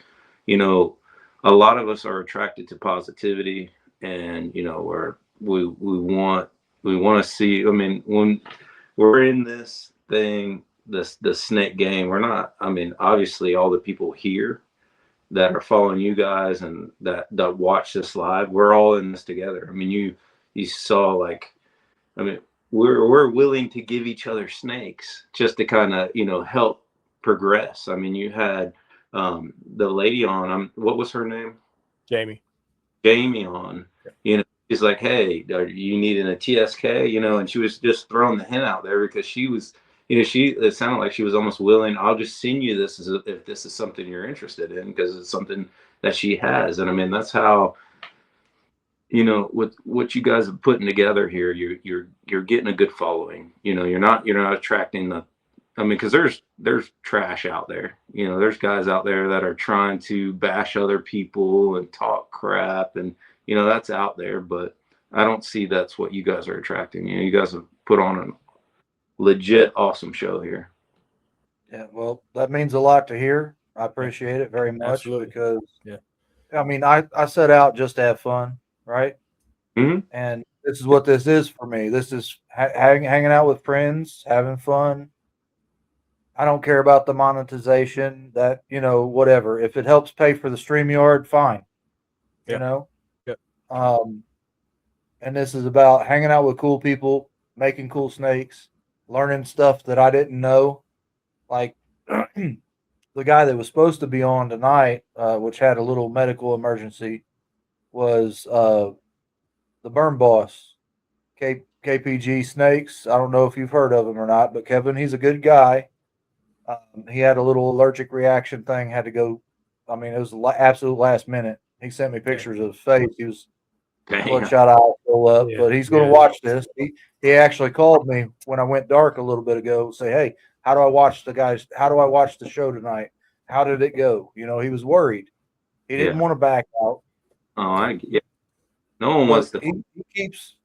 a lot of us are attracted to positivity, and, we want to see, I mean, when we're in this thing, the snake game, we're not, I mean, obviously all the people here that are following you guys and that watch this live, we're all in this together. I mean, you you saw, like, I mean, we're willing to give each other snakes just to kind of, you know, help progress. I mean, you had the lady on, what was her name? Jamie. Jamie on, you know, she's like, hey, are you needing a TSK, you know, and she was just throwing the hint out there because she was, you know, it sounded like she was almost willing, I'll just send you this if this is something you're interested in, because it's something that she has. And I mean, that's how, you know, with what you guys are putting together here, you're getting a good following. You know, you're not attracting the, I mean, because there's trash out there. You know, there's guys out there that are trying to bash other people and talk crap, and you know that's out there. But I don't see that's what you guys are attracting. You know, you guys have put on a legit awesome show here. Yeah, well, that means a lot to hear. I appreciate it very much Absolutely. because, Yeah. I mean, I set out just to have fun, right? Mhm. And this is what this is for me. This is hanging out with friends, having fun. I don't care about the monetization, that, you know, whatever. If it helps pay for the StreamYard, fine. You Yep. know? Yep. And this is about hanging out with cool people, making cool snakes, learning stuff that I didn't know. Like the guy that was supposed to be on tonight, which had a little medical emergency, was the Burn Boss, KPG Snakes. I don't know if you've heard of him or not, but Kevin, he's a good guy. He had a little allergic reaction thing, had to go. I mean, it was absolute last minute. He sent me pictures of his face. He was bloodshot eyes full up, Yeah, but he's going to yeah. watch this. He actually called me when I went dark a little bit ago, say, hey, how do I watch the show tonight? How did it go? You know, he was worried. He didn't want to back out. Yeah. No one wants to.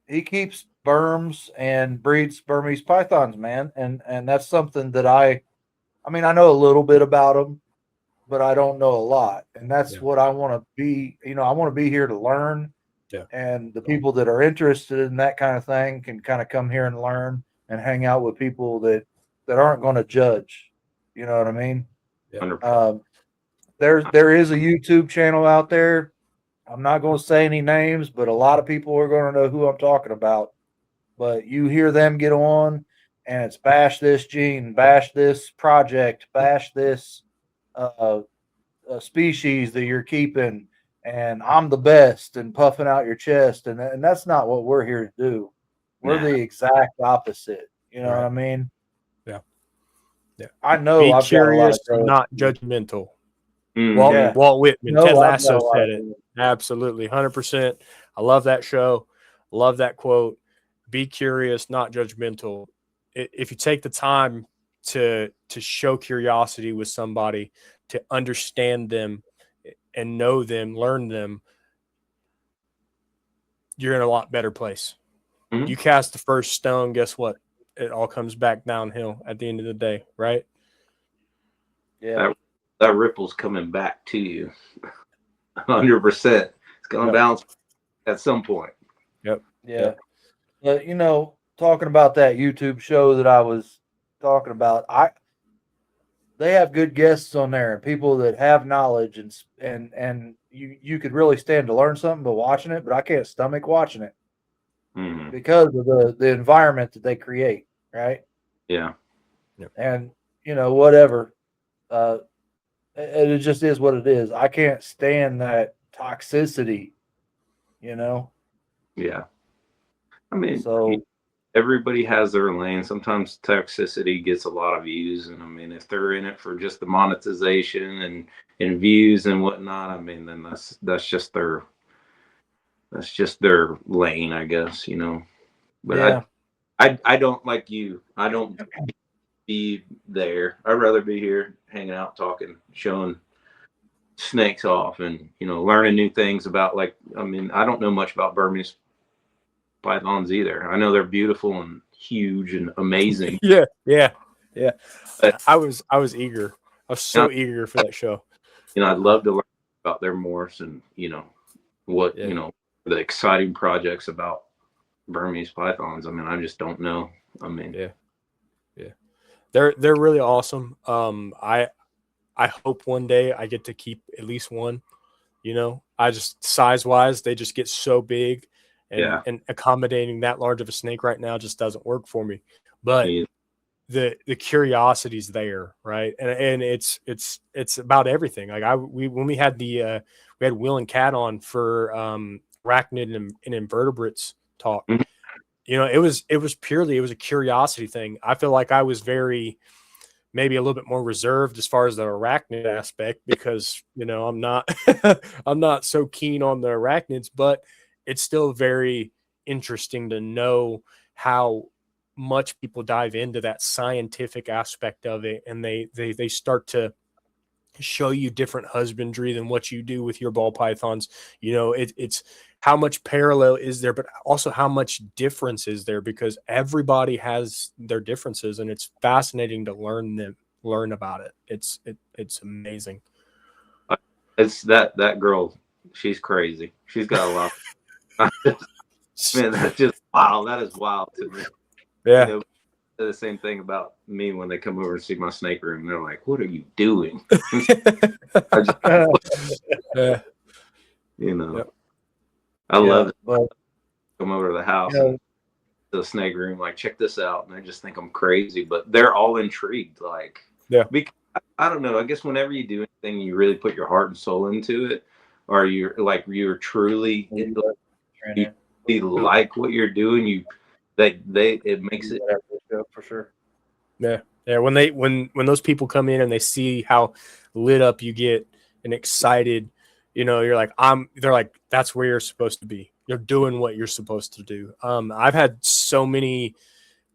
He keeps Burms and breeds Burmese pythons, man. And that's something that I mean, I know a little bit about them, but I don't know a lot. And that's what I want to be. You know, I want to be here to learn. Yeah. And the people that are interested in that kind of thing can kind of come here and learn and hang out with people that aren't going to judge. You know what I mean? Yeah. There is a YouTube channel out there. I'm not going to say any names, but a lot of people are going to know who I'm talking about. But you hear them get on, and it's bash this gene, bash this project, bash this species that you're keeping, and I'm the best, and puffing out your chest, and that's not what we're here to do. We're the exact opposite. You know what I mean? Yeah. Yeah. I know. Be I've curious, got a lot of not judgmental. Mm. Walt Whitman, No, Ted I've got Lasso a lot said of it. Absolutely, 100%. I love that show. Love that quote. Be curious, not judgmental. If you take the time to show curiosity with somebody, to understand them and know them, learn them, you're in a lot better place. Mhm. You cast the first stone, guess what? It all comes back downhill at the end of the day, right? Yeah. That ripple's coming back to you. 100%. It's going to bounce at some point. Yep. Yeah. But, you know, talking about that YouTube show that I was talking about, they have good guests on there and people that have knowledge, and you could really stand to learn something by watching it, but I can't stomach watching it because of the environment that they create, right? Yeah. And, you know, whatever. It just is what it is. I can't stand that toxicity, you know? Yeah. I mean, So everybody has their lane. Sometimes toxicity gets a lot of views, and I mean, if they're in it for just the monetization and views and whatnot, I mean, then that's just their lane, I guess, you know. But yeah. I don't, like you. I don't be there. I'd rather be here hanging out, talking, showing snakes off, and you know, learning new things about, like, I mean, I don't know much about Burmese pythons either. I know they're beautiful and huge and amazing. Yeah. But, I was eager. I was so eager for that show. you know, I'd love to learn about their morphs and, you know, what, you know, the exciting projects about Burmese pythons. I mean, I just don't know. I mean, yeah. They're really awesome. I hope one day I get to keep at least one. You know, I just, size wise, they just get so big, and accommodating that large of a snake right now just doesn't work for me. But the curiosity's there, right? And it's about everything. Like when we had we had Will and Kat on for arachnid and invertebrates talk. Mhm. You know, it was a curiosity thing. I feel like I was maybe a little bit more reserved as far as the arachnid aspect because, you know, I'm not I'm not so keen on the arachnids, but it's still very interesting to know how much people dive into that scientific aspect of it, and they start to show you different husbandry than what you do with your ball pythons. You know, it's how much parallel is there, but also how much difference is there, because everybody has their differences, and it's fascinating to learn about it. It's amazing. It's that girl, she's crazy. She's got a lot. Man, that's just wow. That is wild to me. Yeah. You know, the same thing about me when they come over and see my snake room. They're like, "What are you doing?" You know, Yep. I love it. But Come over to the house, you know, the snake room, like, check this out, and they just think I'm crazy, but they're all intrigued. Like, Yeah. because, I don't know. I guess whenever you do anything, you really put your heart and soul into it, or you're truly like what you're doing. It makes it for sure. Yeah. When those people come in and they see how lit up you get and excited, you know, they're like, that's where you're supposed to be. You're doing what you're supposed to do. I've had so many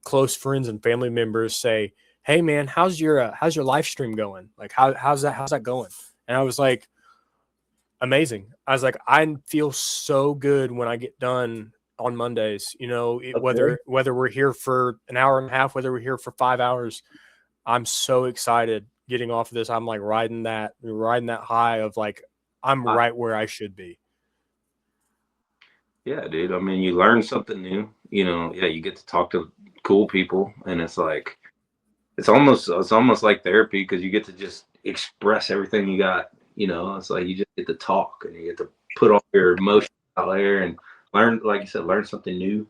close friends and family members say, "Hey man, how's your live stream going? Like, how's that going?" And I was like, amazing. I was like, I feel so good when I get done on Mondays, you know, whether we're here for an hour and a half, whether we're here for 5 hours, I'm so excited getting off of this. I'm like riding that high of like, I'm right where I should be. Yeah, dude. I mean, you learn something new, you know. Yeah, you get to talk to cool people, and it's like, it's almost like therapy, because you get to just express everything you got. You know, it's like you just get to talk, and you get to put all your emotions out there and learn, like you said, learn something new.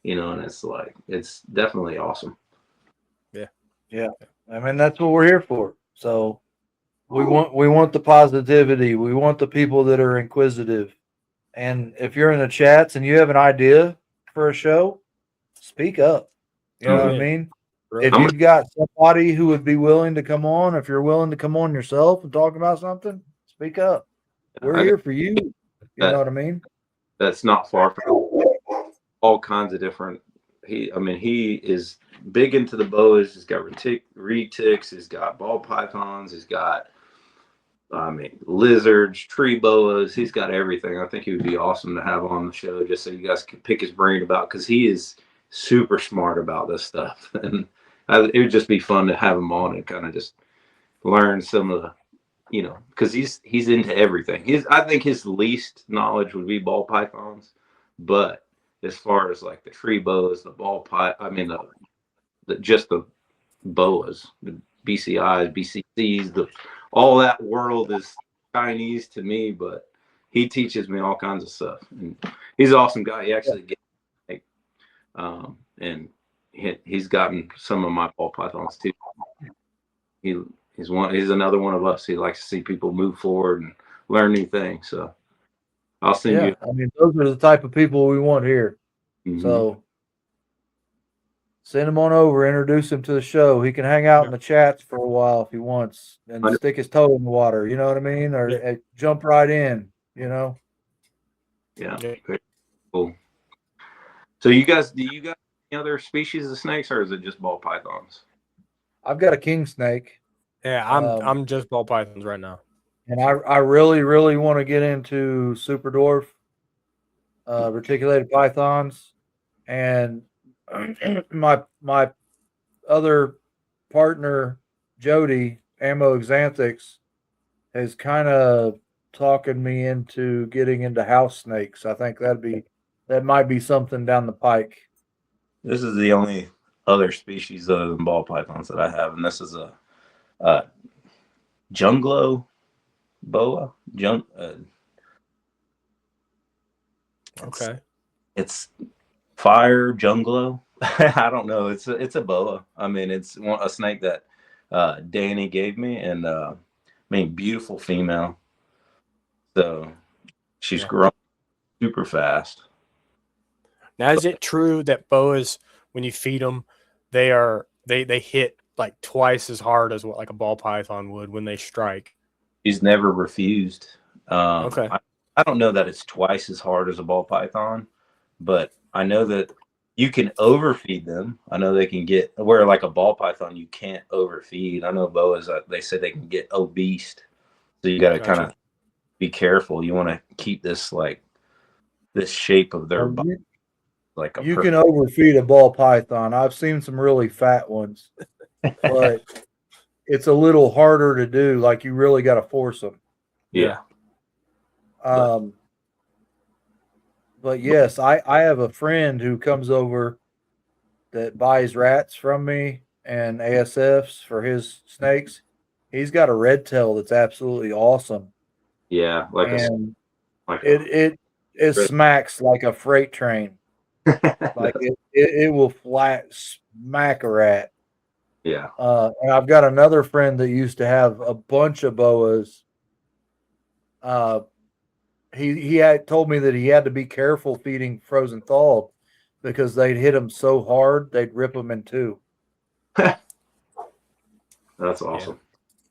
You know, and it's like, it's definitely awesome. Yeah. I mean, that's what we're here for. So we want the positivity. We want the people that are inquisitive. And if you're in the chats and you have an idea for a show, speak up. You know what I mean? If you've got somebody who would be willing to come on, if you're willing to come on yourself and talk about something, speak up. We're here for you. You know what I mean? That's not far from all kinds of different. He is big into the boas. He's got retics. He's got ball pythons. He's got, lizards, tree boas. He's got everything. I think he would be awesome to have on the show, just so you guys could pick his brain about, because he is super smart about this stuff. And it would just be fun to have him on and kind of just learn some of the, you know, because he's into everything. I think his least knowledge would be ball pythons, but as far as like the tree boas, the ball just the boas, the BCIs, BCCs, all that world is Chinese to me, but he teaches me all kinds of stuff. And he's an awesome guy. He actually and he's gotten some of my ball pythons too. He's another one of us. He likes to see people move forward and learn new things. So I'll send you. I mean, those are the type of people we want here. Mm-hmm. So send him on over, introduce him to the show. He can hang out in the chats for a while if he wants and stick his toe in the water. You know what I mean? Or jump right in, you know? Yeah. Very cool. So do you guys any other species of snakes, or is it just ball pythons? I've got a king snake. Yeah, I'm just ball pythons right now. And I really, really want to get into super dwarf, reticulated pythons, and my other partner Jody Ammo Exanthics has kind of talking me into getting into house snakes. I think that might be something down the pike. This is the only other species other than ball pythons that I have, and this is a junglo boa. Okay. It's fire junglo. I don't know. It's a boa. I mean, it's a snake that Danny gave me, and I mean, beautiful female. So she's Yeah. growing super fast. Now, is it true that boas, when you feed them, they hit like twice as hard as what like a ball python would when they strike? She's never refused. Okay. I don't know that it's twice as hard as a ball python, but I know that you can overfeed them. I know they can get where like a ball python you can't overfeed. I know boas they say they can get obese, so you got to kind of be careful. You want to keep this like this shape of their body. Like you can overfeed a ball python. I've seen some really fat ones, but it's a little harder to do. Like you really got to force them. Yeah. But yes, I have a friend who comes over that buys rats from me and ASFs for his snakes. He's got a red tail that's absolutely awesome. Yeah, it smacks like a freight train. Like it will flat smack a rat. Yeah. And I've got another friend that used to have a bunch of boas. He had told me that he had to be careful feeding frozen thawed because they'd hit him so hard they'd rip him in two. That's awesome. Yeah.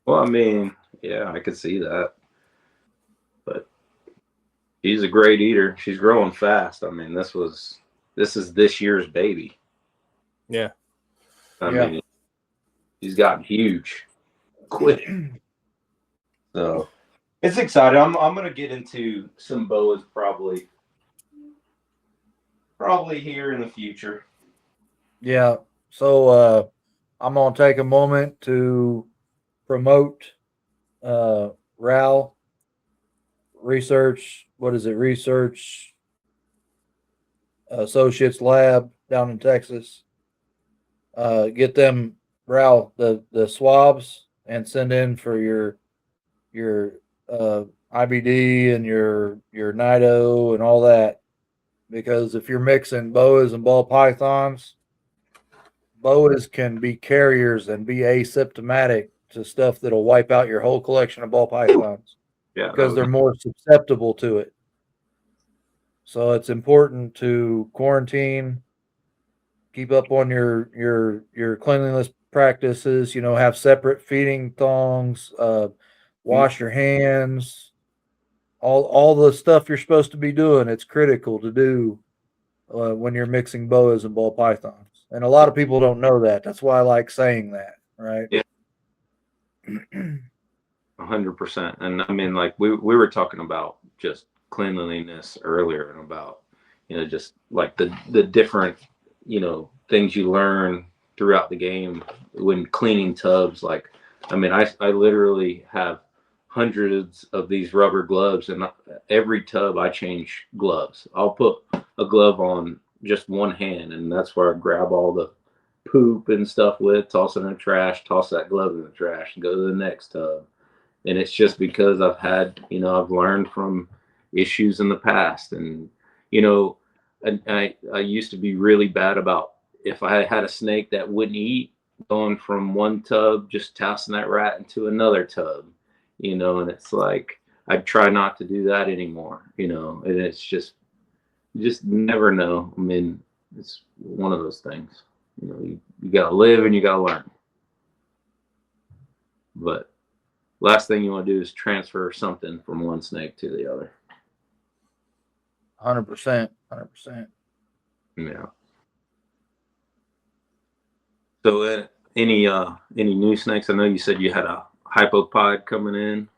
Well, I mean, yeah, I could see that. But she's a great eater. She's growing fast. I mean, this is this year's baby. Yeah. I mean, he's gotten huge quick. So it's exciting. I'm gonna get into some boas probably here in the future. Yeah. So I'm gonna take a moment to promote RAL Research. What is it? Research Associates Lab down in Texas. Get them RAL the swabs and send in for your IBD and your Nido and all that, because if you're mixing boas and ball pythons, boas can be carriers and be asymptomatic to stuff that'll wipe out your whole collection of ball pythons. Yeah, because they're more susceptible to it. So it's important to quarantine, keep up on your cleanliness practices, have separate feeding thongs, wash your hands, all the stuff you're supposed to be doing. It's critical to do when you're mixing boas and ball pythons. And a lot of people don't know that. That's why I like saying that, right? Yeah. 100%. And I mean, like we were talking about just cleanliness earlier and about, just like the different, things you learn throughout the game when cleaning tubs. Like, I mean, I literally have hundreds of these rubber gloves, and every tub I change gloves. I'll put a glove on just one hand, and that's where I grab all the poop and stuff with, toss it in the trash, toss that glove in the trash, and go to the next tub. And it's just because I've had, I've learned from issues in the past. And, I used to be really bad about if I had a snake that wouldn't eat, going from one tub, just tossing that rat into another tub, and it's like, I try not to do that anymore, and it's just, you just never know. I mean, it's one of those things, you got to live and you got to learn. But last thing you want to do is transfer something from one snake to the other. 100%. Yeah. So any new snakes? I know you said you had a hypopod coming in.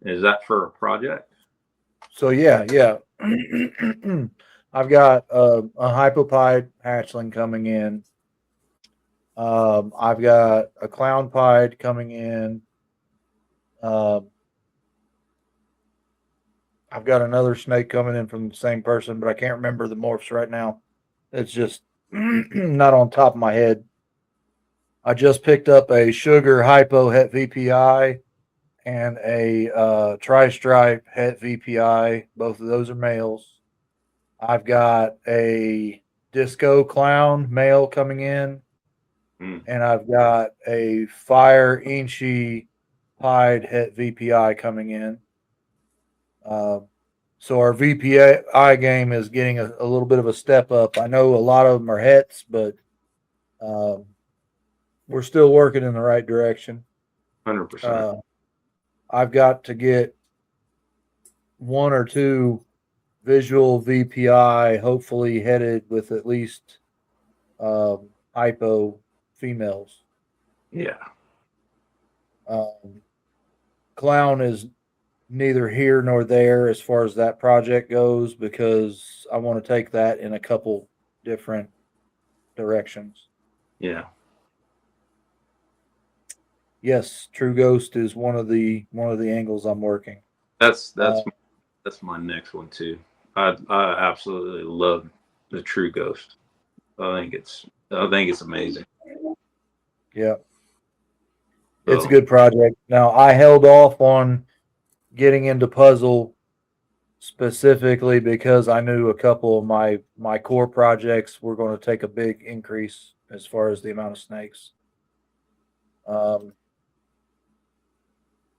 Is that for a project? So yeah. I've got a hypopod hatchling coming in. I've got a clown pied coming in. I've got another snake coming in from the same person, but I can't remember the morphs right now. It's just not on top of my head. I just picked up a sugar hypo het VPI and a tri-stripe het VPI. Both of those are males. I've got a disco clown male coming in, and I've got a fire inchy pied het VPI coming in. So our VPI game is getting a little bit of a step up. I know a lot of them are hets, but we're still working in the right direction. 100%. I've got to get 1 or 2 visual VPI, hopefully headed with at least hypo females. Yeah. Clown is neither here nor there as far as that project goes, because I want to take that in a couple different directions. Yeah. Yes, True Ghost is one of the angles I'm working. That's my next one too. I absolutely love the True Ghost. I think it's amazing. Yeah. It's a good project. Now, I held off on getting into puzzle specifically because I knew a couple of my core projects were going to take a big increase as far as the amount of snakes.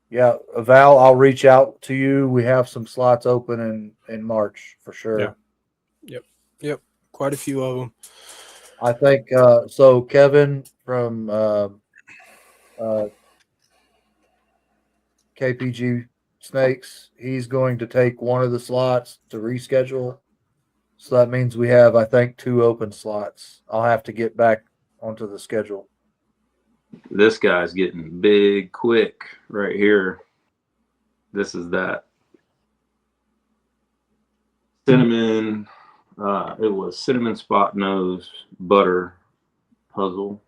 Yeah, Val, I'll reach out to you. We have some slots open in March for sure. Yeah. Yep. Quite a few of them. I think so. Kevin from KPG Snakes, he's going to take one of the slots to reschedule. So that means we have, I think, 2 open slots. I'll have to get back onto the schedule. This guy's getting big quick right here. This is that cinnamon. It was cinnamon spot nose butter puzzle.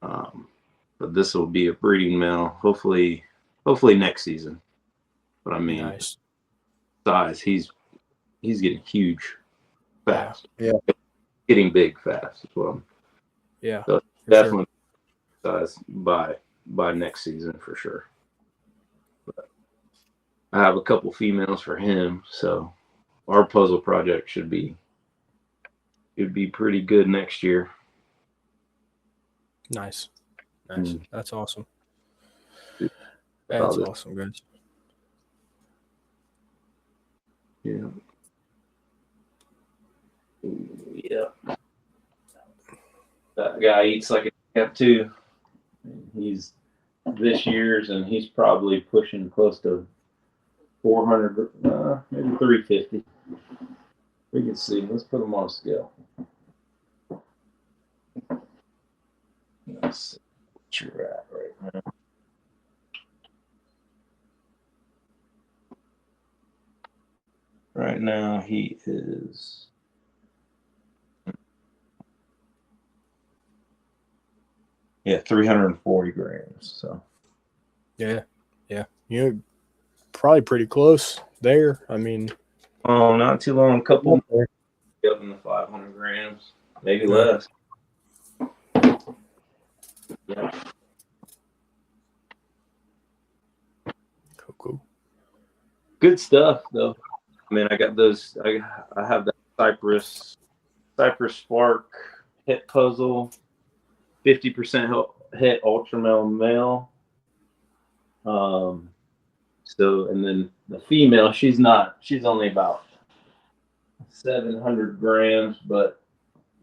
But this will be a breeding male. Hopefully next season. But I mean, Nice. size. He's getting huge fast. Yeah. Getting big fast as well. Yeah. So definitely size by next season for sure. But I have a couple females for him, so our puzzle project should be pretty good next year. Nice. Mm. That's awesome. That's That's awesome, guys. Yeah. Yeah. That guy eats like a champ too. He's this year's, and he's probably pushing close to 400, maybe 350. We can see. Let's put him on a scale. Let's see what you're at right now. Right now, he is. Yeah, 340 grams. So. Yeah. You're probably pretty close there. I mean, Oh, not too long. A couple more. Up in the 500 grams, maybe less. Yeah. cool. Good stuff, though. I mean, I got those. I have that Cypress Spark hit puzzle, 50% hit ultramel male. So, and then the female, she's only about 700 grams, but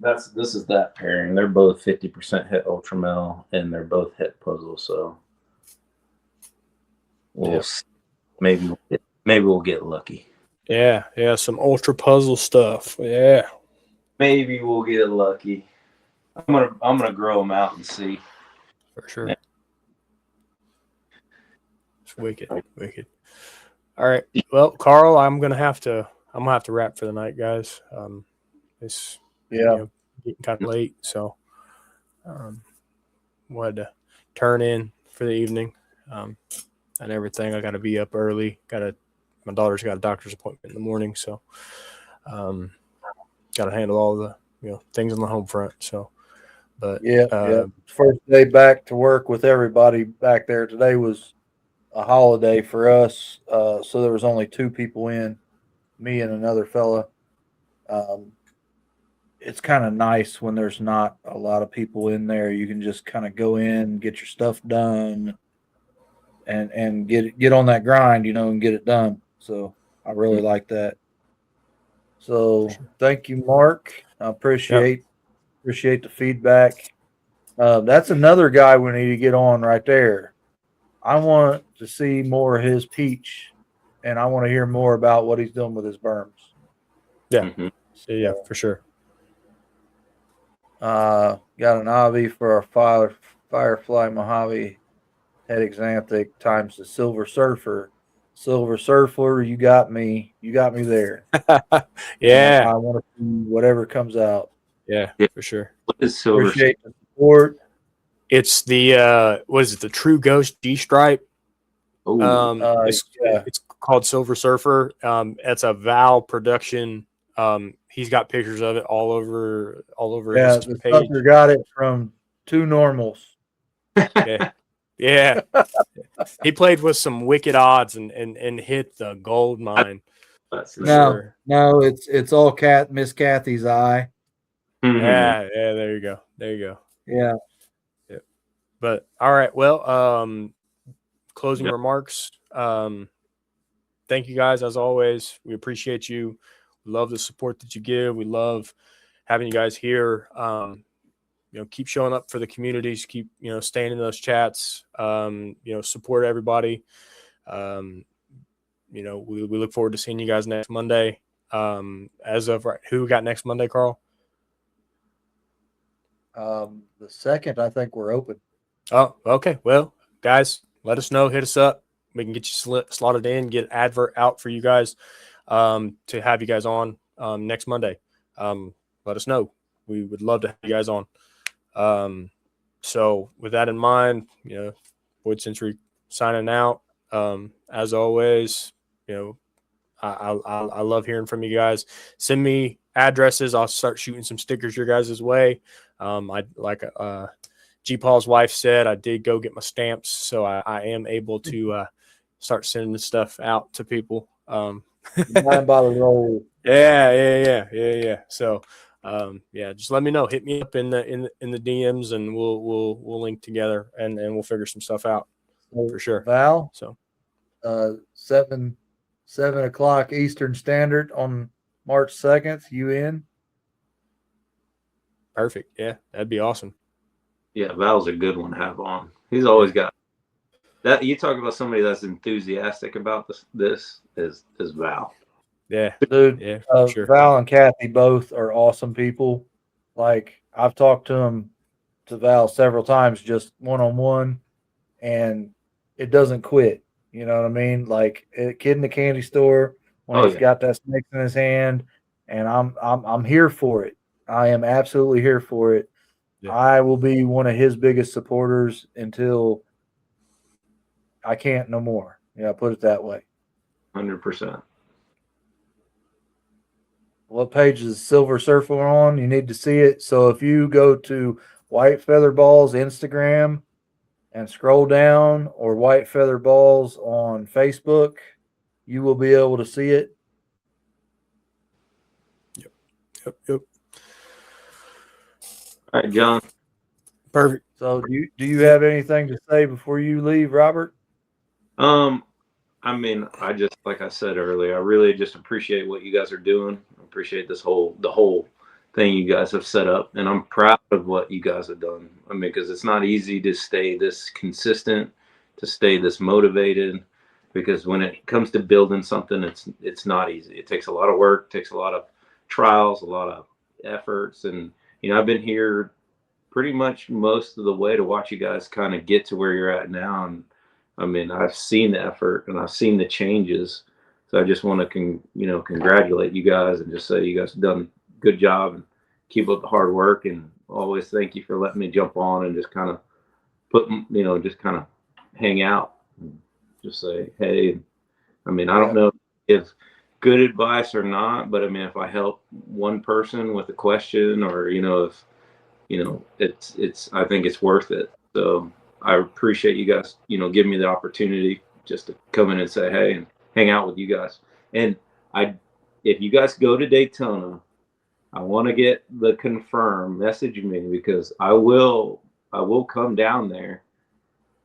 this is that pairing. They're both 50% hit ultramel, and they're both hit puzzle. So maybe we'll get lucky. Yeah, some ultra puzzle stuff. Yeah, Maybe we'll get lucky. I'm gonna grow them out and see. for sure. Yeah. It's wicked. All right. Well, Carl, I'm gonna have to wrap for the night, guys. It's getting kind of late, so we had to turn in for the evening and everything. I got to be up early. My daughter's got a doctor's appointment in the morning, so got to handle all the things on the home front. So, but first day back to work with everybody back there. Today was a holiday for us, so there was only 2 people in. me and another fella. It's kind of nice when there's not a lot of people in there. You can just kind of go in, get your stuff done, and get on that grind, and get it done. So I really like that. So thank you, Mark. I appreciate the feedback. That's another guy we need to get on right there. I want to see more of his peach, and I want to hear more about what he's doing with his berms. Yeah, yeah, for sure. Got an Avi for our Firefly Mojave head xanthic times the Silver Surfer. Silver Surfer, you got me there. Yeah, I want to see whatever comes out. Yeah, for sure. What is Silver? Appreciate the support. It's the what is it? The True Ghost G Stripe. It's called Silver Surfer. It's a Val production. He's got pictures of it all over Yeah, his the page. sucker got it from Two Normals. Yeah. He played with some wicked odds and hit the gold mine. No, it's all Miss Kathy's eye. Yeah, there you go. Yeah. But all right, well, closing remarks. Thank you guys as always. We appreciate you. We love the support that you give. We love having you guys here. Keep showing up for the communities. Keep staying in those chats. Support everybody. We look forward to seeing you guys next Monday. As of right, who we got next Monday, Carl? The 2nd, I think we're open. Oh, okay. Well, guys, let us know. Hit us up. We can get you slotted in, get an advert out for you guys to have you guys on next Monday. Let us know. We would love to have you guys on. So with that in mind, Void Century signing out. As always, I love hearing from you guys. Send me addresses. I'll start shooting some stickers your guys' way. G Paul's wife said, I did go get my stamps, so I am able to start sending this stuff out to people. Mind by the roll. Yeah. So just let me know. Hit me up in the DMs, and we'll link together and we'll figure some stuff out for sure. Val, so 7 o'clock Eastern Standard on March 2nd. You in? Perfect. Yeah, that'd be awesome. Yeah, Val's a good one to have on. He's always got that. You talk about somebody that's enthusiastic about this is Val. Yeah, dude. Yeah, sure. Val and Kathy both are awesome people. Like, I've talked to Val several times, just one-on-one, and it doesn't quit. You know what I mean? Like a kid in the candy store when he's got that snake in his hand, and I'm here for it. I am absolutely here for it. Yeah. I will be one of his biggest supporters until I can't no more. Yeah, put it that way. 100%. What page is Silver Surfer on? You need to see it. So if you go to White Feather Balls Instagram and scroll down, or White Feather Balls on Facebook, you will be able to see it. Yep. All right, John. Perfect. So do you have anything to say before you leave, Robert? I mean, I just, like I said earlier, I really just appreciate what you guys are doing. I appreciate the whole thing you guys have set up, and I'm proud of what you guys have done. I mean, because it's not easy to stay this consistent, to stay this motivated, because when it comes to building something, it's not easy. It takes a lot of work, takes a lot of trials, a lot of efforts, and I've been here pretty much most of the way to watch you guys kind of get to where you're at now. And I mean, I've seen the effort and I've seen the changes. So I just want to, congratulate you guys and just say you guys have done a good job and keep up the hard work. And always thank you for letting me jump on and just kind of just kind of hang out and just say, hey, I mean, I don't know if good advice or not, but I mean, if I help one person with a question, or if I think it's worth it. So I appreciate you guys giving me the opportunity just to come in and say hey and hang out with you guys. And I if you guys go to Daytona, I want to get the confirm. Message me, because I will come down there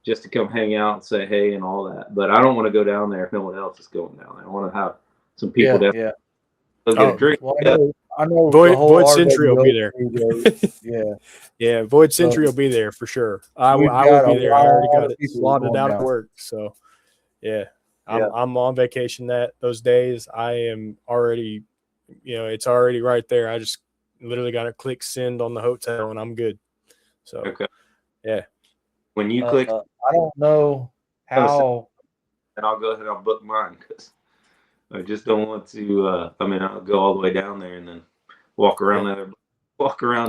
just to come hang out and say hey and all that. But I don't want to go down there if no one else is going down there. I want to have some people down. Yeah. Go get a drink. Well, I know Void Century will be there. Yeah. Yeah, Void Century will be there for sure. I We've will got be a there. I already lot got of it people slotted going out of down. work. So, yeah, Yeah. I'm on vacation those days. I am already, it's already right there. I just literally got to click send on the hotel and I'm good. So, Okay. yeah. When you click, I don't know how. and I'll go ahead and I'll book mine, because I just don't want to. I'll go all the way down there and then walk around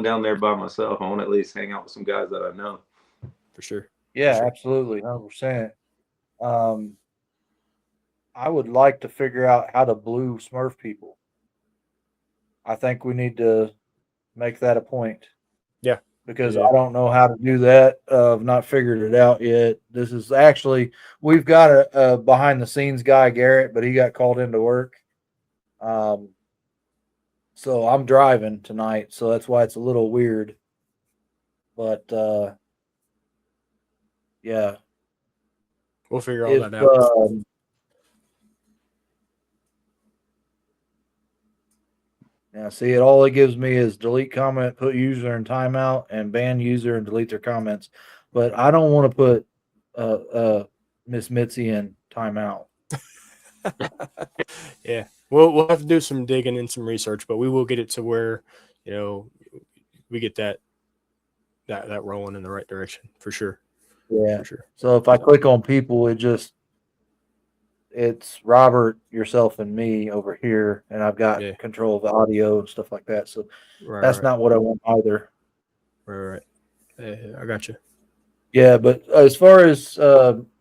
down there by myself. I want to at least hang out with some guys that I know. For sure. Yeah, absolutely, 100%. I would like to figure out how to blue Smurf people. I think we need to make that a point. Yeah. Because I don't know how to do that. I've not figured it out yet. This is actually, we've got a behind the scenes guy, Garrett, but he got called into work. So I'm driving tonight, so that's why it's a little weird. But yeah, we'll figure all that out. Yeah, see, all it gives me is delete comment, put user in timeout, and ban user and delete their comments. But I don't want to put Miss Mitzi in timeout. Yeah, we'll have to do some digging and some research, but we will get it to where we get that rolling in the right direction for sure. Yeah, for sure. So if I click on people, it's Robert, yourself, and me over here, and I've got control of the audio and stuff like that. So that's not what I want either. Right. I got you. Yeah, but as far as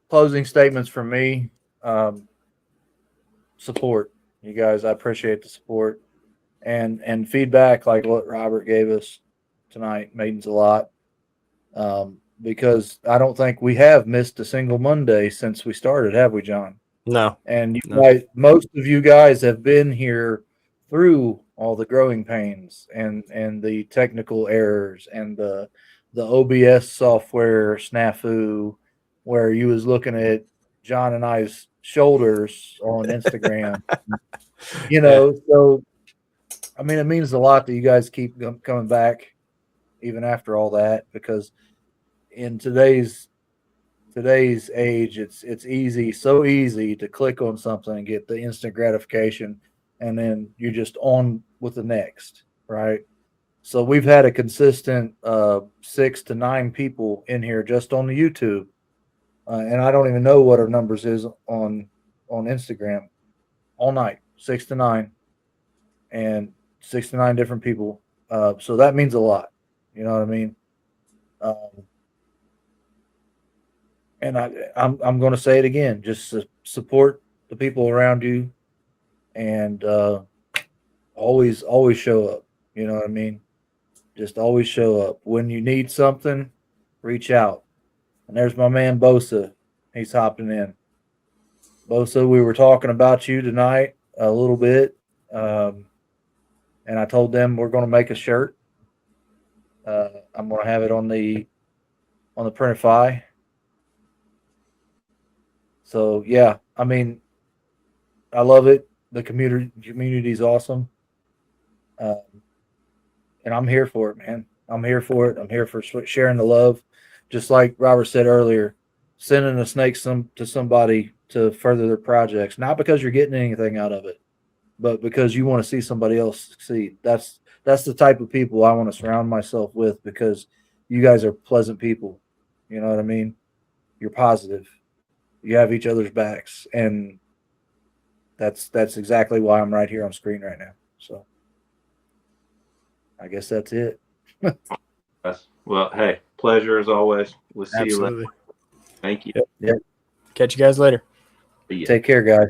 closing statements from me, support you guys. I appreciate the support and feedback like what Robert gave us tonight means a lot. Because I don't think we have missed a single Monday since we started, have we, John? No. And most of you guys have been here through all the growing pains and the technical errors and the OBS software snafu, where you was looking at John and I's shoulders on Instagram. So I mean, it means a lot that you guys keep coming back even after all that, because in today's age, it's easy, so easy to click on something and get the instant gratification, and then you're just on with the next, right? So we've had a consistent 6 to 9 people in here just on the YouTube, and I don't even know what our numbers is on Instagram all night, 6 to 9, and 6 to 9 different people. So that means a lot. You know what I mean? And I'm going to say it again. Just support the people around you, and always show up. You know what I mean? Just always show up. When you need something, reach out. And there's my man Bosa. He's hopping in. Bosa, we were talking about you tonight a little bit, and I told them we're going to make a shirt. I'm going to have it on the Printify. So yeah, I mean, I love it. The community is awesome, and I'm here for it, man. I'm here for it. I'm here for sharing the love. Just like Robert said earlier, sending a snake to somebody to further their projects, not because you're getting anything out of it, but because you want to see somebody else succeed. That's the type of people I want to surround myself with, because you guys are pleasant people. You know what I mean? You're positive. You have each other's backs, and that's exactly why I'm right here on screen right now. So I guess that's it. Well, hey, pleasure as always. We'll see you later. Thank you. Yep. Catch you guys later. Take care, guys.